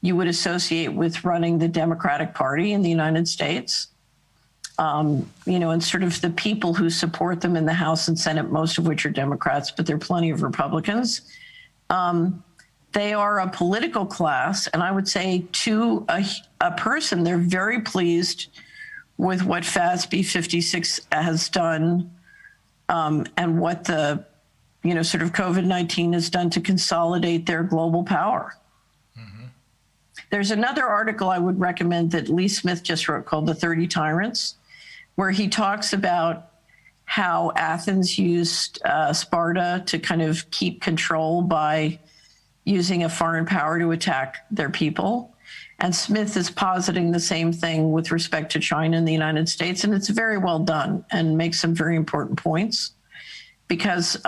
you would associate with running the Democratic Party in the United States, and sort of the people who support them in the House and Senate, most of which are Democrats, but there are plenty of Republicans. They are a political class, and I would say to a person, they're very pleased with what FASB 56 has done, and what the, sort of COVID-19 has done to consolidate their global power. Mm-hmm. There's another article I would recommend that Lee Smith just wrote called The 30 Tyrants, where he talks about how Athens used Sparta to kind of keep control by using a foreign power to attack their people. And Smith is positing the same thing with respect to China and the United States. And it's very well done and makes some very important points, because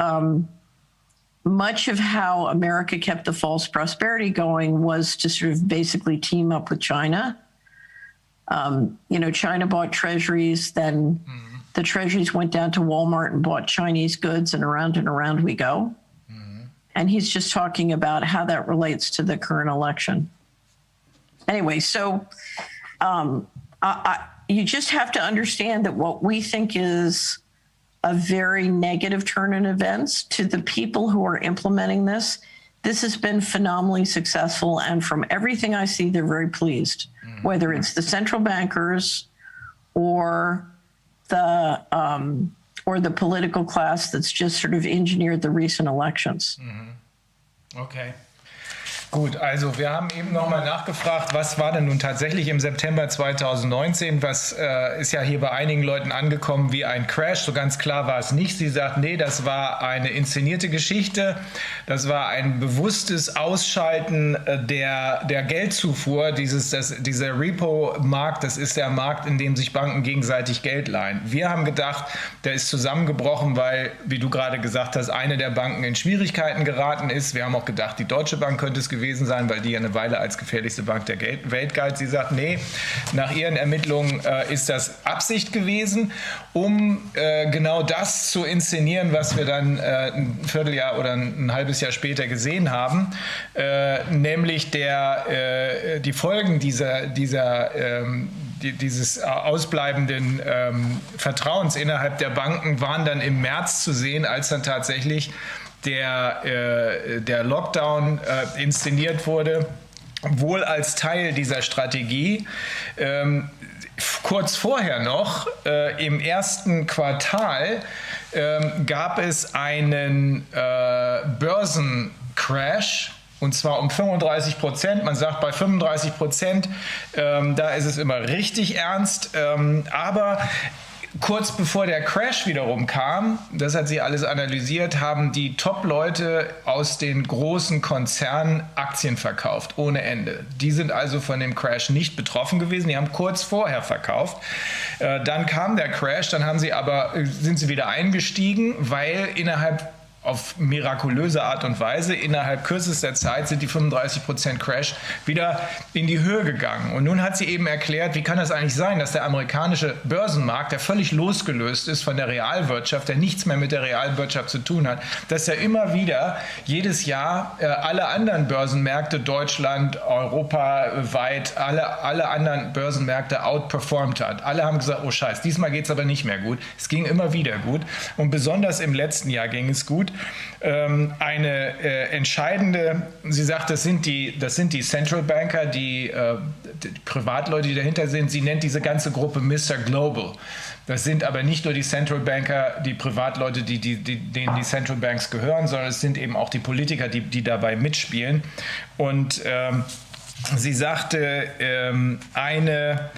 much of how America kept the false prosperity going was to sort of basically team up with China. China bought treasuries, then the treasuries went down to Walmart and bought Chinese goods, and around we go. Mm-hmm. And he's just talking about how that relates to the current election. Anyway, so you just have to understand that what we think is a very negative turn in events, to the people who are implementing this has been phenomenally successful. And from everything I see, they're very pleased, whether it's the central bankers or the political class that's just sort of engineered the recent elections. Mm-hmm. Okay. Gut, also wir haben eben nochmal nachgefragt, was war denn nun tatsächlich im September 2019? Was ist ja hier bei einigen Leuten angekommen wie ein Crash. So ganz klar war es nicht. Sie sagt, nee, das war eine inszenierte Geschichte. Das war ein bewusstes Ausschalten der Geldzufuhr. Dieser Repo-Markt, das ist der Markt, in dem sich Banken gegenseitig Geld leihen. Wir haben gedacht, der ist zusammengebrochen, weil, wie du gerade gesagt hast, eine der Banken in Schwierigkeiten geraten ist. Wir haben auch gedacht, die Deutsche Bank könnte es gewesen sein, weil die ja eine Weile als gefährlichste Bank der Welt galt. Sie sagt, nee, nach ihren Ermittlungen ist das Absicht gewesen, um genau das zu inszenieren, was wir dann ein Vierteljahr oder ein halbes Jahr später gesehen haben, nämlich die Folgen dieses ausbleibenden Vertrauens innerhalb der Banken waren dann im März zu sehen, als dann tatsächlich der Lockdown inszeniert wurde, wohl als Teil dieser Strategie. Kurz vorher noch, im ersten Quartal, gab es einen Börsencrash, und zwar um 35%. Man sagt, bei 35%, da ist es immer richtig ernst. Aber kurz bevor der Crash wiederum kam, das hat sie alles analysiert, haben die Top-Leute aus den großen Konzernen Aktien verkauft, ohne Ende. Die sind also von dem Crash nicht betroffen gewesen, die haben kurz vorher verkauft. Dann kam der Crash, dann sind sie wieder eingestiegen, weil auf mirakulöse Art und Weise innerhalb kürzester Zeit sind die 35% Crash wieder in die Höhe gegangen. Und nun hat sie eben erklärt, wie kann das eigentlich sein, dass der amerikanische Börsenmarkt, der völlig losgelöst ist von der Realwirtschaft, der nichts mehr mit der Realwirtschaft zu tun hat, dass er immer wieder jedes Jahr alle anderen Börsenmärkte, Deutschland, europaweit, alle anderen Börsenmärkte outperformed hat. Alle haben gesagt, oh Scheiß, diesmal geht es aber nicht mehr gut. Es ging immer wieder gut und besonders im letzten Jahr ging es gut. Eine entscheidende, sie sagt, das sind die Central Banker, die Privatleute, die dahinter sind. Sie nennt diese ganze Gruppe Mr. Global. Das sind aber nicht nur die Central Banker, die Privatleute, denen die Central Banks gehören, sondern es sind eben auch die Politiker, die dabei mitspielen. Und sie sagte, eine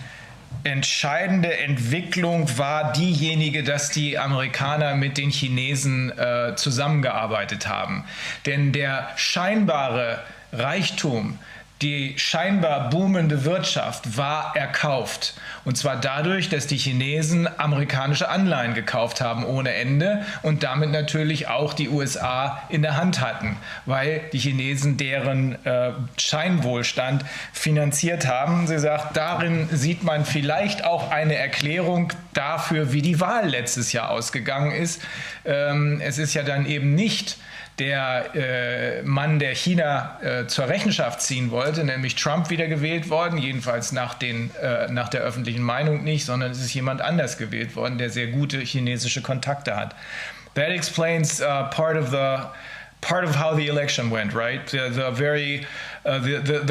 entscheidende Entwicklung war diejenige, dass die Amerikaner mit den Chinesen zusammengearbeitet haben. Denn der scheinbare Reichtum Die scheinbar boomende Wirtschaft war erkauft. Und zwar dadurch, dass die Chinesen amerikanische Anleihen gekauft haben ohne Ende und damit natürlich auch die USA in der Hand hatten, weil die Chinesen deren Scheinwohlstand finanziert haben. Sie sagt, darin sieht man vielleicht auch eine Erklärung dafür, wie die Wahl letztes Jahr ausgegangen ist. Es ist ja dann eben nicht der Mann, der China zur Rechenschaft ziehen wollte, nämlich Trump, wieder gewählt worden, jedenfalls nach der öffentlichen Meinung nicht, sondern es ist jemand anders gewählt worden, der sehr gute chinesische Kontakte hat. That explains part of how the election went, right? The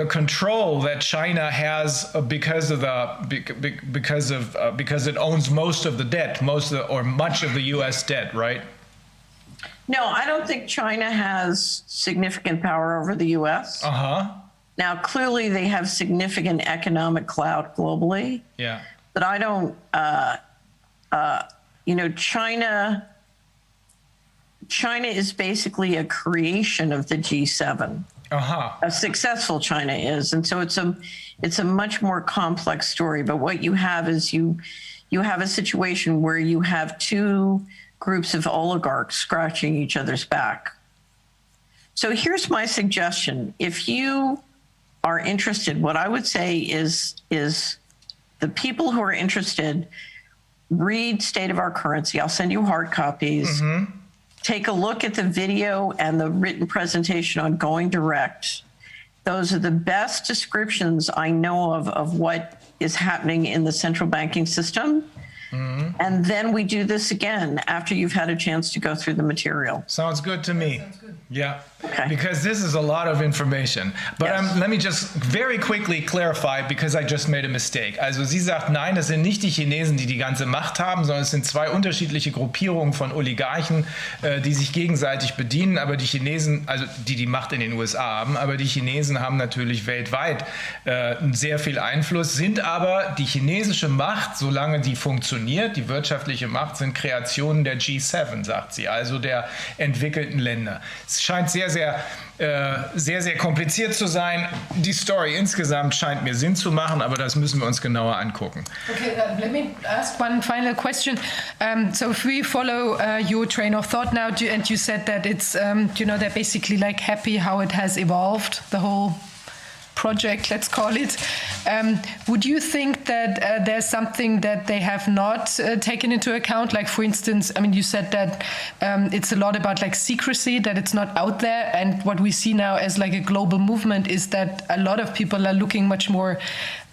control that China has because it owns most of the debt, or much of the U.S. debt, right? No, I don't think China has significant power over the U.S. Now, clearly, they have significant economic clout globally. Yeah. But I don't, China is basically a creation of the G7. A successful China is. And so it's a much more complex story. But what you have is you have a situation where you have two groups of oligarchs scratching each other's back. So here's my suggestion. If you are interested, what I would say is the people who are interested, read State of Our Currency. I'll send you hard copies. Take a look at the video and the written presentation on Going Direct. Those are the best descriptions I know of what is happening in the central banking system. And then we do this again after you've had a chance to go through the material. Sounds good to me. Yeah, okay. Because this is a lot of information. But Yes. Let me just very quickly clarify, because I just made a mistake. Also sie sagt, nein, das sind nicht die Chinesen, die die ganze Macht haben, sondern es sind zwei unterschiedliche Gruppierungen von Oligarchen, die sich gegenseitig bedienen. Aber die Chinesen, also die Macht in den USA haben, aber die Chinesen haben natürlich weltweit sehr viel Einfluss, sind aber die chinesische Macht, solange die funktioniert, die wirtschaftliche Macht, sind Kreationen der G7, sagt sie, also der entwickelten Länder. Es scheint sehr, sehr kompliziert zu sein. Die Story insgesamt scheint mir Sinn zu machen, aber das müssen wir uns genauer angucken. Okay, let me ask one final question. So if we follow your train of thought now, and you said that it's, they're basically like happy how it has evolved, the whole project, let's call it. Would you think that there's something that they have not taken into account? Like, for instance, I mean, you said that it's a lot about like secrecy, that it's not out there. And what we see now as like a global movement is that a lot of people are looking much more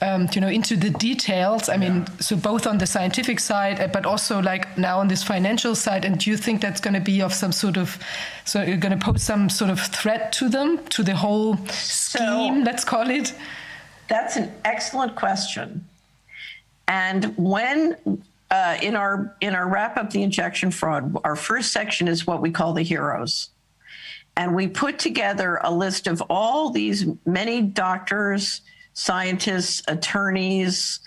into the details. I mean, so both on the scientific side, but also like now on this financial side. And do you think that's going to be of some sort of, so you're going to pose some sort of threat to them, to the whole scheme, let's call it? That's an excellent question. And when in our wrap up the injection fraud, our first section is what we call the heroes. And we put together a list of all these many doctors, scientists, attorneys,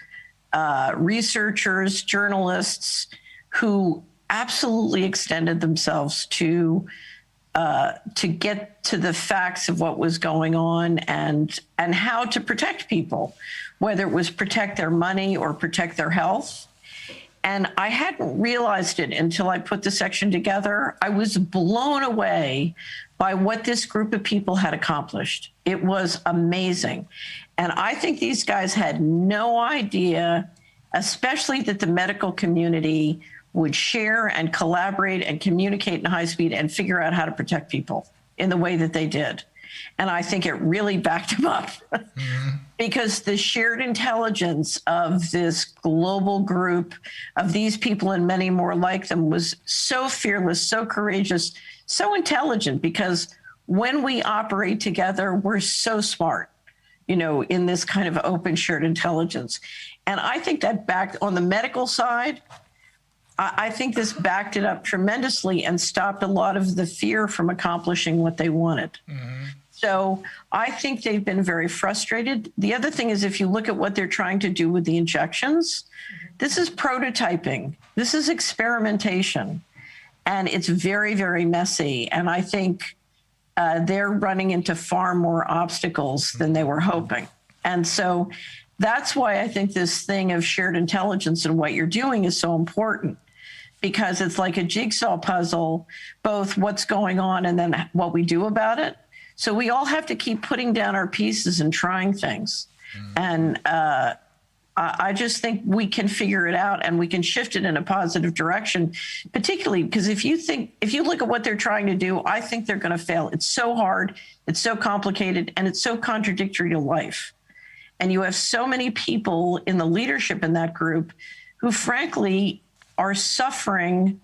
researchers, journalists who absolutely extended themselves to get to the facts of what was going on and how to protect people, whether it was protect their money or protect their health. And I hadn't realized it until I put the section together. I was blown away by what this group of people had accomplished. It was amazing. And I think these guys had no idea, especially that the medical community would share and collaborate and communicate in high speed and figure out how to protect people in the way that they did. And I think it really backed them up because the shared intelligence of this global group of these people and many more like them was so fearless, so courageous, so intelligent, because when we operate together, we're so smart, in this kind of open shared intelligence. And I think that backed on the medical side, I think this backed it up tremendously and stopped a lot of the fear from accomplishing what they wanted. So I think they've been very frustrated. The other thing is, if you look at what they're trying to do with the injections, this is prototyping. This is experimentation. And it's very, very messy. And I think they're running into far more obstacles than they were hoping. And so that's why I think this thing of shared intelligence and what you're doing is so important, because it's like a jigsaw puzzle, both what's going on and then what we do about it. So we all have to keep putting down our pieces and trying things. And I just think we can figure it out and we can shift it in a positive direction, particularly because if you look at what they're trying to do, I think they're going to fail. It's so hard, it's so complicated, and it's so contradictory to life. And you have so many people in the leadership in that group who frankly are suffering.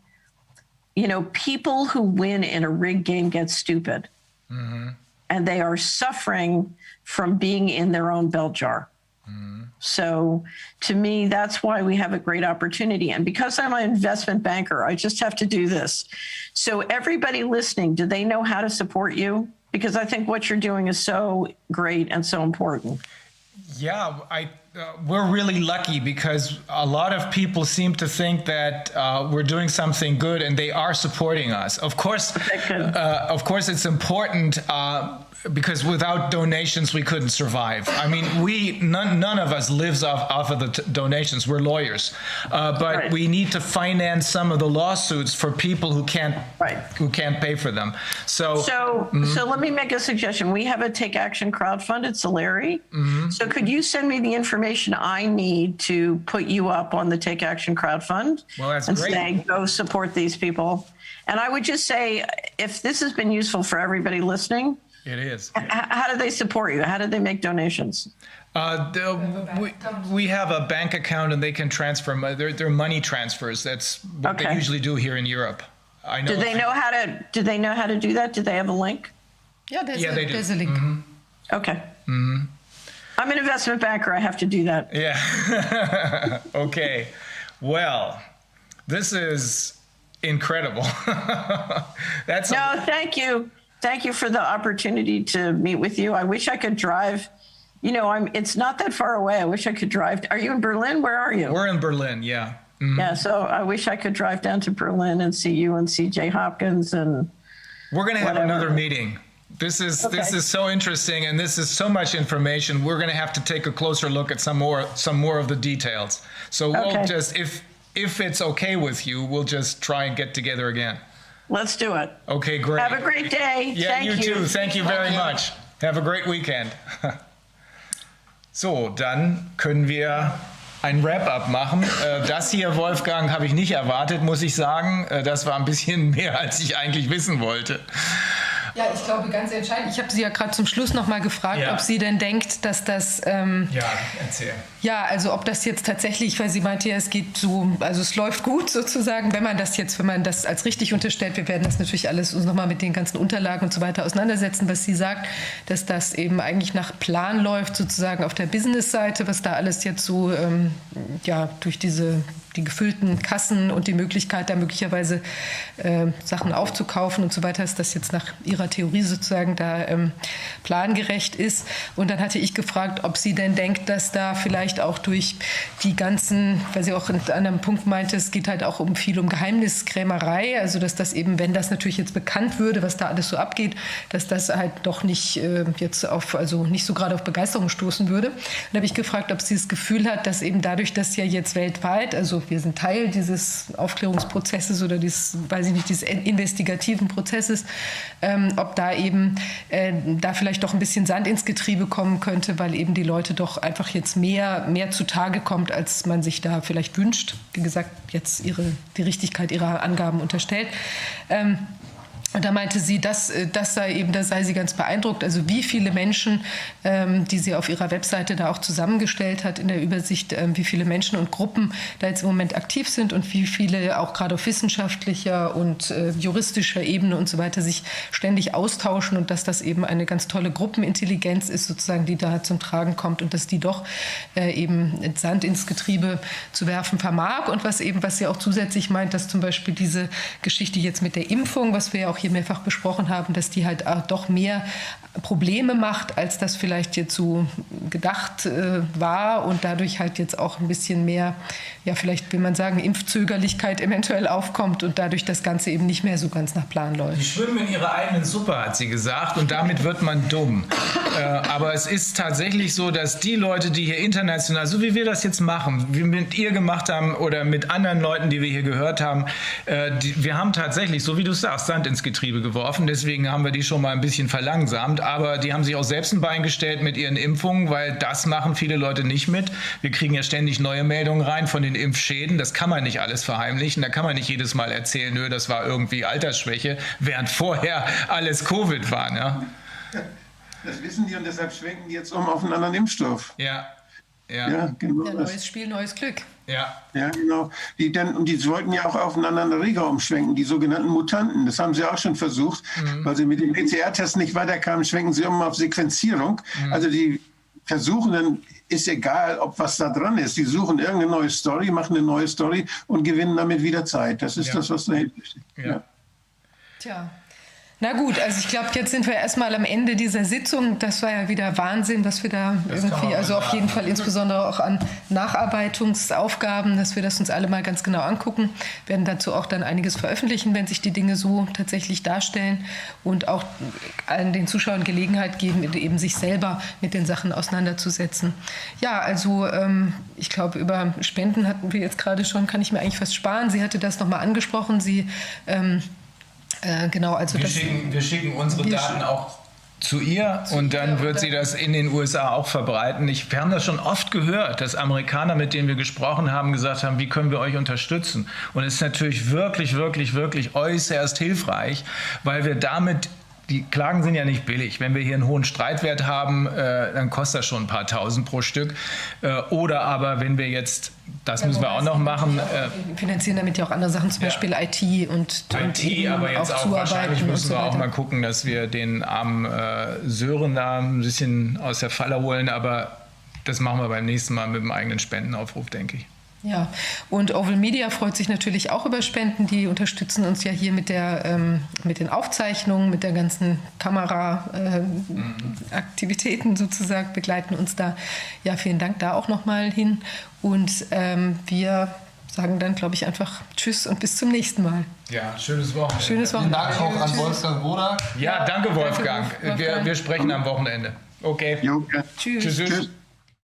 You know, people who win in a rigged game get stupid. Mm-hmm. And they are suffering from being in their own bell jar. Mm-hmm. So to me, that's why we have a great opportunity. And because I'm an investment banker, I just have to do this. So everybody listening, do they know how to support you? Because I think what you're doing is so great and so important. Yeah, we're really lucky because a lot of people seem to think that we're doing something good and they are supporting us. Of course, it's important because without donations, we couldn't survive. I mean, none of us lives off of the donations. We're lawyers, but we need to finance some of the lawsuits for people who can't pay for them. So let me make a suggestion. We have a Take Action crowdfund at Solaris. Mm-hmm. So could you send me the information I need to put you up on the Take Action crowdfund? Well, that's and great. Say, go support these people. And I would just say, if this has been useful for everybody listening, it is. How do they support you? How do they make donations? We have a bank account and they can transfer. They're money transfers. That's what they usually do here in Europe. I know. Do they know how to do that? Do they have a link? Yeah, there's a link. Mm-hmm. Okay. Mm-hmm. I'm an investment banker. I have to do that. Yeah. Okay. Well, this is incredible. Thank you. Thank you for the opportunity to meet with you. I wish I could drive. You know, it's not that far away. I wish I could drive. Are you in Berlin? Where are you? We're in Berlin, yeah. Mm-hmm. Yeah, so I wish I could drive down to Berlin and see you and see Jay Hopkins and we're going to have another meeting. This is so interesting and this is so much information. We're going to have to take a closer look at some more of the details. So we'll just if it's okay with you, we'll just try and get together again. Let's do it. Okay, great. Have a great day. Yeah, Thank you too. Thank you very much. Have a great weekend. So, dann können wir ein Wrap-up machen. Das hier, Wolfgang, habe ich nicht erwartet, muss ich sagen. Das war ein bisschen mehr, als ich eigentlich wissen wollte. Ja, ich glaube, ganz entscheidend. Ich habe Sie ja gerade zum Schluss noch mal gefragt, ob sie denn denkt, dass das... erzähl. Ja, also ob das jetzt tatsächlich, weil sie meinte ja, es geht so, also es läuft gut sozusagen, wenn man das als richtig unterstellt, wir werden das natürlich alles uns noch mal mit den ganzen Unterlagen und so weiter auseinandersetzen, was sie sagt, dass das eben eigentlich nach Plan läuft, sozusagen auf der Business-Seite, was da alles jetzt so, durch die gefüllten Kassen und die Möglichkeit, da möglicherweise Sachen aufzukaufen und so weiter, ist das jetzt nach ihrer Theorie sozusagen da plangerecht ist. Und dann hatte ich gefragt, ob sie denn denkt, dass da vielleicht auch durch die ganzen, weil sie auch an einem Punkt meinte, es geht halt auch viel um Geheimniskrämerei, also dass das eben, wenn das natürlich jetzt bekannt würde, was da alles so abgeht, dass das halt doch nicht nicht so gerade auf Begeisterung stoßen würde. Dann habe ich gefragt, ob sie das Gefühl hat, dass eben dadurch, dass ja jetzt weltweit, also wir sind Teil dieses Aufklärungsprozesses oder dieses investigativen Prozesses, ob da eben da vielleicht doch ein bisschen Sand ins Getriebe kommen könnte, weil eben die Leute doch einfach jetzt mehr zutage kommt, als man sich da vielleicht wünscht. Wie gesagt, jetzt die Richtigkeit ihrer Angaben unterstellt. Und da meinte sie, da sei sie ganz beeindruckt, also wie viele Menschen, die sie auf ihrer Webseite da auch zusammengestellt hat in der Übersicht, wie viele Menschen und Gruppen da jetzt im Moment aktiv sind und wie viele auch gerade auf wissenschaftlicher und juristischer Ebene und so weiter sich ständig austauschen und dass das eben eine ganz tolle Gruppenintelligenz ist, sozusagen, die da zum Tragen kommt und dass die doch eben Sand ins Getriebe zu werfen vermag und was sie auch zusätzlich meint, dass zum Beispiel diese Geschichte jetzt mit der Impfung, was wir ja auch hier mehrfach besprochen haben, dass die halt auch doch mehr Probleme macht, als das vielleicht jetzt so gedacht war und dadurch halt jetzt auch ein bisschen mehr, ja vielleicht will man sagen, Impfzögerlichkeit eventuell aufkommt und dadurch das Ganze eben nicht mehr so ganz nach Plan läuft. Die schwimmen in ihrer eigenen Suppe, hat sie gesagt, und damit wird man dumm. Aber es ist tatsächlich so, dass die Leute, die hier international, so wie wir das jetzt machen, wie wir mit ihr gemacht haben oder mit anderen Leuten, die wir hier gehört haben, wir haben tatsächlich, so wie du sagst, Sand ins Getriebe geworfen. Deswegen haben wir die schon mal ein bisschen verlangsamt. Aber die haben sich auch selbst ein Bein gestellt mit ihren Impfungen, weil das machen viele Leute nicht mit. Wir kriegen ja ständig neue Meldungen rein von den Impfschäden. Das kann man nicht alles verheimlichen. Da kann man nicht jedes Mal erzählen, nö, das war irgendwie Altersschwäche, während vorher alles Covid war. Ne? Das wissen die und deshalb schwenken die jetzt auf einen anderen Impfstoff. Ja. Ja, genau. Ja, neues Spiel, neues Glück. Ja, genau. Die wollten ja auch auf einen anderen Erreger umschwenken, die sogenannten Mutanten. Das haben sie auch schon versucht, weil sie mit dem PCR-Test nicht weiterkamen, schwenken sie auf Sequenzierung. Also die versuchen dann, ist egal, ob was da dran ist. Die suchen irgendeine neue Story, machen eine neue Story und gewinnen damit wieder Zeit. Das ist das, was dahinter steht. Ja. Tja. Na gut, also ich glaube, jetzt sind wir erstmal am Ende dieser Sitzung. Das war ja wieder Wahnsinn, was wir da irgendwie, also auf jeden Fall insbesondere auch an Nacharbeitungsaufgaben, dass wir das uns alle mal ganz genau angucken. Wir werden dazu auch dann einiges veröffentlichen, wenn sich die Dinge so tatsächlich darstellen und auch allen den Zuschauern Gelegenheit geben, eben sich selber mit den Sachen auseinanderzusetzen. Ja, also ich glaube, über Spenden hatten wir jetzt gerade schon, kann ich mir eigentlich fast sparen. Sie hatte das nochmal angesprochen. Sie genau, also wir schicken unsere Daten auch zu ihr und dann wird sie das in den USA auch verbreiten. Wir haben das schon oft gehört, dass Amerikaner, mit denen wir gesprochen haben, gesagt haben, wie können wir euch unterstützen? Und es ist natürlich wirklich, wirklich, wirklich äußerst hilfreich, weil wir damit, die Klagen sind ja nicht billig. Wenn wir hier einen hohen Streitwert haben, dann kostet das schon ein paar Tausend pro Stück. Oder aber, wenn wir jetzt, das müssen wir auch noch machen. Wir finanzieren damit ja auch andere Sachen, zum Beispiel IT und IT, aber jetzt auch wahrscheinlich müssen wir auch mal gucken, dass wir den armen Sören da ein bisschen aus der Falle holen. Aber das machen wir beim nächsten Mal mit dem eigenen Spendenaufruf, denke ich. Ja, und Oval Media freut sich natürlich auch über Spenden. Die unterstützen uns ja hier mit den Aufzeichnungen, mit der ganzen Kameraaktivitäten sozusagen, begleiten uns da. Ja, vielen Dank da auch nochmal hin. Und wir sagen dann, glaube ich, einfach Tschüss und bis zum nächsten Mal. Ja, schönes Wochenende. Schönes Wochenende. Vielen Dank auch an Wolfgang Wodarg. Ja, danke Wolfgang. Wir sprechen am Wochenende. Okay. Jo, ja. Tschüss. Tschüss.